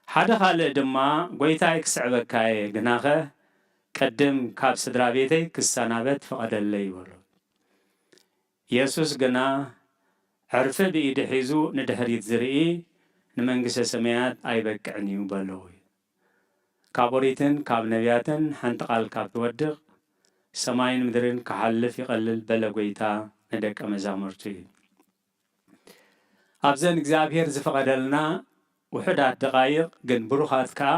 ሓደ ካልእ ድማ ጎይታይ ክስዕበካየ ግናኸ ቅድም ካብ ስድራ ቤተይ ክሰናበት ፍቐደለይ በሎ። ኢየሱስ ግና ዕርፊ ብኢዱ ሒዙ ንድሕሪት ዝርኢ ንመንግስተ ሰማያት ኣይበቅዕን እዩ በሎ። ካብ ኦሪትን ካብ ነቢያትን ሓንቲ ቃል ካብ ትወድቕ ሰማይን ምድርን ክሓልፍ ይቐልል በለ ጎይታ ንደቀ መዛሙርቱ እዩ። ኣብዘን እግዚኣብሔር ዝፈቐደልና ውሕዳት ደቓይቕ ግን ብሩኻት ከዓ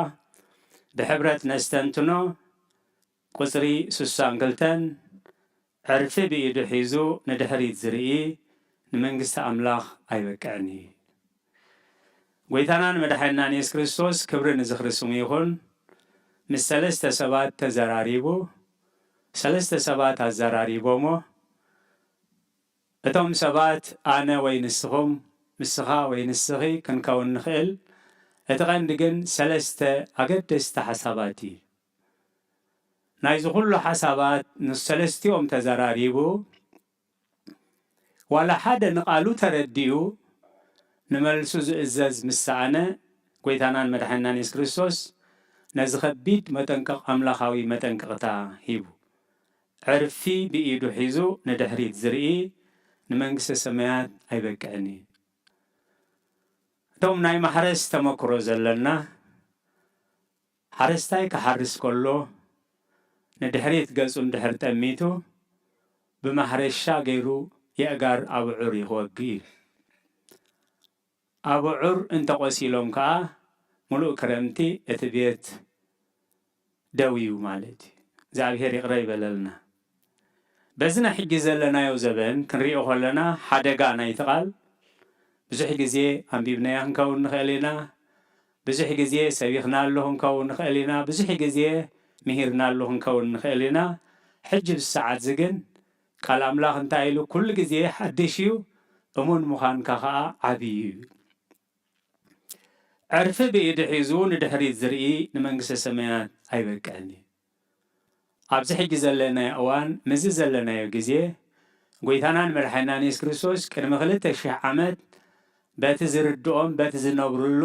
ብሕብረት ነስተንትኖ ቁፅሪ 62 ዕርፊ ብኢዱ ሒዙ ንድሕሪት ዝርኢ ንመንግስቲ ኣምላኽ ኣይበቅዕን እዩ። ጎይታናን መድሓኒናን ኢየሱስ ክርስቶስ ክብሪ ንዝኽሪ ስሙ ይኹን። ምስ 3 ሰባት ተዘራሪቡ 3 ሰባት ኣዘራሪቦሞ እቶም ሰባት ኣነ ወይ ንስኹም ምስኻ ወይ ንስኺ ክንከውን ንኽእል እቲ ቀንዲ ግን 3 ኣገደስቲ ሓሳባት እዩ። ናይዚ ኩሉ ሓሳባት ንስ 3ኦም ተዘራሪቡ ዋላ ሓደ ንቓሉ ተረዲኡ ንመልሱ ዝእዘዝ ምሳኣነ ጎይታናን መድሓኒናን ኢየሱስ ክርስቶስ ነዚ ከቢድ መጠንቀቕ ኣምላኻዊ መጠንቀቕታ ሂቡ ዕርፊ ብኢዱ ሒዙ ንድሕሪት ዝርኢ ንመንግስተ ሰማያት ኣይበቅዕን እዩ። እቶም ናይ ማሕረስ ተመክሮ ዘለና ሓረስታይ ክሓርስ ከሎ ንድሕሪት ገጹ እንድሕር ጠሚቱ ብማሕረሻ ገይሩ የእጋር ኣብዑር ይኽወጊ እዩ። ኣብዑር እንተቆሲሎም ከዓ ሙሉእ ክረምቲ እቲ ቤት ደው እዩ ማለት እዩ። እግዚኣብሔር ይቕረ ይበለልና። በዝና ሕጂ ዘለናዮ ዘበን ክንሪኦ ከለና ሓደጋ ናይቲ ቃል ብዙሕ ግዜ ኣንቢብናያ ክንከውን ንኽእል ኢና፣ ብዙሕ ግዜ ሰቢኽናሉ ክንከውን ንኽእል ኢና፣ ብዙሕ ግዜ ምሂርናሉ ክንከውን ንኽእል ኢና። ሕጂ ብሰዓት እዚ ግን ቃል ኣምላኽ እንታይ ኢሉ ኩሉ ግዜ ሓድሽ እዩ፣ እሙን ምዃንካ ከዓ ዓብዪ እዩ። ዕርፊ ብኢዱ ሒዙ ንድሕሪት ዝርኢ ንመንግስተ ሰማያት ኣይበቅዕን እዩ። ኣብዚ ሕጂ ዘለናዮ እዋን ምዚ ዘለናዮ ግዜ ጎይታናን መድሓኒናን ኢየሱስ ክርስቶስ ቅድሚ 2000 ዓመት በቲ ዝርድኦም በቲ ዝነብሩሉ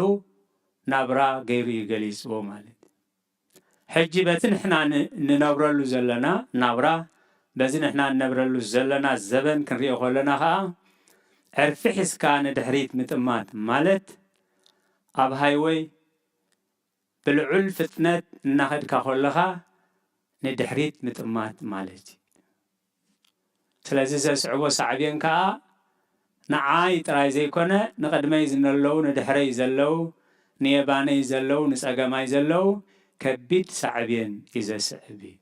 ናብራ ገይሩ እዩ ገሊፅዎ ማለት እዩ። ሕጂ በቲ ንሕና ንነብረሉ ዘለና ናብራ በዚ ንሕና ንነብረሉ ዘለና ዘበን ክንሪኦ ከለና ከዓ ዕርፊ ሒዝካ ንድሕሪት ምጥማት ማለት ኣብ ሃይወይ ብልዑል ፍጥነት እናኸድካ ከለኻ ንድሕሪት ምጥማት ማለት እዩ። ስለዚ ዘስዕቦ ሳዕብየን ከዓ ንዓይ ጥራይ ዘይኮነ ንቅድመይ ዝነለዉ ንድሕረይ ዘለዉ ንየባነይ ዘለዉ ንፀገማይ ዘለዉ ከቢድ ሳዕብየን እዩ ዘስዕብ እዩ።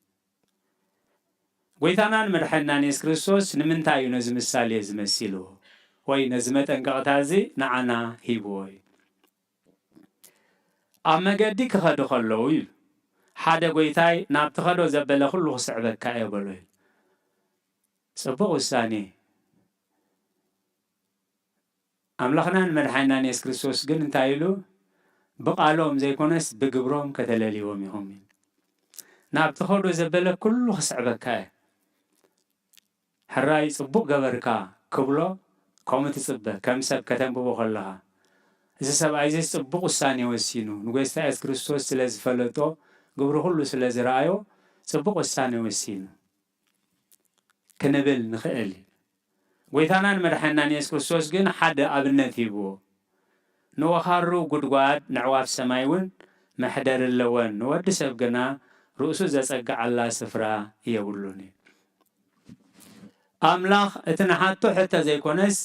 ጎይታናን መድሓኒናን ኢየሱስ ክርስቶስ ንምንታይ እዩ ነዚ ምሳሌ ዝመሲልዎ ወይ ነዚ መጠንቀቕታ እዚ ንዓና ሂብዎ እዩ? ኣብ መገዲ ክኸዱ ከለዉ እዩ ሓደ ጎይታይ ናብቲ ኸዶ ዘበለ ኩሉ ክስዕበካ እየ በሎ እዩ። ጽቡቕ ውሳኔ። ኣምላኽናን መድሓኒናን ኢየሱስ ክርስቶስ ግን እንታይ ኢሉ ብቃሎም ዘይኮነስ ብግብሮም ከተለልይዎም ኢኹም እዩ። ናብቲ ኸዶ ዘበለ ኩሉ ክስዕበካ እየ ሕራይ ጽቡቕ ገበርካ ክብሎ ከምኡ ትጽበ ከም ሰብ ከተንብቦ ከለኻ እዚ ሰብኣይ እዚ ጽቡቕ ውሳኔ ወሲኑ ንጎይታ ኢየሱስ ክርስቶስ ስለ ዝፈለጦ ግብሩ ኩሉ ስለ ዝረኣዮ ጽቡቕ ውሳኔ ወሲኑ ክንብል ንኽእል። ጎይታናን መድሓኒናን ኢየሱስ ክርስቶስ ግን ሓደ ኣብነት ሂብዎ። ንወኻሩ ጉድጓድ ንዕዋፍ ሰማይ እውን መሕደር ኣለወን፣ ንወዲ ሰብ ግና ርእሱ ዘጸግዓላ ስፍራ የብሉን እዩ። ኣምላኽ እቲ ንሓቶ ሕተ ዘይኮነስ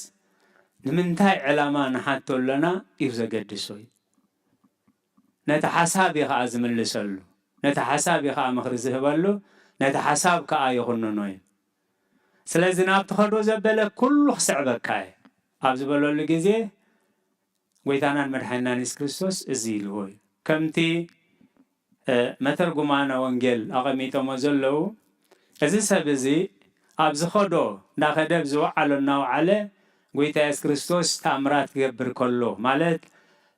ንምንታይ ዕላማ ንሓቶ ኣለና እዩ ዘገድሶ እዩ ነቲ ሓሳብ ከዓ ዝምልሰሉ ነቲ ሓሳብ ከዓ ምኽሪ ዝህበሉ ነቲ ሓሳብ ከዓ ይኹንኖ እዩ ስለዚ ናብቲ ኸዶ ዘበለ ኩሉ ክስዕበካ እየ ኣብ ዝበለሉ ግዜ ጎይታናን መድሓኒናን ኢየሱስ ክርስቶስ እዚ ኢልዎ እዩ ከምቲ መተርጉማነ ወንጌል ኣቐሚጦሞ ዘለዉ እዚ ሰብ እዚ ኣብ ዝኸዶ እንዳኸደ ብዝወዓሎ እናውዓለ ጎይታ ኢየሱስ ክርስቶስ ተኣምራት ክገብር ከሎ ማለት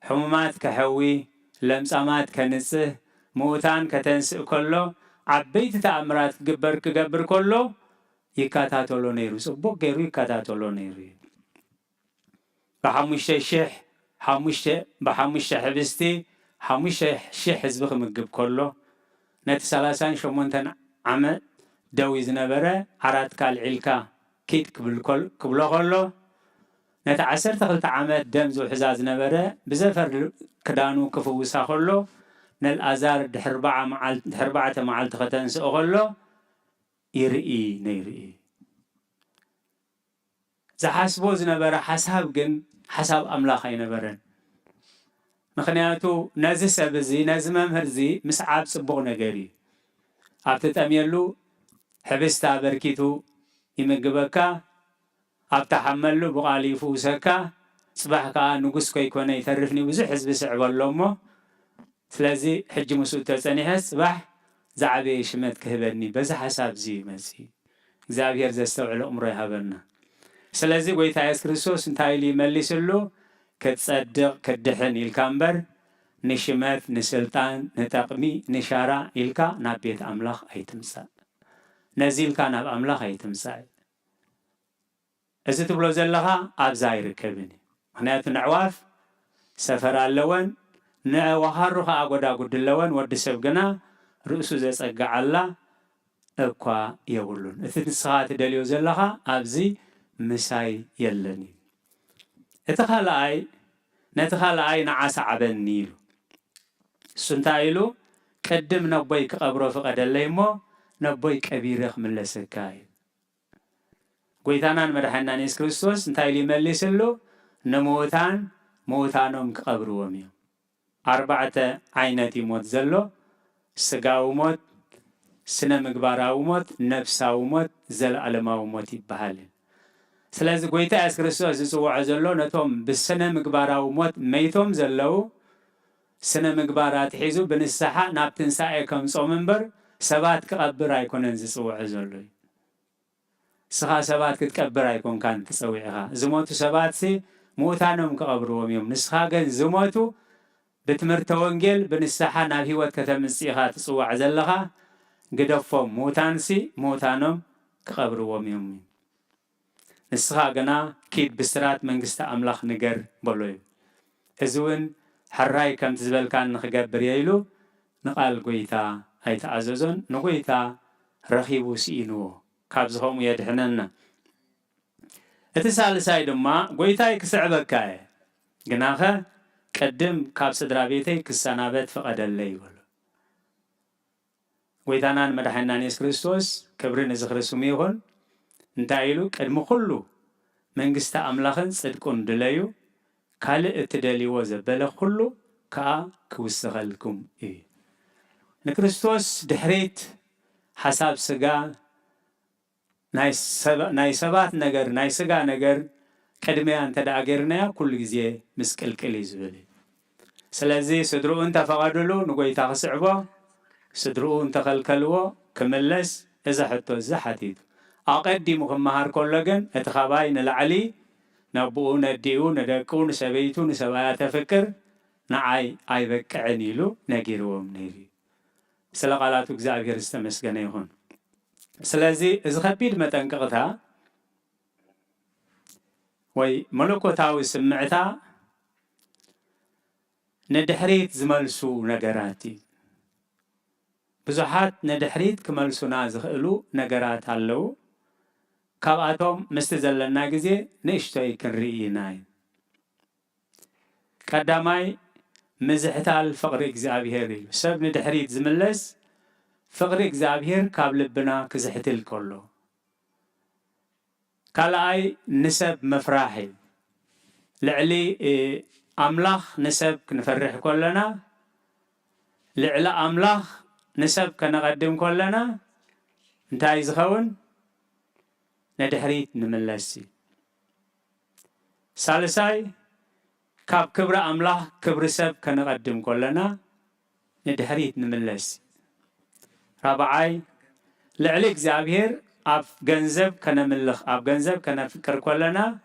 ሕሙማት ከሐዊ ለምጻማት ከንጽህ ምዉታን ከተንስእ ከሎ ዓበይቲ ተኣምራት ክገብር ከሎ ይከታተሎ ነይሩ ጽቡቕ ገይሩ ይከታተሎ ነይሩ ብሓሙሽተ ሕብስቲ 5,000 ህዝቢ ክምግብ ከሎ ነቲ 38 ዓመት ደዊ ዝነበረ ዓራት ካልዒልካ ኪድ ክብሎ ከሎ ነቲ 12 ዓመት ደም ዝውሕዛ ዝነበረ ብዘፈር ክዳኑ ክፍውሳ ከሎ ነልኣዛር ድሕሪ 4 መዓልቲ ከተንስኦ ከሎ ይርኢ ነይሩ ዝሓስቦ ዝነበረ ሓሳብ ግን ሓሳብ ኣምላኽ ኣይነበረን ምክንያቱ ነዚ ሰብ እዚ ነዚ መምህር እዚ ምስዓብ ጽቡቕ ነገር እዩ ኣብቲ ጠምየሉ ሕብስታ በርኪቱ ይምግበካ ኣብቲ ሓመሉ ብቓሊ ይፍውሰካ ጽባሕ ከዓ ንጉስ ኮይኮነ ይተርፍኒ ብዙሕ ህዝቢ ስዕበሎ እሞ ስለዚ ሕጂ ምስኡ ተጸኒሐስ ጽባሕ ዝዓበየ ሽመት ክህበኒ በዚ ሓሳብ እዚ መጺ እግዚኣብሔር ዘስተውዕሎ እምሮ ይሃበና ስለዚ ጎይታ ኢየሱስ ክርስቶስ እንታይ ኢሉ ይመሊስሉ ክትጸድቕ ክትድሕን ኢልካ እምበር ንሽመት ንስልጣን ንጠቕሚ ንሻራ ኢልካ ናብ ቤት ኣምላኽ ኣይትምጻእ ነዚ ኢልካ ናብ ኣምላኽ ኣይትምጻእ እዚ ትብሎ ዘለኻ ኣብዛ ይርከብን ምክንያቱ ንዕዋፍ ሰፈር ኣለወን ንዋሃሩ ከዓ ጎዳጉድ ኣለወን ወዲ ሰብ ግና ርእሱ ዘጸግዓላ እኳ የብሉን እቲ ንስኻ ትደልዮ ዘለኻ ኣብዚ ምሳይ የለን እቲ ኻልኣይ ነቲ ኻልኣይ ንዓሳ ዓበኒ ኢሉ እሱ እንታይ ኢሉ ቅድም ነቦይ ክቐብሮ ፍቐደለይ እሞ ነቦይ ቀቢረ ክምለሰካ እዩ ጎይታናን መድሓኒናን ኢየሱስ ክርስቶስ እንታይ ኢሉ ይመሊስሉ ንምዉታን ምዉታኖም ክቐብርዎም እዮም 4 ዓይነት ሞት ዘሎ ስጋዊ ሞት ስነ ምግባራዊ ሞት ነፍሳዊ ሞት ዘለዓለማዊ ሞት ይበሃል ስለዚ ጎይታ ኢየሱስ ክርስቶስ ዝጽውዖ ዘሎ ነቶም ብስነ ምግባራዊ ሞት መይቶም ዘለው ስነ ምግባራት ሒዙ ብንስሓ ናብ ትንሳኤ ከምጾም እምበር ሰባት ክቐብር ኣይኮነን ዝጽውዖ ዘሎ ስኻ ሰባት ክትቀብር ኣይኮንካን ትጸዊዕኻ ዝሞቱ ሰባት ምዉታኖም ክቐብርዎም እዮም ንስኻ ግን ዝሞቱ ብትምህርቲ ወንጌል ብንስሓ ናብ ህይወት ከተምጽኢኻ ትጽዋዕ ዘለኻ ግደፎም ምዉታንሲ ምዉታኖም ክቐብርዎም እዮም ንስኻ ግና ኪድ ብስራት መንግስቲ ኣምላኽ ንገር በሎ እዩ እዚ እውን ሕራይ ከምቲ ዝበልካ ንኽገብር የኢሉ ንቓል ጎይታ ኣይተኣዘዞን ንጎይታ ረኺቡ ስኢንዎ ካብዚ ከምኡ የድሕነና እቲ ሳልሳይ ድማ ጎይታይ ክስዕበካ እየ ግናኸ ቅድም ካብ ስድራ ቤተይ ክሰናበት ፍቐደለይ ይበሎ ጎይታናን መድሓኒናን ኢየሱስ ክርስቶስ ክብሪ ንዝኽሪ ስሙ ይኹን እንታይ ኢሉ ቅድሚ ኩሉ መንግስቲ ኣምላኽን ጽድቁን ድለዩ ካልእ እትደልይዎ ዘበለ ኩሉ ከዓ ክውስኸልኩም እዩ ንክርስቶስ ድሕሪት ሓሳብ ስጋ ናይ ሰባት ነገር ናይ ስጋ ነገር ቅድሚያ እንተደኣ ጌርናያ ኩሉ ግዜ ምስቅልቅል እዩ ዝብል ስለዚ ስድርኡ እንተፈቐድሉ ንጎይታ ክስዕቦ ስድርኡ እንተኸልከልዎ ክምለስ እዚ ሕቶ እዚ ሓቲቱ ኣቐዲሙ ክመሃር ከሎ ግን እቲ ኸባይ ንላዕሊ ነብኡ ነዲኡ ንደቁ ንሰበይቱ ንሰብኣያ ተፍቅር ንዓይ ኣይበቅዕን ኢሉ ነጊርዎም ነይሩ ስለ ቃላቱ እግዚአብሔር ዝተመስገነ ይኹን ስለዚ እዚ ከቢድ መጠንቀቕታ ወይ መለኮታዊ ስምዕታ ንድሕሪት ዝመልሱ ነገራት እዩ ብዙሓት ንድሕሪት ክመልሱና ዝኽእሉ ነገራት ኣለዉ ካብኣቶም ምስቲ ዘለና ግዜ ንእሽተይ ክንርኢ ኢና ቀዳማይ ምዝሕታል ፍቕሪ እግዚኣብሔር እዩ ሰብ ንድሕሪት ዝምለስ ፍቕሪ እግዚኣብሔር ካብ ልብና ክዝሕትል ከሎ ካልኣይ ንሰብ መፍራሕ እዩ لعلي أملاخ نسب كنفرح كلنا لعل أملاخ نسب كنقدم كلنا انتهي زخون ندحريت نملسي سالساي كاب كبر أملاخ كبر سب كنقدم كلنا ندحريت نملسي رابعاي لعليك زابير أب جنزب كنملخ أب جنزب كنفكر كلنا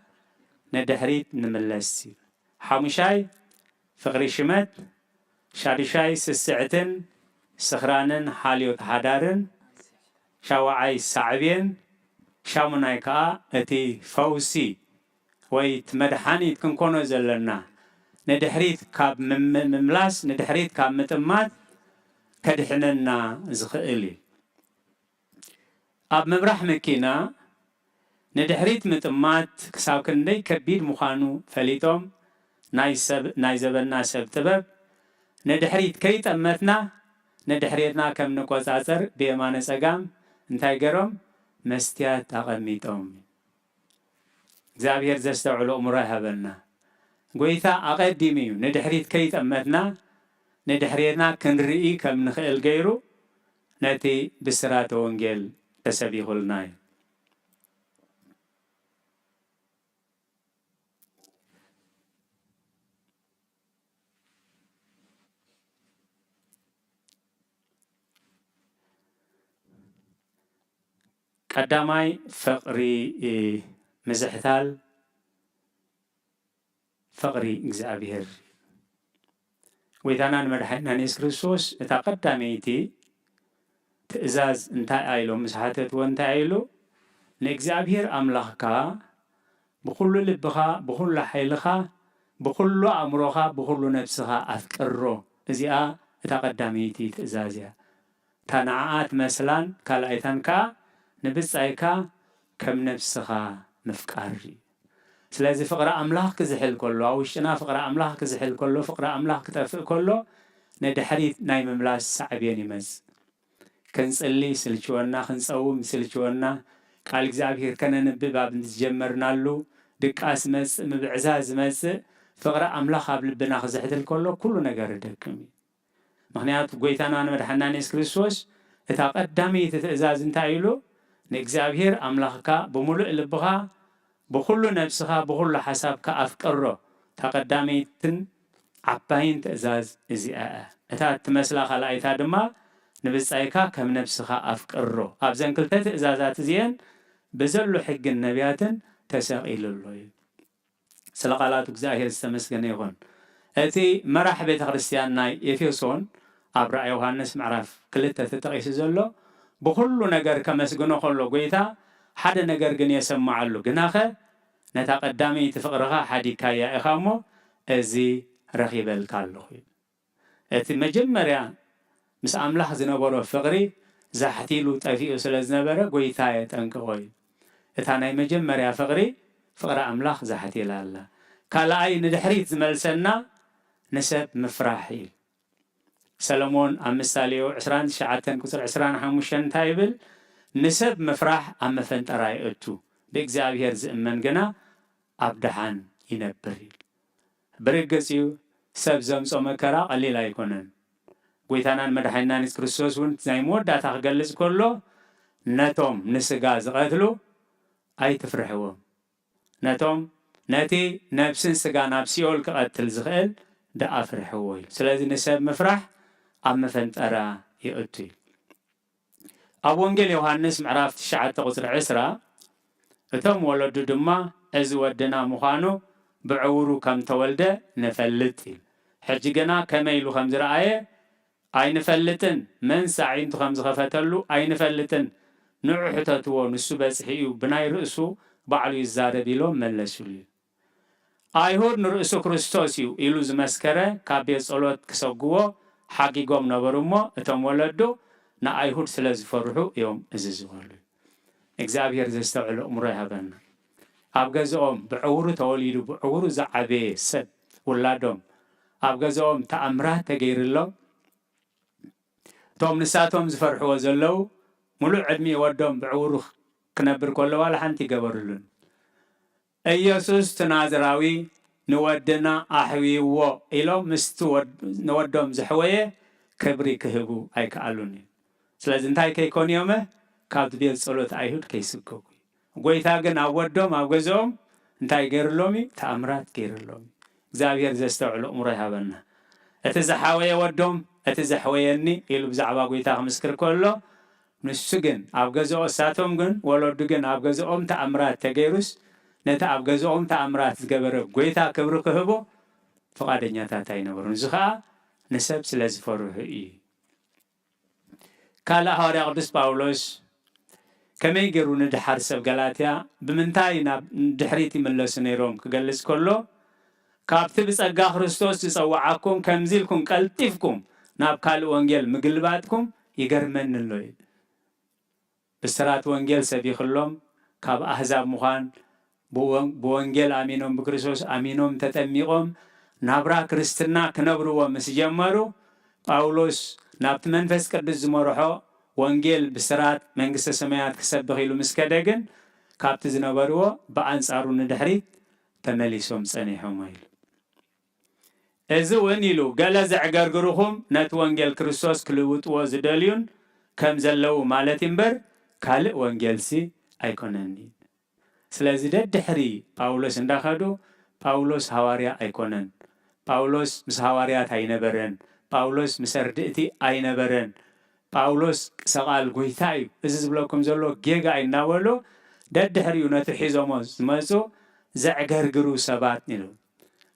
ندحريت نملسي حمشاي فقري شمت شارشاي سسعتن سخرانن حاليوت حدارن شاوعي صعبين شامنايكا اتي فوسي ويت مدحاني تكونو زلنا ندحريت كاب مملاس ندحريت كاب متمات كدحننا زخئلي اب مبرح مكينا ندحريت متمات كساو كندي كبير مخانو فليتوم ناي زبنا سب تبب ندحريت كيت أمتنا ندحريتنا كم نقوزازر بيمان سقام انتاي قروم مستيات تغميتهم زابير زستوعلو أمرها بلنا قويتا أقدميو ندحريت كيت أمتنا ندحريتنا كنرئي كم نخيل غيرو نتي بسرات ونجل تسبيح الناي قداماي فقري مزحتال فقري إجزابير ويتانان مرحنا نيس كريستوس اتا قداميتي تأزاز انتا ايلو مسحتت وانتا ايلو نإجزابير أملاخكا بخلو لبخا بخلو حيلخا بخلو أمروخا بخلو نفسها أذكرو ازيا اتا قداميتي تأزازيا تنعات مثلا كالايتانكا نبصايكا كم نفسها مفكاري سلازي فقرة أملاح كزحل كله وشنا فقرة أملاح كزحل كله فقرة أملاح كتفق كله ندحريت ناي مملاس صعبين يمز كنصلي سلچونا خنصوم سلچونا قال እግዚአብሔር ከነንብብ ንዝጀመርና ሉ ድቃስ መስ ምብዕዛዝ መስ فقرة أملاح አብልብና ከዝሕትል كله كل ነገር ደክም ምክንያቱ ጎይታና መድኃኒትና ኢየሱስ ክርስቶስ እታ ቀዳሚ ትእዛዝ እንታይ ኢሉ نእግዚአብሔር አምላኽካ በሙሉእ ልብኻ بكل نفسها بكل حسابك أفكره تقدميتن عباين تأزاز إزياء أتات تمسلا خلايت هادما نبصايكا كم نفسها أفكره أبزن كل تأزازات زين بزلو حق النبياتن تساقيل الله سلقالات እግዚአብሔር ዝተመስገነ ይሁን እቲ መራሕ ቤተ ክርስቲያን ናይ ኤፌሶን ኣብ ራእይ ዮሐንስ ምዕራፍ 2 ተጠቂሱ ዘሎ بكل ነገር ከመስግኖ ከሎ ጎይታ حدا نجار جنيه سمعلو جناخه نتقدمي تفقرها حدي كايا إخامو أزي رخيب الكالو أتي مجمريا مس أملاح زنبرو فقري زحتيلو تفيو سلزنبرة قويتاية تنكوي أتاني مجمريا فقري فقر أملاح زحتيل الله كلا أي ندحريت ملسنا نسب مفراحي سلمون أمثاليو 20 شعاتن كسر 20 حموشن تايبل نسب مفرح أما فنت رأيتو بإجزابير زمن جنا أبدحان ينبري برجسيو سب زمسو مكرا قليلا يكونن قويتانا مدحينا نيس كريستوس ونت زي مودا تغلز كله نتوم نسقاز قتلو أي تفرحوهم نتوم نتي نفسن سقا نفسيول كقتل زغل دا أفرحوه سلازي نسب مفرح أما فنت أرى يؤتي أبو إنجيل يوحنس معرف 9:10 أتم ولد دما أزودنا مخانو بعورو كم تولده نفلت حجنا كميلو خمس رأيه أي نفلتن من ساعين خمس خفتلو أي نفلتن نوحتتو نسبس حيو بناي رأسو بعلو الزارة بيلو ملسولي أيهود نرأسو كريستوسيو إلوز مسكرة كابيس أولوت كسوقوه حقيقوم نبرمو أتم ولدو نا أيهود سلاز فرحو يوم إززوالو إجزابير زستوعلو أمره هبنا أبغزهم بعورو توليدو بعورو زعبي سد ولادهم أبغزهم تأمرات تغير الله توم نساتهم زفرحو وزلو ملو عدمي ودهم بعورو كنبر كله ولا حنتي قبرلون إيسوس تنازراوي ንወድና ኣሕዊዎ ኢሎም ምስቲ ንወዶም ዝሕወየ ክብሪ ክህቡ ኣይከኣሉን እዩ ስለዚ እንታይ ከይኮን እዮመ ካብቲ ቤት ጸሎት ኣይሁድ ከይስገጉ ጎይታ ግን ኣብ ወዶም ኣብ ገዝኦም እንታይ ገይርሎም እዩ ተኣምራት ገይርሎም እግዚአብሔር ዘስተውዕሉ እምሮ ይሃበና እቲ ዝሓወየ ወዶም እቲ ዘሕወየኒ ኢሉ ብዛዕባ ጎይታ ክምስክር ከሎ ንሱ ግን ኣብ ገዝኦ እሳቶም ግን ወለዱ ግን ኣብ ገዝኦም ተኣምራት ተገይሩስ ነቲ ኣብ ገዝኦም ተኣምራት ዝገበረ ጎይታ ክብሪ ክህቦ ፈቃደኛታት ኣይነበሩን እዚ ከዓ ንሰብ ስለ ዝፈርሑ እዩ ካልእ ሐዋርያ ቅዱስ ጳውሎስ ከመይ ገይሩ ንድሓር ሰብ ገላትያ ብምንታይ ናብ ድሕሪት ይመለሱ ነይሮም ክገልጽ ከሎ ካብቲ ብጸጋ ክርስቶስ ዝጸዋዓኩም ከምዚልኩም ቀልጢፍኩም ናብ ካልእ ወንጌል ምግልባጥኩም ይገርመኒ ኣሎ እዩ ብስራት ወንጌል ሰቢኽሎም ካብ ኣሕዛብ ምዃን ብወንጌል ኣሚኖም ብክርስቶስ ኣሚኖም ተጠሚቖም ናብራ ክርስትና ክነብርዎ ምስ ጀመሩ ጳውሎስ ናብቲ መንፈስ ቅዱስ ዝመርሖ ወንጌል ብስራት መንግስተ ሰማያት ክሰብኽ ኢሉ ምስ ከደ ግን ካብቲ ዝነበርዎ ብኣንጻሩ ንድሕሪት ተመሊሶም ጸኒሖም ኢሉ እዚ እውን ኢሉ ገለ ዘዕገርግሩኹም ነቲ ወንጌል ክርስቶስ ክልውጥዎ ዝደልዩን ከም ዘለዉ ማለት እምበር ካልእ ወንጌልሲ ኣይኮነኒ ስለዚ ደድሕሪ ጳውሎስ እንዳኸዱ ጳውሎስ ሐዋርያ ኣይኮነን ጳውሎስ ምስ ሐዋርያት ኣይነበረን ጳውሎስ ምስ ኣርድእቲ ኣይነበረን ጳውሎስ ሰቓል ጎይታ እዩ እዚ ዝብለኩም ዘሎ ጌጋ እናበሉ ደድሕሪኡ ነቲ ሒዞሞ ዝመፁ ዘዕገርግሩ ሰባት ኢሉ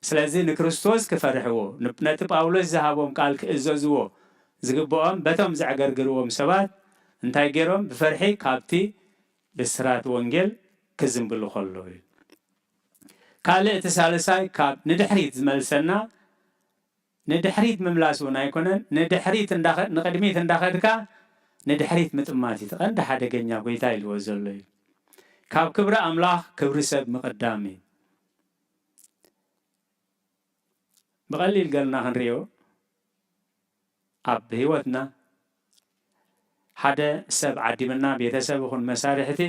ስለዚ ንክርስቶስ ክፈርሕዎ ነቲ ጳውሎስ ዝሃቦም ቃል ክእዘዝዎ ዝግብኦም በቶም ዘዕገርግርዎም ሰባት እንታይ ገይሮም ብፈርሒ ካብቲ ብስራት ወንጌል ክዝምብሉ ከለዉ እዩ ካልእ እቲ ሳልሳይ ካብ ንድሕሪት ዝመልሰና ንድሕሪት ምምላስ እውን ኣይኮነን ንድሕሪት ንቅድሚት እንዳኸድካ ንድሕሪት ምጥማት እዩ ቀንዲ ሓደገኛ ጎይታ ኢልዎ ዘሎ እዩ ካብ ክብሪ ኣምላኽ ክብሪ ሰብ ምቕዳም እዩ ብቐሊል ገልና ክንሪኦ ኣብ ህይወትና ሓደ ሰብ ዓዲምና ቤተሰብ ይኹን መሳርሕቲ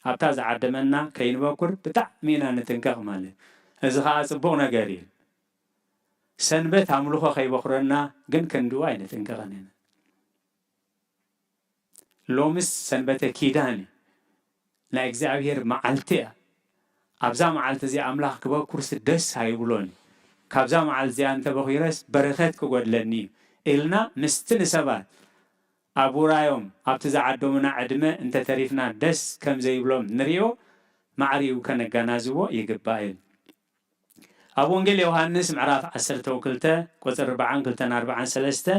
ኣብታ ዝዓደመና ከይንበኩር ብጣዕሚ ኢና ንጥንቀቕ ማለት እዚ ከዓ ጽቡቕ ነገር እዩ ሰንበት ኣምልኾ ከይበኩረና ግን ክንድዋ ኣይንጥንቀቕን ኢና ሎምስ ሰንበተ ኪዳን ናይ እግዚኣብሔር መዓልቲ እያ ኣብዛ መዓልቲ እዚኣ ኣምላኽ ክበኩርስ ደስ ኣይብሎን ካብዛ መዓልቲ እዚኣ እንተበኺረስ በረኸት ክጎድለኒ ኢልና ምስቲ ንሰባት ኣብ ውራዮም ኣብቲ ዝዓደሙና ዕድመ እንተተሪፍና ደስ ከም ዘይብሎም ንሪኦ ማዕሪኡ ከነጋናዝቦ ይግባእ እዩ ኣብ ወንጌል ዮሐንስ ምዕራፍ 12 ቁጽር 42-43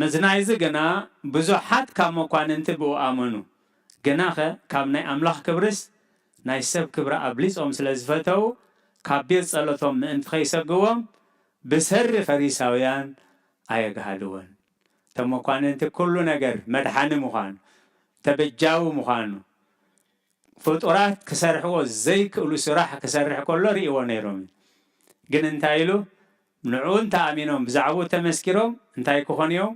መዝናይዚ ግና ብዙሓት ካብ መኳንንቲ ብኡ ኣመኑ ግናኸ ካብ ናይ ኣምላኽ ክብርስ ናይ ሰብ ክብሪ ኣብሊጾም ስለ ዝፈተው ካብ ቤት ጸሎቶም ምእንቲ ከይሰግዎም ብሰሪ ፈሪሳውያን ኣየግሃልወን እቶም መኳንንቲ ኩሉ ነገር መድሓኒ ምዃኑ ተበጃዊ ምዃኑ ፍጡራት ክሰርሕዎ ዘይክእሉ ስራሕ ክሰርሕ ከሎ ርእይዎ ነይሮም ግን እንታይ ኢሉ ንዑን ተኣሚኖም ብዛዕባኡ ተመስኪሮም እንታይ ክኾኑ እዮም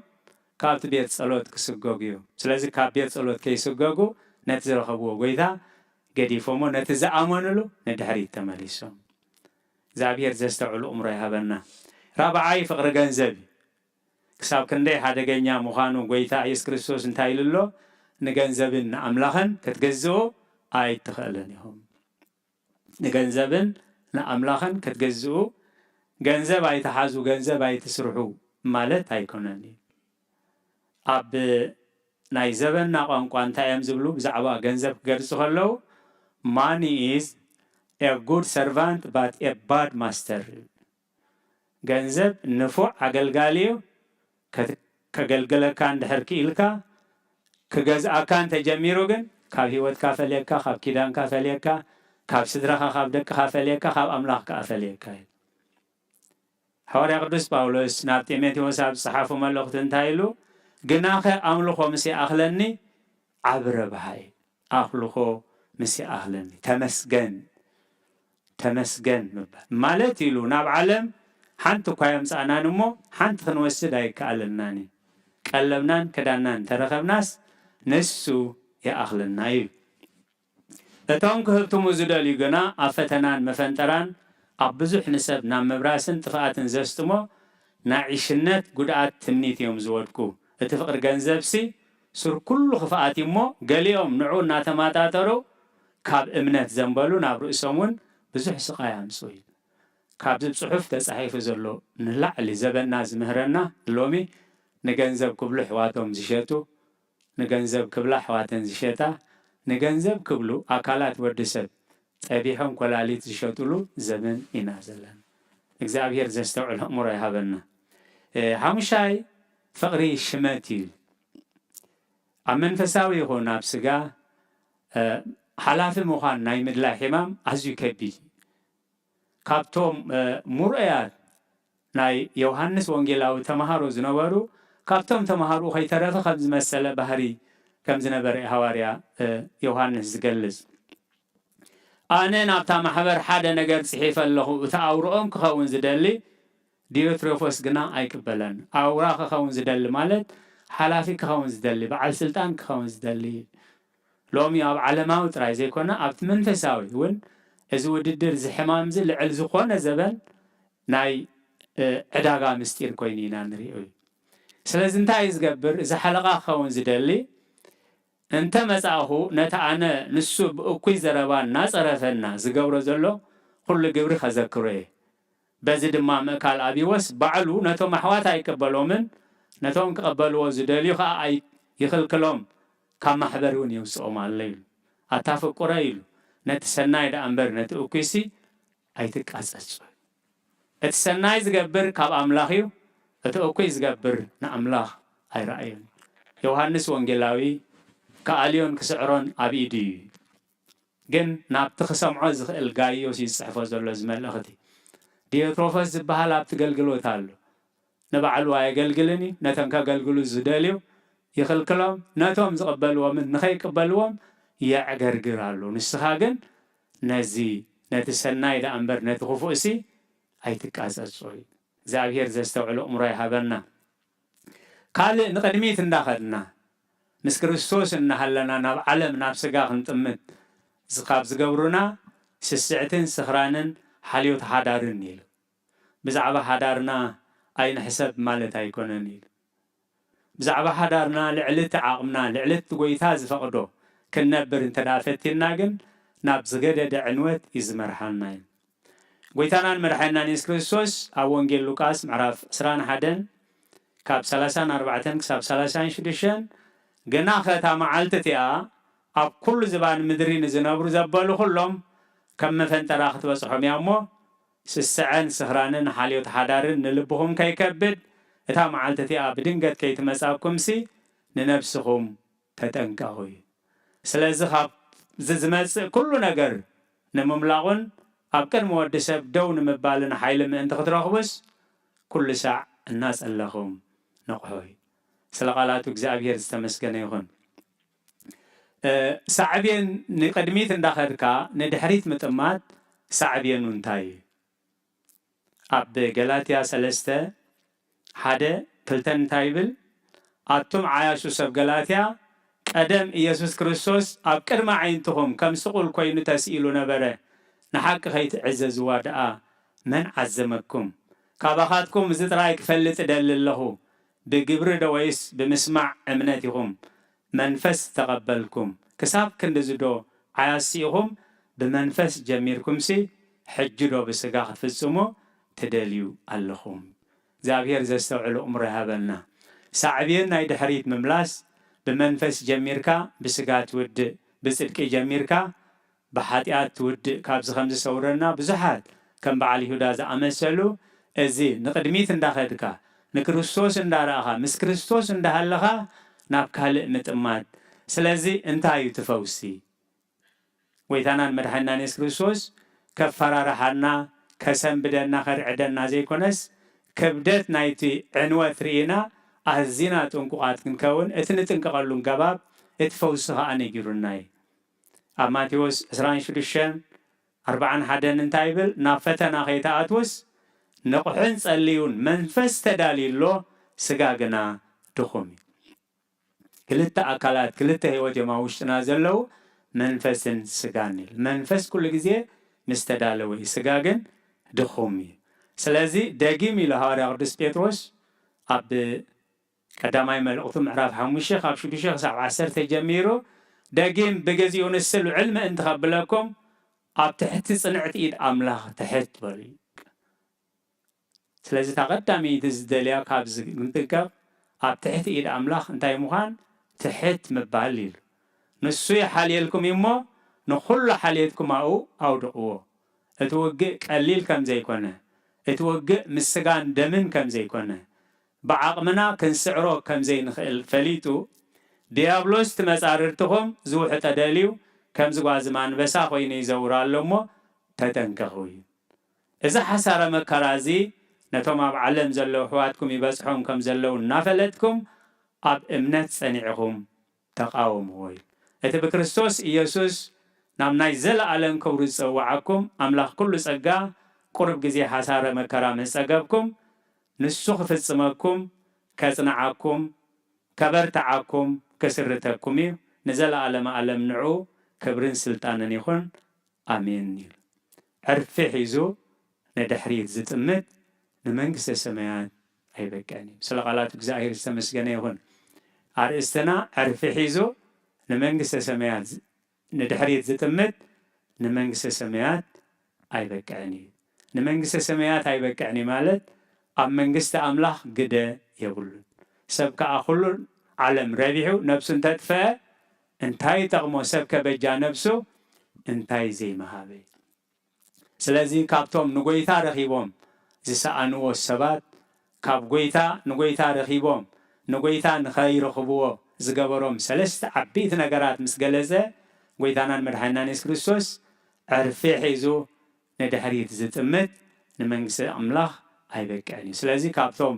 ካብቲ ቤት ጸሎት ክስገጉ እዮም ስለዚ ካብ ቤት ጸሎት ከይስገጉ ነቲ ዝረኸብዎ ጎይታ ገዲፎሞ ነቲ ዝኣመንሉ ንድሕሪት ተመሊሶም እግዚአብሔር ዘስተውዕሉ እምሮ ይሃበና ራብዓይ ፍቅሪ ገንዘብ ክሳብ ክንደይ ሓደገኛ ምዃኑ ጎይታ ኢየሱስ ክርስቶስ እንታይ ኢሉሎ ንገንዘብን ንኣምላኽን ክትገዝኡ ኣይትኽእልን ኢኹም ንገንዘብን ንኣምላኽን ክትገዝኡ ገንዘብ ኣይተሓዙ ገንዘብ ኣይትስርሑ ማለት ኣይኮነን ኣብ ናይ ዘበና ቋንቋ እንታይ እዮም ዝብሉ ብዛዕባ ገንዘብ ክገልጹ ከለዉ ማኒ ኢዝ a good servant but a bad master ገንዘብ ንፉዕ ኣገልጋሊ እዩ ከገልግለካ እንድሕር ክኢልካ ክገዝኣካ እንተጀሚሩ ግን ካብ ሂወትካ ፈለየካ ካብ ኪዳንካ ፈለየካ ካብ ስድራኻ ካብ ደቅኻ ፈለየካ ካብ ኣምላኽካ ፈለየካ እዩ ሐዋርያ ቅዱስ ጳውሎስ ናብ ጢሞቴዎስ ኣብ ዝፀሓፎ መልእኽቲ እንታይ ኢሉ ግናኸ ኣምልኾ ምስ ይኣኽለኒ ዓብ ረብሓ እዩ ኣኽልኾ ምስ ይኣኽለኒ ተመስገን ምባል ማለት ኢሉ ናብ ዓለም ሓንቲ እኳ የምፃእናን እሞ ሓንቲ ክንወስድ ኣይከኣለናን ቀለብናን ክዳናን ተረኸብናስ ንሱ ይኣኽለና እዩ እቶም ክህብትሙ ዝደልዩ ግና ኣብ ፈተናን መፈንጠራን أبزح نسب نام مبراسن تفقاتن زستمو نعيشنت قدعات تمنيت يوم زودكو اتفقر جنزبسي سر كل خفقات يمو قال يوم نعود ناتماتاترو كاب امنت زنبالو نابرو اسمون بزح سقايا مسوي كاب زب صحف تصحيف زلو نلع اللي زبن ناز مهرنا لومي نجنزب كبلو حواتهم زشيتو نجنزب كبلا حواتن زشيتا نجنزب كبلو أكلات وردسب أبيهم كلاليت زشيتولو زبن ينازلن እግዚአብሔር ዘስተውዕል እሙሮ ይሃበና ሓሙሻይ ፍቕሪ ሽመት እዩ ኣብ መንፈሳዊ ይኹን ኣብ ስጋ ሓላፊ ምዃን ናይ ምድላይ ሕማም ኣዝዩ ከቢድ ካብቶም ሙርአያት ናይ ዮሃንስ ወንጌላዊ ተምሃሮ ዝነበሩ ካብቶም ተምሃሮ ከይተረፈ ከም ዝመሰለ ባህሪ ከም ዝነበረ ሃዋርያ ዮሃንስ ዝገልጽ أنا نبتا محبر حدا نجار صحيفة له وتأورهم كخون زدلي ديوتروفوس جنا أيكبلن أوراق كخون زدلي مالت حلافي كخون زدلي بعد سلطان كخون زدلي لومي أب علماء وترايزي كنا أبت من فساوي وين إذا ودير زحمام زل علزقنا زبن ناي عداقة مستير كوينينا نريوي سلازم تايز جبر إذا حلقة كخون زدلي أنت مسأهو نتعنا نسب أكوي زربان ناس عرفنا زجبر زلوا كل جبر خزكره بزيد ما مكال أبي وس بعلو نتو محوات يقبلوا من نتو قبلوا زدلي خا أي يخل كلام كم محبرون يوسوا مع الليل أتفق قريل نتسناي ده أمبر نتأكسي أيتك أساس نتسناي زجبر كاب أملاخيو نتأكسي زجبر نأملاخ أي رأيهم يوحنس وانجيلاوي كأليون كسعرون أبيدي جن نابتخ سمعه زخل جايوس يصحفه زول زمل أختي ديوتروفوس بحال أبتقلقلو تالو نبعلوا يقلقلني نتنكا قلقلو زداليو يخل كلام ناتهم زقبلوا من نخي قبلوهم يعقرقرالو نسخاقن نزي نتسناي دا أمبر نتخفوسي أيتك أساسوي زابير زستوعلو أمري هابنا قال نقدميت نداخلنا مس كريستوس إنهلنا ناب علم ناب سجاخ نتمت زقاب زجبرنا سسعتين سخرانن حليوت حدارن نيل بزعبة حدارنا أين حسب مالت هيكون نيل بزعبة حدارنا لعلت عقمنا لعلت قويتاز فقدو كنا برن تدافتنا جن ناب زجدة دعنوت يزمرحنا قويتانا مرحنا نيس كريستوس أوانجيل لوكاس معرف سران حدن كاب 34 كساب 36 جنا ختا معلتتيا أب كل زبان مدرين زنابر زبالو كلهم كم فنتراخت وصحهم يامو سسعن سهرانن حاليوت حدارن نلبهم كي كبد إتا معلتتيا بدنجت كي تمسابكم سي ننفسهم تتنكاوي سلازي خاب ززمس كل نجر نمملاغن أب كان مودسب دون مبالن حيل من انت خطراخبس كل ساعة الناس اللهم نقحوي سلقالاتو እግዚአብሔር ዝተመስገነ ይሁን ሳዕብየን ንቅድሚት እንዳኸድካ ንድሕሪት ምጥማት ሳዕብየኑ እንታይ ኣብ ገላትያ 3 1 2 እንታይ ይብል ኣቱም ዓያሹ ሰብ ገላትያ ቀደም ኢየሱስ ክርስቶስ ኣብ ቅድመ ዓይንትኹም ከም ስቁል ኮይኑ ተስኢሉ ነበረ ንሓቂ ከይትዕዘዝዋ ደኣ መን ዓዘመኩም ካባኻትኩም እዚ ጥራይ ክፈልጥ ደሊ ኣለኹ بجبر دويس بمسمع أمناتهم منفس تقبلكم كساب كندزدو عياسيهم بمنفس جميركم سي حجرو بسقاخ في السمو تدليو اللهم زابير زستوعلو أمر هابلنا ساعبين نايد حريت مملاس بمنفس جميركا بسقات ود بسلك جميركا بحاتيات ود كابز 5 سورنا بزحات كم بعلي هداز أمسلو ازي نقدميت انداخدكا نكريستوس اندارها مس كريستوس اندهلها ناب كالئ متمات سلازي انتايو تفوسي ويتانان مدحنا نيس كريستوس كفرارحنا كسم بدنا خرعدنا زي كونس كبدت نايتي عنوة رينا أهزينا تنقوات كنكون اتنتنقلون قباب اتفوسها أني جيروناي أماتيوس اسرائيل شدشن 4 حدن انتايبل نافتنا خيتا أتوس نقحن صليون منفس تداليلو سغاغنا دخومي كلتا أكالات كلتا هيوت يماوشتنا زلو منفسن سغانيل منفس كل جزيه مستدالوي سغاغن ድኹም እዩ ስለዚ ደጊም ኢሉ ሃዋርያ ቅዱስ ጴጥሮስ ኣብ ቀዳማይ መልእኽቱ ምዕራፍ 5 ካብ 6 ክሳብ 10 ጀሚሩ ደጊም ብግዚኡ ንስል ውዕል ምእንቲ ከብለኩም ኣብ ትሕቲ ጽንዕቲ ኢድ ኣምላኽ ትሕት በሉ ስለዚ ተቐዳሚት ዝደልያ ካብ ዝንጥቀቕ ኣብ ትሕቲ ኢድ ኣምላኽ እንታይ ምዃን ትሕት ምባል ኢሉ ንሱ ይሓልየልኩም እሞ ንኹሉ ሓልየትኩም ኣውድቕዎ እቲ ውግእ ቀሊል ከም ዘይኮነ እቲ ውግእ ምስጋን ደምን ከም ዘይኮነ ብዓቕምና ክንስዕሮ ከም ዘይንኽእል ፈሊጡ ዲያብሎስ ትመጻርርትኹም ዝውሕጠ ደልዩ ከም ዝጓዝማ አንበሳ ኮይኑ ይዘውር ኣሎ እሞ ተጠንቀቑ እዩ እዚ ሓሳረ መከራ እዚ ነቶም ኣብ ዓለም ዘለዉ ኣሕዋትኩም ይበጽሖም ከም ዘለዉ እናፈለጥኩም ኣብ እምነት ጸኒዕኹም ተቃወምዎ እዩ እቲ ብክርስቶስ ኢየሱስ ናብ ናይ ዘለኣለም ክብሪ ዝፀዋዓኩም ኣምላኽ ኩሉ ጸጋ ቁርብ ግዜ ሓሳረ መከራ ምስ ጸገብኩም ንሱ ክፍጽመኩም ከጽንዓኩም ከበርትዓኩም ከስርተኩም እዩ ንዘለኣለም ዓለም ንዑ ክብርን ስልጣንን ይኹን ኣሜን ኢሉ ዕርፊ ሒዙ ንድሕሪት ዝጥምት ንመንግስተ ሰማያት ኣይበቅዕን እዩ ስለ ቃላት እግዚአብሔር ዝተመስገነ ይኹን ኣርእስትና ዕርፊ ሒዙ ንመንግስተ ሰማያት ንድሕሪት ዝጥምት ንመንግስተ ሰማያት ኣይበቅዕን እዩ ንመንግስተ ሰማያት ኣይበቅዕን ማለት ኣብ መንግስቲ ኣምላኽ ግደ የብሉን ሰብ ከዓ ኩሉ ዓለም ረቢሑ ነብሱ እንተጥፍአ እንታይ ጠቕሞ ሰብ ከበጃ ነብሱ እንታይ ዘይመሃበ ስለዚ ካብቶም ንጎይታ ረኺቦም ዝሰኣንዎ ሰባት ካብ ጎይታ ንጎይታ ረኺቦም ንጎይታ ንኸይረኽብዎ ዝገበሮም ሰለስተ ዓበይቲ ነገራት ምስ ገለጸ ጎይታናን መድሓኒናን ኢየሱስ ክርስቶስ ዕርፊ ሒዙ ንድሕሪት ዝጥምት ንመንግስቲ ኣምላኽ ኣይበቅዕን እዩ ስለዚ ካብቶም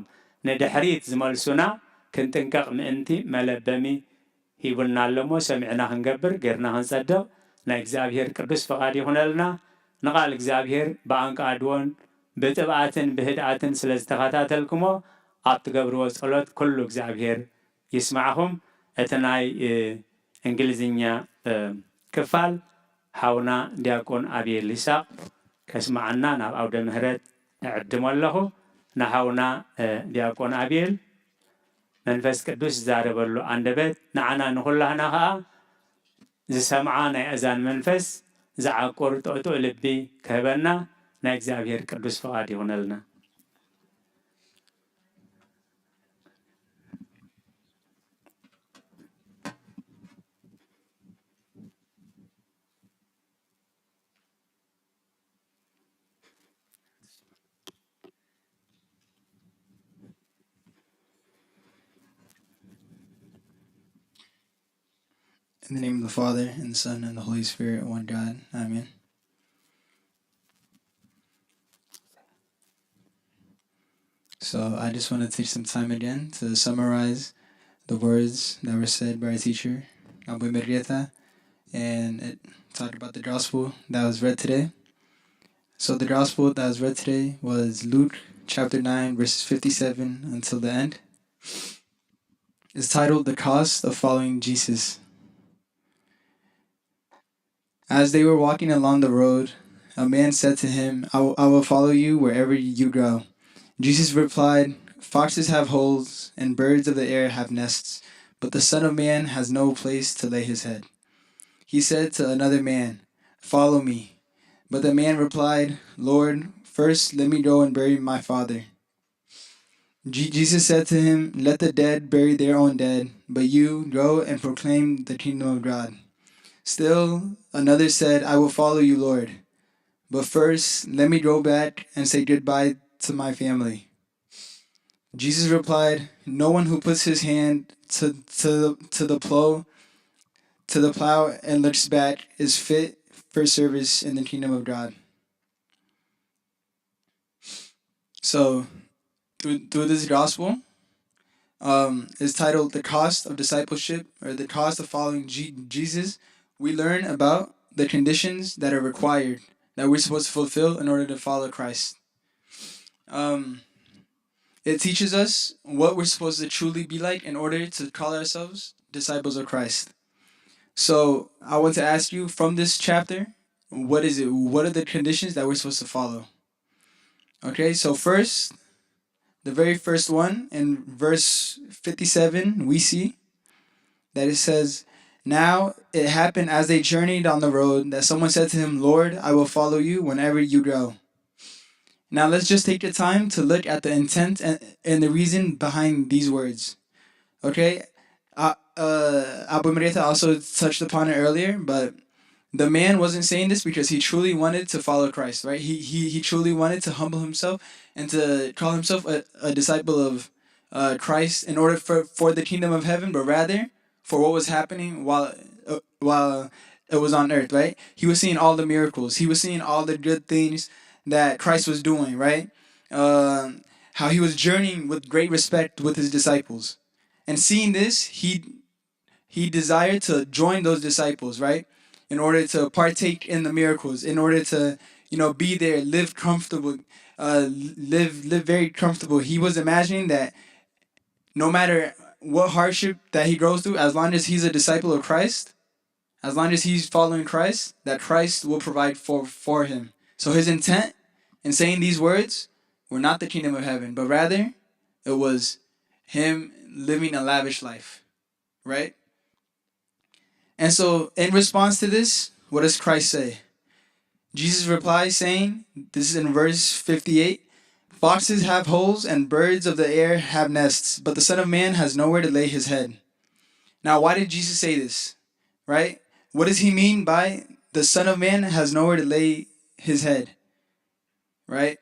ንድሕሪት ዝመልሱና ክንጥንቀቕ ምእንቲ መለበሚ ሂቡልና ኣለሞ ሰሚዕና ክንገብር ጌርና ክንጸድቕ ናይ እግዚኣብሔር ቅዱስ ፈቓድ ይኹነልና ንቓል እግዚኣብሔር ብኣንቃድዎን ብጥብኣትን ብህድኣትን ስለ ዝተኸታተልኩሞ ኣብ ትገብርዎ ጸሎት ኩሉ እግዚኣብሔር ይስማዕኹም እቲ ናይ እንግሊዝኛ ክፋል ሓውና ዲያቆን ኣብየል ይስሐቅ ከስማዓና ናብ ኣውደ ምህረት እዕድሞ ኣለኹ ንሓውና ዲያቆን ኣብየል መንፈስ ቅዱስ ዝዛረበሉ አንደበት ንዓና ንኹላህና ከዓ ዝሰምዓ ናይ እዛን መንፈስ ዝዓቁር ጥዕጡዕ ልቢ ክህበና ናይ እግዚአብሔር ቅዱስ ፈቃድ ይሆነልና። In the name of the Father, and the Son, and the Holy Spirit, one God. Amen. So I just want to take some time again to summarize the words that were said by our teacher, Abu Merieta, and it talked about the gospel that was read today. So the gospel that was read today was Luke chapter 9, verses 57 until the end. It's titled, The Cost of Following Jesus. As they were walking along the road, a man said to him, I will follow you wherever you go. Jesus replied, Foxes have holes, and birds of the air have nests, but the Son of Man has no place to lay his head. He said to another man, Follow me. But the man replied, Lord, first let me go and bury my father. Jesus said to him, Let the dead bury their own dead, but you go and proclaim the kingdom of God. Still another said, I will follow you, Lord. But first, let me go back and say goodbye to my family. Jesus replied, No one who puts his hand to the plow and looks back is fit for service in the kingdom of God. So, through this gospel, is titled The Cost of Discipleship, or The Cost of Following Jesus. We learn about the conditions that are required, that we're supposed to fulfill in order to follow Christ. It teaches us what we're supposed to truly be like in order to call ourselves disciples of Christ. So I want to ask you from this chapter, what is it? What are the conditions that we're supposed to follow? Okay, so first, the very first one in verse 57, we see that it says, "Now it happened as they journeyed on the road that someone said to him, 'Lord, I will follow you whenever you go.'" Now let's just take the time to look at the intent and the reason behind these words. Okay, Abu Marieta also touched upon it earlier, but the man wasn't saying this because he truly wanted to follow Christ, right? He truly wanted to humble himself and to call himself a disciple of Christ in order for the kingdom of heaven, but rather for what was happening while it was on earth, right? He was seeing all the miracles. He was seeing all the good things that Christ was doing, right? How he was journeying with great respect with his disciples. And seeing this, he desired to join those disciples, right? In order to partake in the miracles, in order to, be there, live comfortable, live very comfortable. He was imagining that no matter what hardship that he goes through, as long as he's a disciple of Christ, as long as he's following Christ, that Christ will provide for him. So his intent in saying these words were not the kingdom of heaven, but rather it was him living a lavish life, right? And so in response to this, what does Christ say? Jesus replies saying, this is in verse 58, "Foxes have holes and birds of the air have nests, but the Son of Man has nowhere to lay his head." Now, why did Jesus say this, right? What does he mean by the Son of Man has nowhere to lay his head, right?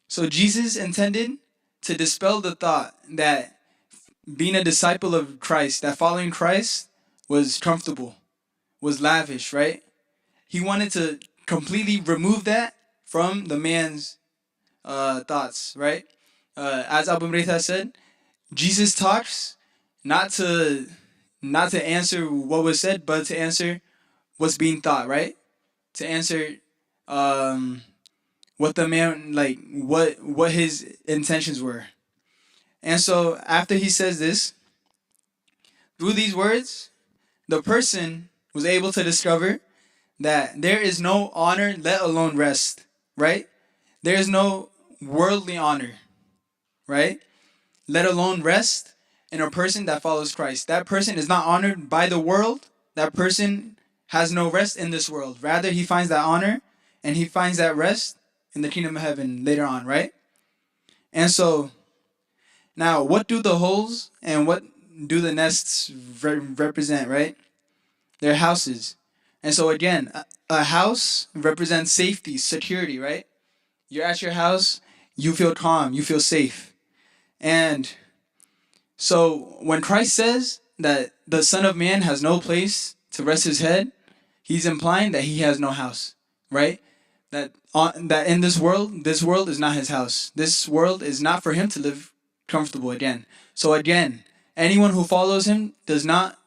So Jesus intended to dispel the thought that being a disciple of Christ, that following Christ was comfortable, was lavish, right? He wanted to completely remove that from the man's thoughts, right? As Abu Mrita said, Jesus talks not to answer what was said, but to answer what's being thought, right? To answer what the man, like what his intentions were. And so after he says this, through these words, the person was able to discover that there is no honor, let alone rest, right? There is no worldly honor, right? Let alone rest in a person that follows Christ. That person is not honored by the world. That person has no rest in this world. Rather, he finds that honor and he finds that rest in the kingdom of heaven later on, right? And so, now, what do the holes and what do the nests represent, right? They're houses. And so again, a house represents safety, security, right? You're at your house, you feel calm, you feel safe. And so when Christ says that the Son of Man has no place to rest his head, he's implying that he has no house, right? That in this world is not his house. This world is not for him to live comfortable again. So again, anyone who follows him does not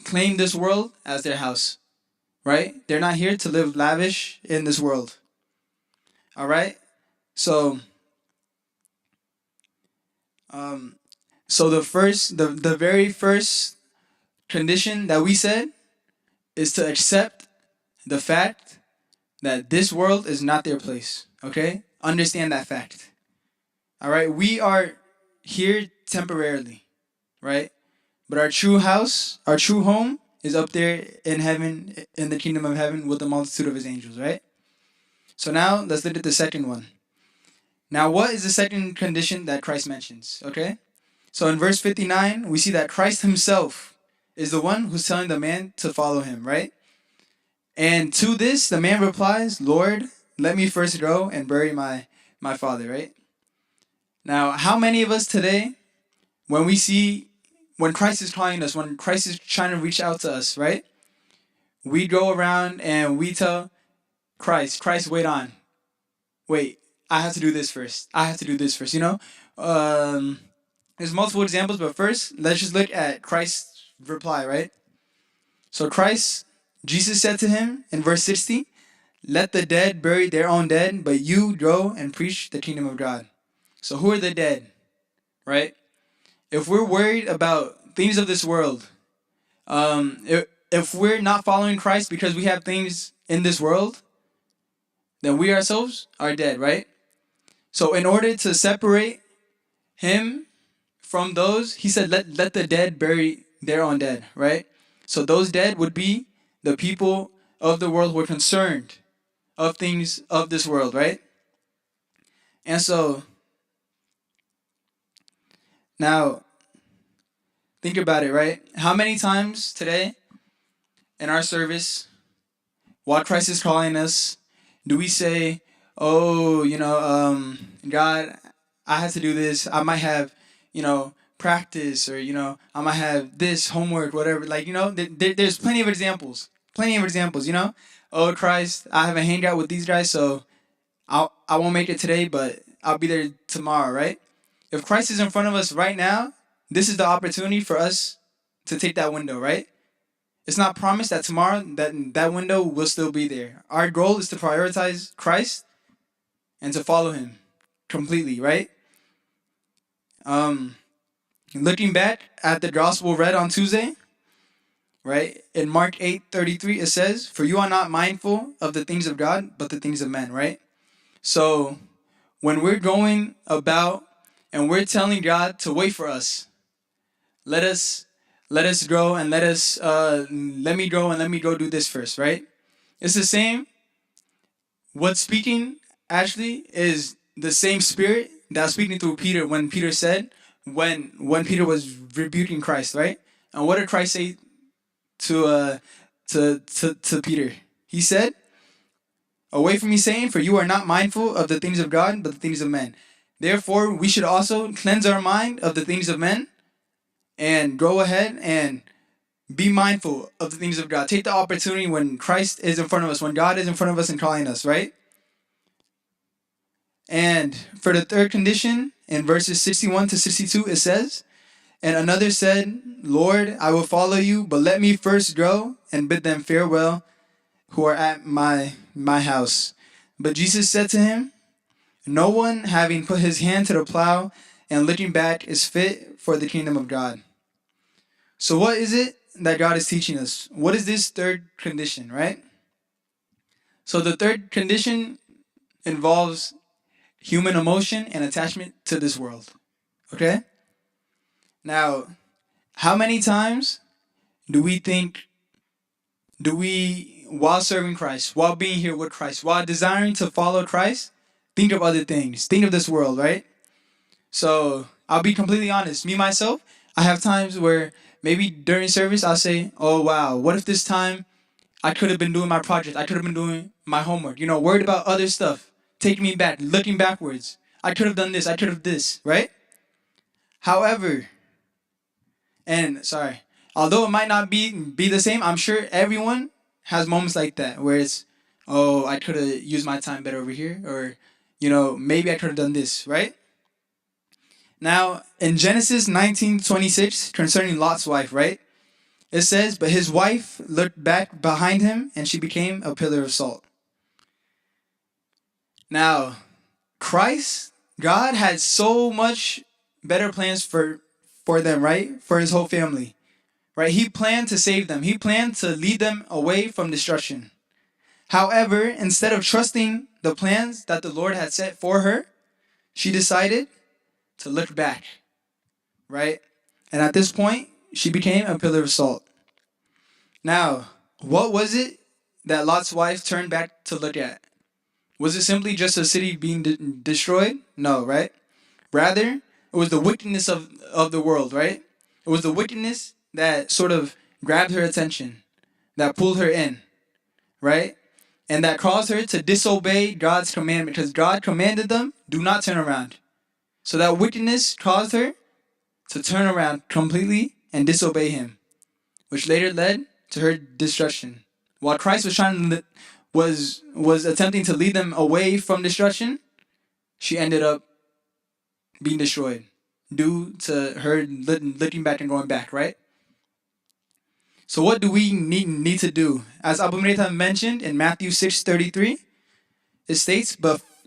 claim this world as their house, right? They're not here to live lavish in this world. All right? So the very first condition that we said is to accept the fact that this world is not their place, okay? Understand that fact. All right? We are here temporarily, right? But our true house, our true home is up there in heaven, in the kingdom of heaven with the multitude of his angels, right? So now let's look at the second one. Now, what is the second condition that Christ mentions, okay? So in verse 59, we see that Christ himself is the one who's telling the man to follow him, right? And to this, the man replies, "Lord, let me first go and bury my father," right? Now, how many of us today, when Christ is calling us, when Christ is trying to reach out to us, right? We go around and we tell Christ, wait, I have to do this first. There's multiple examples, but first, let's just look at Christ's reply, right? So Jesus said to him in verse 60, "Let the dead bury their own dead, but you go and preach the kingdom of God." So who are the dead, right? If we're worried about things of this world, if we're not following Christ because we have things in this world, then we ourselves are dead, right? So in order to separate him from those, he said, let the dead bury their own dead, right? So those dead would be the people of the world who are concerned of things of this world, right? And so now think about it, right? How many times today in our service, while Christ is calling us, do we say, oh, God, I have to do this. I might have, practice, or, I might have this homework, whatever. Like, there's plenty of examples. Oh, Christ, I haven't hanged out with these guys, so I won't make it today, but I'll be there tomorrow, right? If Christ is in front of us right now, this is the opportunity for us to take that window, right? It's not promised that tomorrow that window will still be there. Our goal is to prioritize Christ and to follow him completely, right? Looking back at the gospel read on Tuesday, right? In Mark 8:33, it says, "For you are not mindful of the things of God, but the things of men," right? So when we're going about and we're telling God to wait for us, let us go and let me go and let me go do this first, right? It's the same. What's speaking actually is the same spirit that was speaking through Peter when Peter said, when Peter was rebuking Christ, right? And what did Christ say to Peter? He said, "Away from me, Satan, for you are not mindful of the things of God, but the things of men." Therefore, we should also cleanse our mind of the things of men and go ahead and be mindful of the things of God. Take the opportunity when Christ is in front of us, when God is in front of us and calling us, right? And for the third condition, in verses 61 to 62, it says, "And another said, Lord, I will follow you, but let me first go and bid them farewell who are at my house. But Jesus said to him, No one, having put his hand to the plow and looking back, is fit for the kingdom of God." So what is it that God is teaching us? What is this third condition, right? So the third condition involves human emotion and attachment to this world. Okay? Now, how many times do we, while serving Christ, while being here with Christ, while desiring to follow Christ, think of other things, think of this world, right? So I'll be completely honest. Me, myself, I have times where maybe during service, I'll say, oh, wow, what if this time I could have been doing my project? I could have been doing my homework, worried about other stuff, taking me back, looking backwards. I could have done this. I could have this, right? However, although it might not be the same, I'm sure everyone has moments like that where it's, oh, I could have used my time better over here, or, maybe I could have done this, right? Now, in Genesis 19:26, concerning Lot's wife, right? It says, "But his wife looked back behind him, and she became a pillar of salt." Now, God had so much better plans for them, right? For his whole family, right? He planned to save them. He planned to lead them away from destruction. However, instead of trusting the plans that the Lord had set for her, she decided to look back, right? And at this point, she became a pillar of salt. Now, what was it that Lot's wife turned back to look at? Was it simply just a city being destroyed? No, right? Rather, it was the wickedness of the world, right? It was the wickedness that sort of grabbed her attention, that pulled her in, right? And that caused her to disobey God's commandment, because God commanded them, do not turn around. So that wickedness caused her to turn around completely and disobey him, which later led to her destruction. While Christ was attempting to lead them away from destruction, she ended up being destroyed due to her looking back and going back, right? So what do we need to do? As Abu Mreta mentioned in Matthew 6:33, it states,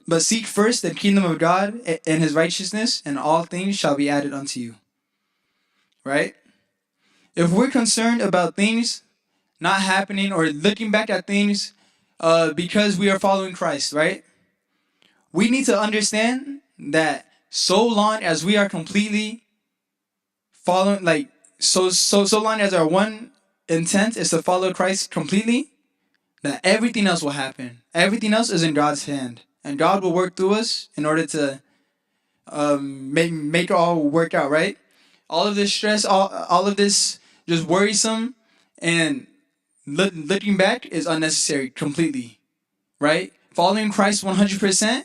But seek first the kingdom of God and his righteousness, and all things shall be added unto you. Right? If we're concerned about things not happening or looking back at things because we are following Christ, right? We need to understand that so long as we are completely following, like, so long as our one intent is to follow Christ completely, that everything else will happen. Everything else is in God's hand, and God will work through us in order to make it all work out, right? All of this stress, all of this just worrisome and looking back is unnecessary completely, right? Following Christ 100%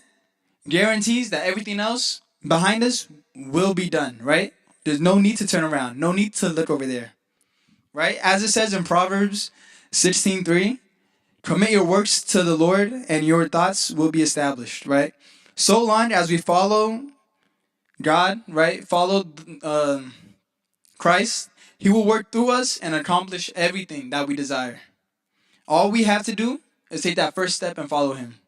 guarantees that everything else behind us will be done, right? There's no need to turn around, no need to look over there, right? As it says in Proverbs 16:3, commit your works to the Lord and your thoughts will be established, right? So long as we follow God, right? Follow Christ, He will work through us and accomplish everything that we desire. All we have to do is take that first step and follow Him.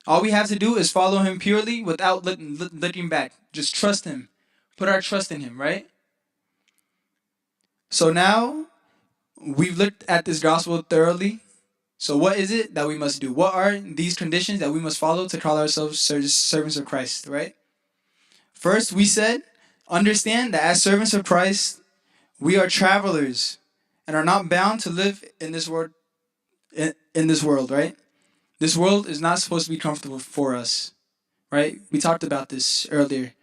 All we have to do is follow Him purely without looking back. Just trust Him. Put our trust in Him, right? So now we've looked at this gospel thoroughly. So what is it that we must do? What are these conditions that we must follow to call ourselves servants of Christ, right? First, we said, understand that as servants of Christ, we are travelers and are not bound to live in this world, right? This world is not supposed to be comfortable for us, right? We talked about this earlier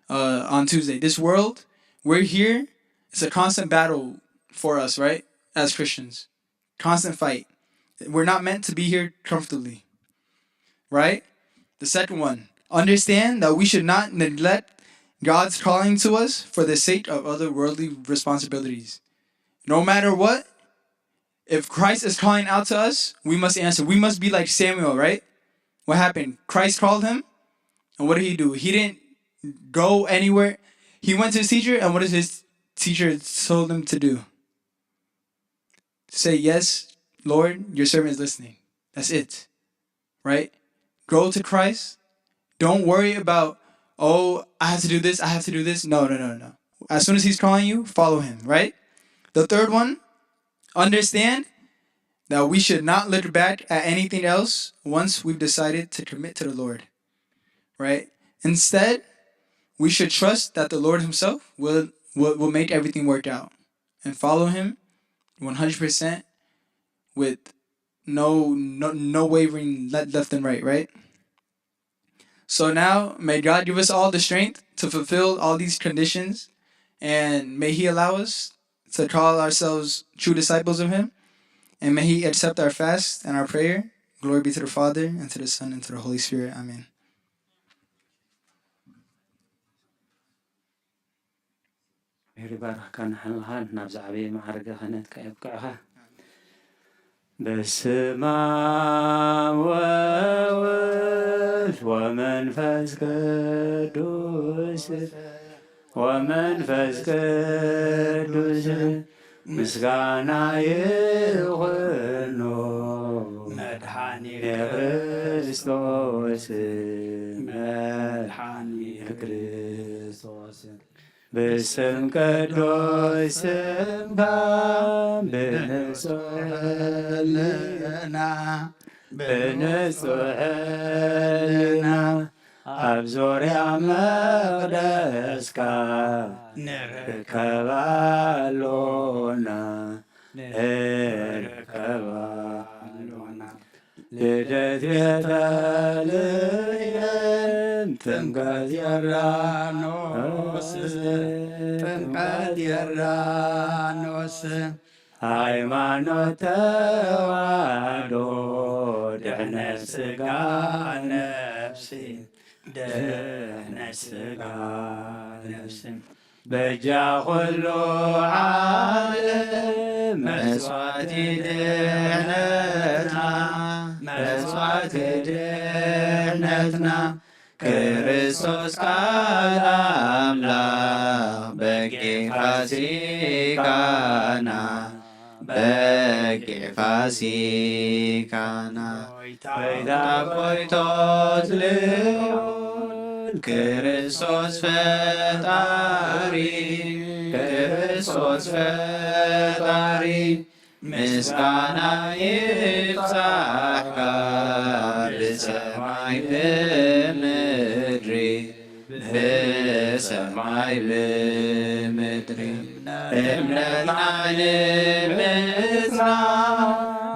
on Tuesday. This world, we're here, it's a constant battle for us, right? As Christians, constant fight. We're not meant to be here comfortably, right? The second one, understand that we should not neglect God's calling to us for the sake of other worldly responsibilities. No matter what, if Christ is calling out to us, we must answer. We must be like Samuel, right? What happened? Christ called him, and what did he do? He didn't go anywhere. He went to his teacher, and what did his teacher told him to do? Say, yes, Lord, your servant is listening. That's it, right? Go to Christ. Don't worry about, oh, I have to do this, I have to do this. No. As soon as He's calling you, follow Him, right? The third one, understand that we should not look back at anything else once we've decided to commit to the Lord, right? Instead, we should trust that the Lord Himself will make everything work out and follow Him 100% with no wavering left and right? So now, may God give us all the strength to fulfill all these conditions, and may He allow us to call ourselves true disciples of Him, and may He accept our fast and our prayer. Glory be to the Father, and to the Son, and to the Holy Spirit. Amen. በስመ አብ ወወልድ ወመንፈስ ቅዱስ ምስጋና ይሁን መድኃኒተ ክርስቶስ በስም ቅዱስ ስምከ ብንጹሕልና ኣብ ዙርያ መቅደስካ ንርከባሎና ልደት ቤተልሔም ጥምቀት ዮርዳኖስ ሃይማኖት ተዋሕዶ ድኅነት ሥጋ ነፍሲ በእጃ ኩሉ ዓለም መስዋዕቲ ድኅነትና ክርስቶስ ቃል አምላክ በጌፋሲካና ወይታ ቆይቶት ልዑል ክርስቶስ ፈጣሪ ምስጋና ይብዛሕካ ብሰማይ ብምድሪ ብሰማይ ብምድሪ እምነትና ንምጽና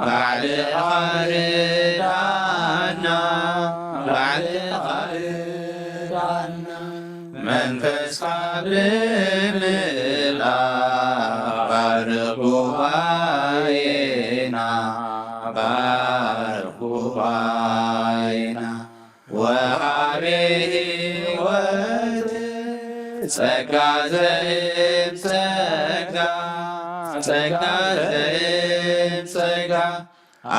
ባዕልኻ ርዳእና ባዕልኻ ርዳእና መንፈስካ ብምልኣኽ ባርኽ ጉባኤና ባርኽ ጉባኤና ወሃቤ ሕይወት ጸጋ ዘእም ጸጋ ጸጋ ዘእም ጸጋ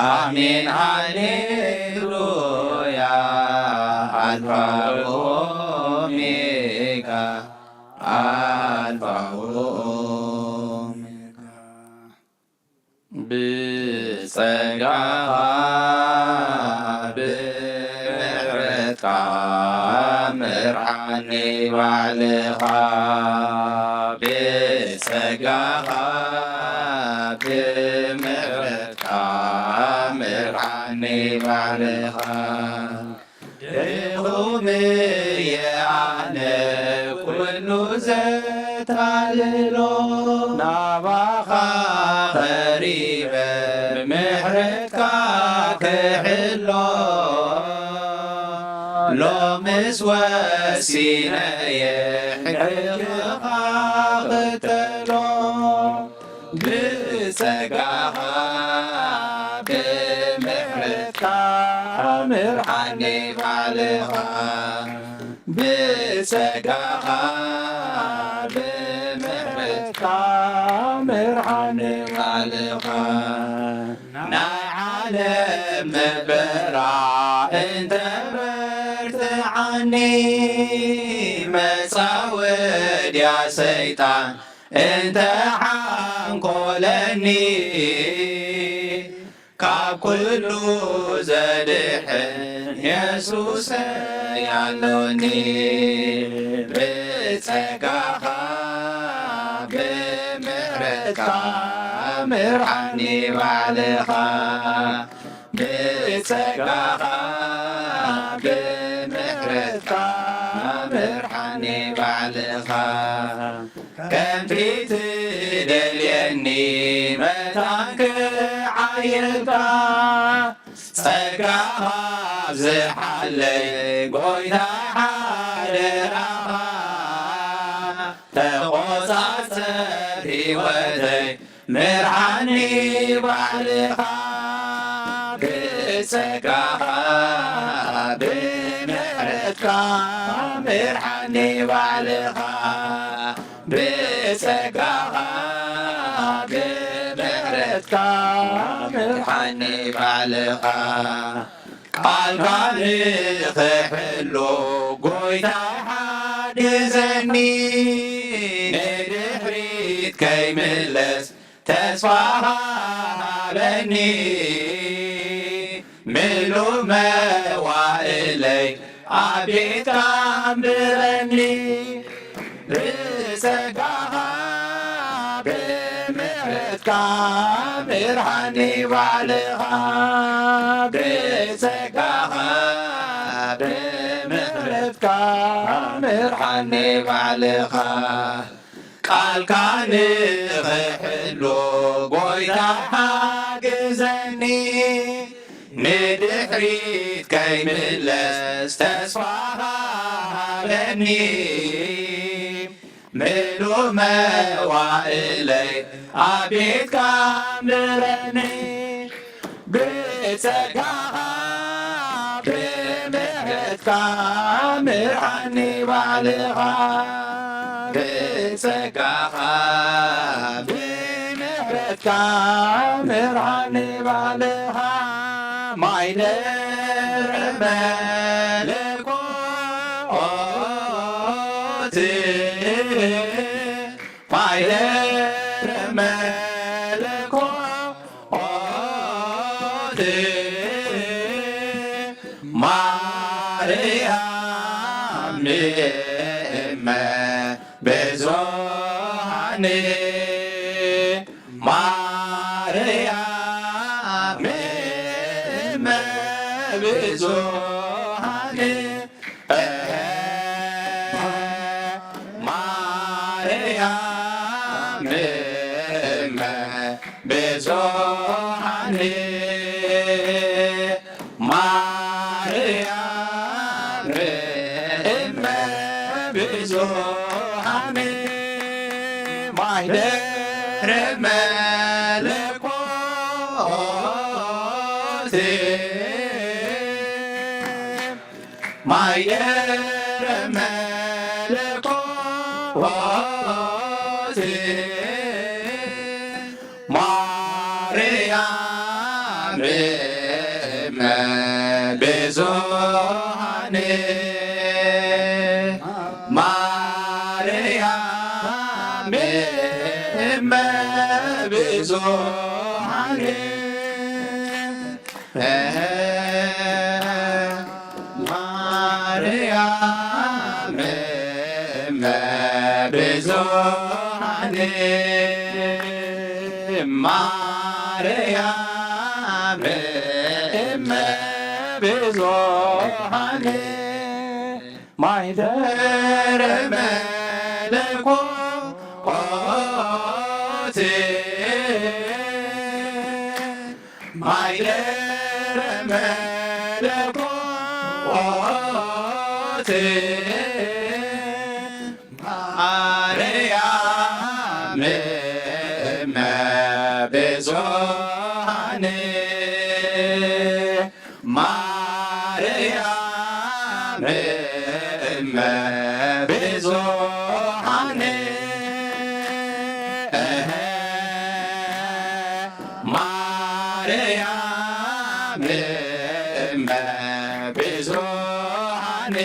አሜን ሃሌሉያ አልፋ ኦሜጋ አልፋ ኦሜጋ ብጸጋኻ ብምሕረትካ ምርሓኒ ባዕልኻ ብጸጋኻ ብምሕረትካ ምርሓኒ ባዕልኻ ድኹም እየ ኣነ ኩሉ ዘታልሎ ናባኻ ቐሪበ ብምሕረትካ ክሕሎ ሎምስ ወሲነየ ሕግኻ ኽተሎ ብጸጋኻ ብምሕረትካ ምርሓኒ ባዕልኻ ብጸጋኻ ብምሕረትካ ምርሓኒ ባዕልኻ ናይ ዓለም መበራ እንተ በርትዓኒ መጻወድያ ሰይጣን እንተ ሓንኰለኒ ካብ ኩሉ ዘድሕን ኢየሱስ ያሎኒ ብጸጋኻ ብምሕረትካ ምርሓኒ ባዕልኻ ብጸጋኻ ብምሕረትካ ምርሓኒ ባዕልኻ ከምቲ ትደልየኒ መታን ክዓይልካ ጸጋኻ ዝሓለይ ጐይታ ሓደራኻ ተቖጻጸር ሕይወተይ ምርሓኒ ባዕልኻ ብጸጋኻ ብምሕረትካ ምርሓኒ ባዕልኻ ብጸጋኻ ብምሕረትካ ምርሓኒ ባዕልኻ ቃልካ ንኽሕሎ ጐይታ ሓግዘኒ ንድሕሪት ከይምለስ ተስፋ ሃበኒ ምሉእ መዋእለይ ኣብ ቤትካ ኣንብረኒ ብጸጋኻ ብምሕረትካ ምርሓኒ ባዕልኻ ብጸጋኻ ብምሕረትካ ምርሓኒ ባዕልኻ ቃልካ ንኽሕሎ ጐይታ ሓግዘኒ ንድሕሪት ከይምለስ ተስፋ ሃበኒ ምሉእ መዋእለይ ኣብ ቤትካ ኣንብረኒ ብጸጋኻ ብምሕረትካ ምርሓኒ ባዕልኻ ብጸጋኻ ብምሕረትካ ምርሓኒ ባዕልኻ ማይደረ መለኮት ማይደረ መለኮት ማርያም እመ ብዙኃን ማርያም ማርያም እመ ብዙኃን ማርያም እመ ብዙኃን ማኅደረ መለኮት ማኅደረ መለኮት ማርያም እመ ብዙኃን ማርያም እመ ብዙኃን ማርያም እመ ብዙኃን ማርያም እመ ብዙኃን ማኅደረ መለኮት ማኅደረ መለኮት ማርያም እመ ብዙኃን ማርያም እመ ብዙኃን ማርያም እመ ብዙኃን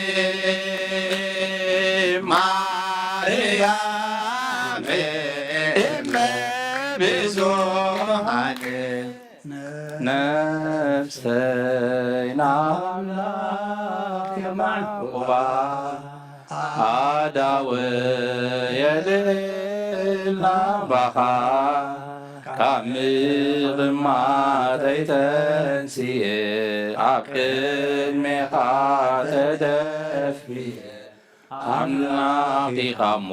ማርያም እመ ብዙኃን ነፍሰይ ናምላክ የማዕቁባ አዳወየ ልዕልና ባኻ ካብ ምቕማጠይ ተንሲየ ኣብ ቅድሜኻ ተደፍየ አምላኺኻ እሞ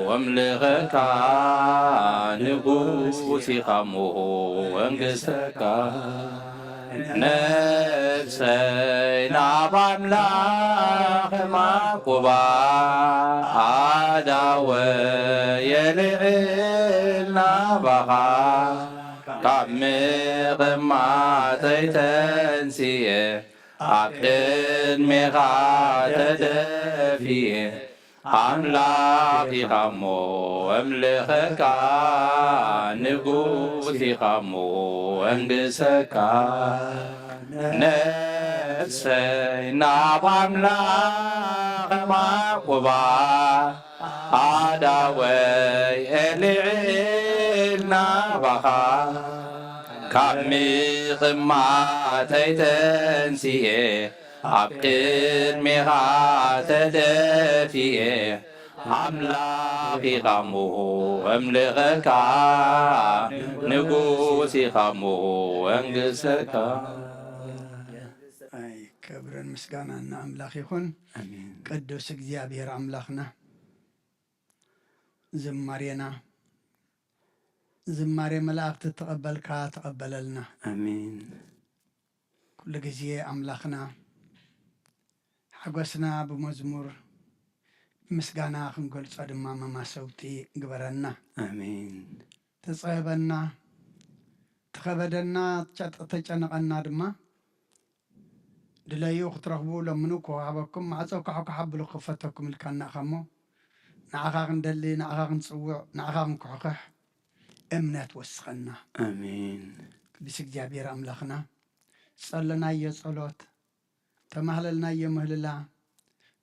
ወምልኸካ ንጉሥ ኢኻ እሞ ወንግሥተካ ነፍሰይ ናብ ኣምላኽ ማዕቁባ ኣዳወየ ልዕልና ባኻ ካብ ምቕማጠይ ተንሲየ ኣብ ቅድሜኻ ተደፊየ ኣምላኽ ኢኻ እሞ ወምልኸካ ንጉሥ ኢኻ እሞ ወንግሥተካ ነፍሰይ ናብ ኣምላኽ ማዕቁባ ኣዳወየ ልዕልና ባኻ ካብ ምቕማጠይ ተንሲየ ኣብ ቅድሜኻ ተደፊየ ኣምላኽ ኢኻ እሞ ወምልኸካ ንጉሥ ኢኻ እሞ ወንግሥተካ ክብርን ምስጋናና ኣምላኽ ይኹን። ቅዱስ እግዚአብሔር ኣምላኽና ዝማሬና ዝማሬ መላእክቲ ተቐበልካ ተቐበለልና። አሜን። ኩሉ ግዜ ኣምላኽና ሓጎስና ብመዝሙር ምስጋና ክንገልጾ ድማ መማሰውቲ ግበረና። አሜን። ተጸበና ተኸበደና ተጨነቐና ድማ ድለዩ ክትረኽቡ ለምኑ ክወሃበኩም ማዕፀው ካሑ ክሓብሉ ክፈተኩም ኢልካና ኢኻ እሞ ንዓኻ ክንደሊ ንዓኻ ክንፅውዕ ንዓኻ ክንክሕክሕ እምነት ወስኸና። አሜን። ቅዱስ እግዚአብሔር ኣምላኽና ጸለናዮ ጸሎት ተማህለልናዮ ምህልላ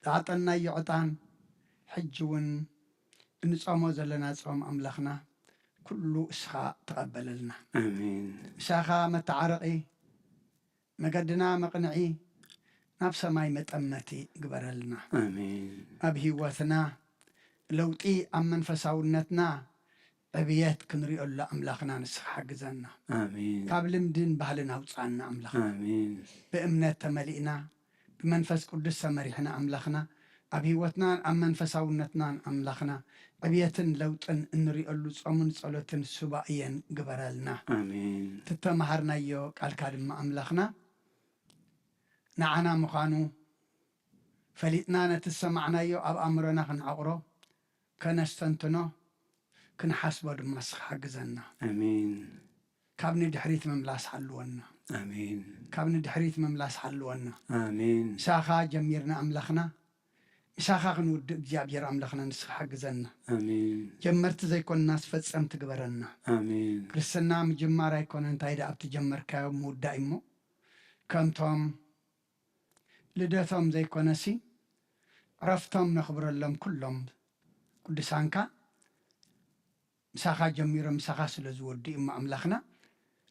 ዝዓጠናዮ ዕጣን ሕጂ እውን እንጾሞ ዘለና ጾም ኣምላኽና ኩሉ እስኻ ተቐበለልና። አሜን። ምሳኻ መተዓረቒ መገድና መቕንዒ ናብ ሰማይ መጠመቲ ግበረልና። አሜን። ኣብ ህይወትና ለውጢ ኣብ መንፈሳውነትና ዕብየት ክንሪኦሎ ኣምላኽና ንስኻ ሓግዘና። አሜን። ካብ ልምድን ባህልን ኣውፃና ኣምላኽና። አሜን። ብእምነት ተመሊእና ብመንፈስ ቅዱስ ተመሪሕና ኣምላኽና ኣብ ሂወትናን ኣብ መንፈሳውነትናን ኣምላኽና ዕብየትን ለውጥን እንሪኦሉ ጾምን ጸሎትን ሱባኤን ግበረልና ኣሜን ትተማሃርናዮ ቃልካ ድማ ኣምላኽና ንዓና ምዃኑ ፈሊጥና ነቲ ሰማዕናዮ ኣብ ኣእምሮና ክንዓቕሮ ከነስተንትኖ ክንሓስቦ ድማ ስኻ ግዘና ኣሜን ካብ ንድሕሪት ምምላስ ሓልወና ኣሜን ካብ ንድሕሪት ምምላስ ሓልወና ኣሜን ምሳኻ ጀሚርና ኣምላኽና ምሳኻ ክንውድእ እግዚኣብሔር ኣምላኽና ንስኻ ሓግዘና ኣሜን ጀመርቲ ዘይኮንና ስፈጸምቲ ግበረና ኣሜን ክርስትና ምጅማር ኣይኮነ እንታይ ደኣ ኣብቲ ጀመርካዮ ምውዳእ እሞ ከምቶም ልደቶም ዘይኮነሲ ዕረፍቶም ነኽብረሎም ኩሎም ቅዱሳንካ ምሳኻ ጀሚሮም ምሳኻ ስለ ዝወድኡ እሞ ኣምላኽና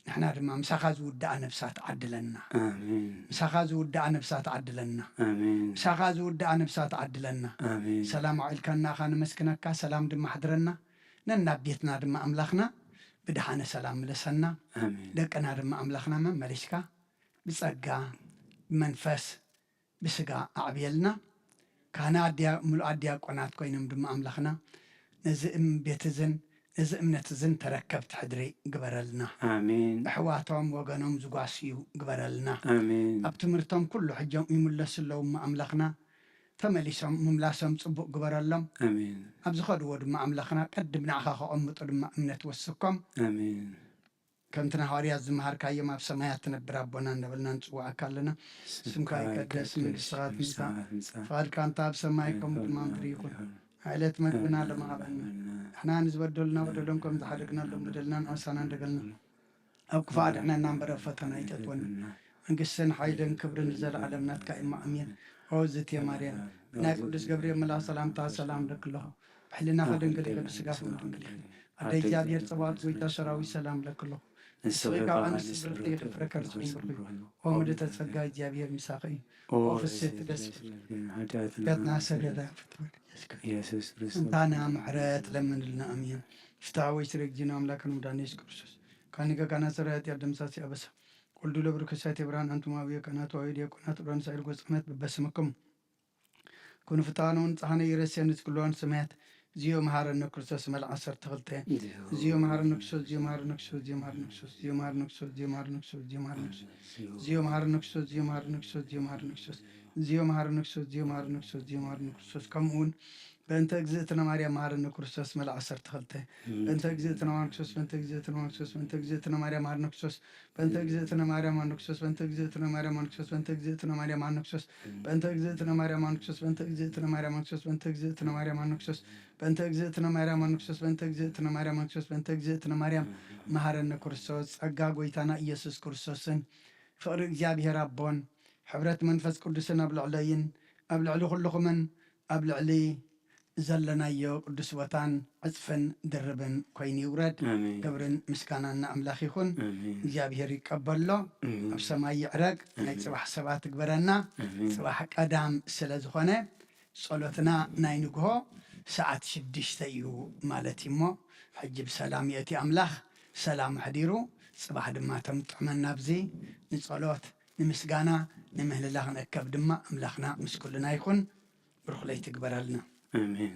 ንሕና ድማ ምሳኻ ዝውዳእ ነብሳት ዓድለና ኣሜን ምሳኻ ዝውዳእ ነብሳት ዓድለና ኣሜን ምሳኻ ዝውዳእ ነብሳት ዓድለና ኣሜን ሰላም ዓኢልካና ኻ ንመስክነካ ሰላም ድማ ሓድረና ነናብ ቤትና ድማ ኣምላኽና ብድሓነ ሰላም ምለሰና ኣሜን ደቅና ድማ ኣምላኽና መመሊስካ ብጸጋ ብመንፈስ ብስጋ ኣዕብየልና ካህና ምሉኣት ዲያቆናት ኮይኖም ድማ ኣምላኽና ነዚ ቤት እዝን እዚ እምነት እዝን ተረከብቲ ሕድሪ ግበረልና ኣሜን ኣሕዋቶም ወገኖም ዝጓስዩ ግበረልና ኣሜን ኣብ ትምህርቶም ኩሉ ሕጆም ይምለሱ ኣለዉ እሞ ኣምላኽና ተመሊሶም ምምላሶም ጽቡቕ ግበረሎም ኣሜን ኣብ ዝኸድዎ ድማ ኣምላኽና ቀድም ንዓኻ ከቐምጡ ድማ እምነት ወስኮም ኣሜን ከምቲ ናሃዋርያት ዝመሃርካዮም ኣብ ሰማያት ትነብር ኣቦና እንደበልና ንጽዋዓካ ኣለና ስምካ ይቀደስ መንግሥትኻ ትምጻእ ፍቓድካ እንታ ኣብ ሰማይ ከምኡ ድማ ምድሪ ይኹን ዕለት መግብና ለመሃበና ንሕና ንዝበደሉና በደሎም ከም ዝሓደግናሎም በደልና ንዖሳና እንደገልና ኣብ ክፉእ ኣድሕነና እምበር ኣብ ፈተና ይተትወና መንግሥትን ሓይልን ክብርን ዘለዓለም ናትካ ኢማ ኣሜን ኦ ዝእትየ ማርያም ናይ ቅዱስ ገብርኤል መልኣክ ሰላምታ ሰላም ለክለኹ ብሕሊና ከድንግል ኢኸ ብስጋፍ ድንግል ኢኸ ኣደ እግዚኣብሔር ጽባኦት ጎይታ ሰራዊት ሰላም ለክለኹ ንስኺ ኣንስቲ ብርክቲ ፍረ ከርጽኝ ብርኩ ኦ ምድተ ጸጋ እግዚኣብሔር ምሳኺ ኦ ፍስሕቲ ደስ ቤትና ሰገዳ ኢየሱስ ክርስቶስ እንታና ምሕረት ለምንልና ኣሜን ፍትሐዊ ስርግ ጂና አምላክን መድኃኒ ኢየሱስ ክርስቶስ ካኒገ ካና ሰራያት ያደምሳት ያበሳ ወልዱ ለብርክሳት የብርሃን አንቱም አብየ ካናቱ አዊ ዲያቆናት ብራን ሳይል ጎጽመት በበስምክም ኩን ፍትሐነውን ጸሐነ ይረስያን ዝክልዋን ሰማያት ዚዮ መሃረነ ክርስቶስ መልዓ 12 ዚዮ መሃረነ ክርስቶስ ዚዮ መሃረነ ክርስቶስ ዚዮ መሃረነ ክርስቶስ ዚዮ መሃረነ ክርስቶስ ዚዮ መሃረነ ክርስቶስ ዚዮ መሃረነ ክርስቶስ ዚዮ መሃረነ ክርስቶስ ዚዮ መሃረነ ክርስቶስ ዚዮ መሃረነ ክርስቶስ ዚዮ መሃረነ ክርስቶስ ዚዮ መሃረነ ክርስቶስ ዚዮ መሃረነ ክርስቶስ ከምኡውን በእንተ እግዝእትነ ማርያም መሃረነ ክርስቶስ መልዓ 12 በእንተ እግዝእትነ ማርያም ክርስቶስ በእንተ እግዝእትነ ማርያም ክርስቶስ በእንተ እግዝእትነ ማርያም መሃረነ ክርስቶስ በእንተ እግዝእትነ ማርያም መሃረነ ክርስቶስ በእንተ እግዝእትነ ማርያም መሃረነ ክርስቶስ በእንተ እግዝእትነ ማርያም መሃረነ ክርስቶስ በእንተ እግዝእትነ ማርያም መሃረነ ክርስቶስ በእንተ እግዝእትነ ማርያም መሃረነ ክርስቶስ በእንተ እግዝእትነ ማርያም መሃረነ ክርስቶስ በእንተ እግዝእትነ ማርያም መሃረነ ክርስቶስ በእንተ እግዝእትነ ማርያም መሃረነ ክርስቶስ በእንተ እግዝእትነ ማርያም መሃረነ ክርስቶስ ጸጋ ጎይታና ኢየሱስ ክርስቶስን ፍቅሪ እግዚአብሔር አቦን ሕብረት መንፈስ ቅዱስን ኣብ ልዕለይን ኣብ ልዕሊ ኩልኹምን ኣብ ልዕሊ ዘለናዮ ቅዱስ ቦታን ዕፅፍን ድርብን ኮይኑ ይውረድ ክብርን ምስጋናና ኣምላኽ ይኹን እግዚኣብሔር ይቀበሎ ኣብ ሰማይ ይዕረግ ናይ ጽባሕ ሰባት ግበረና ጽባሕ ቀዳም ስለ ዝኾነ ጸሎትና ናይ ንግሆ ሰዓት 6 እዩ ማለት እሞ ሕጂ ብሰላም የእቲ ኣምላኽ ሰላም ሕዲሩ ጽባሕ ድማ ተምጥዕመና ብዚ ንጸሎት ንምስጋና ንምህልላ ክንእከብ ድማ ኣምላኽና ምስ ኩልና ይኹን ብርኽለይ ትግበረልና አሜን።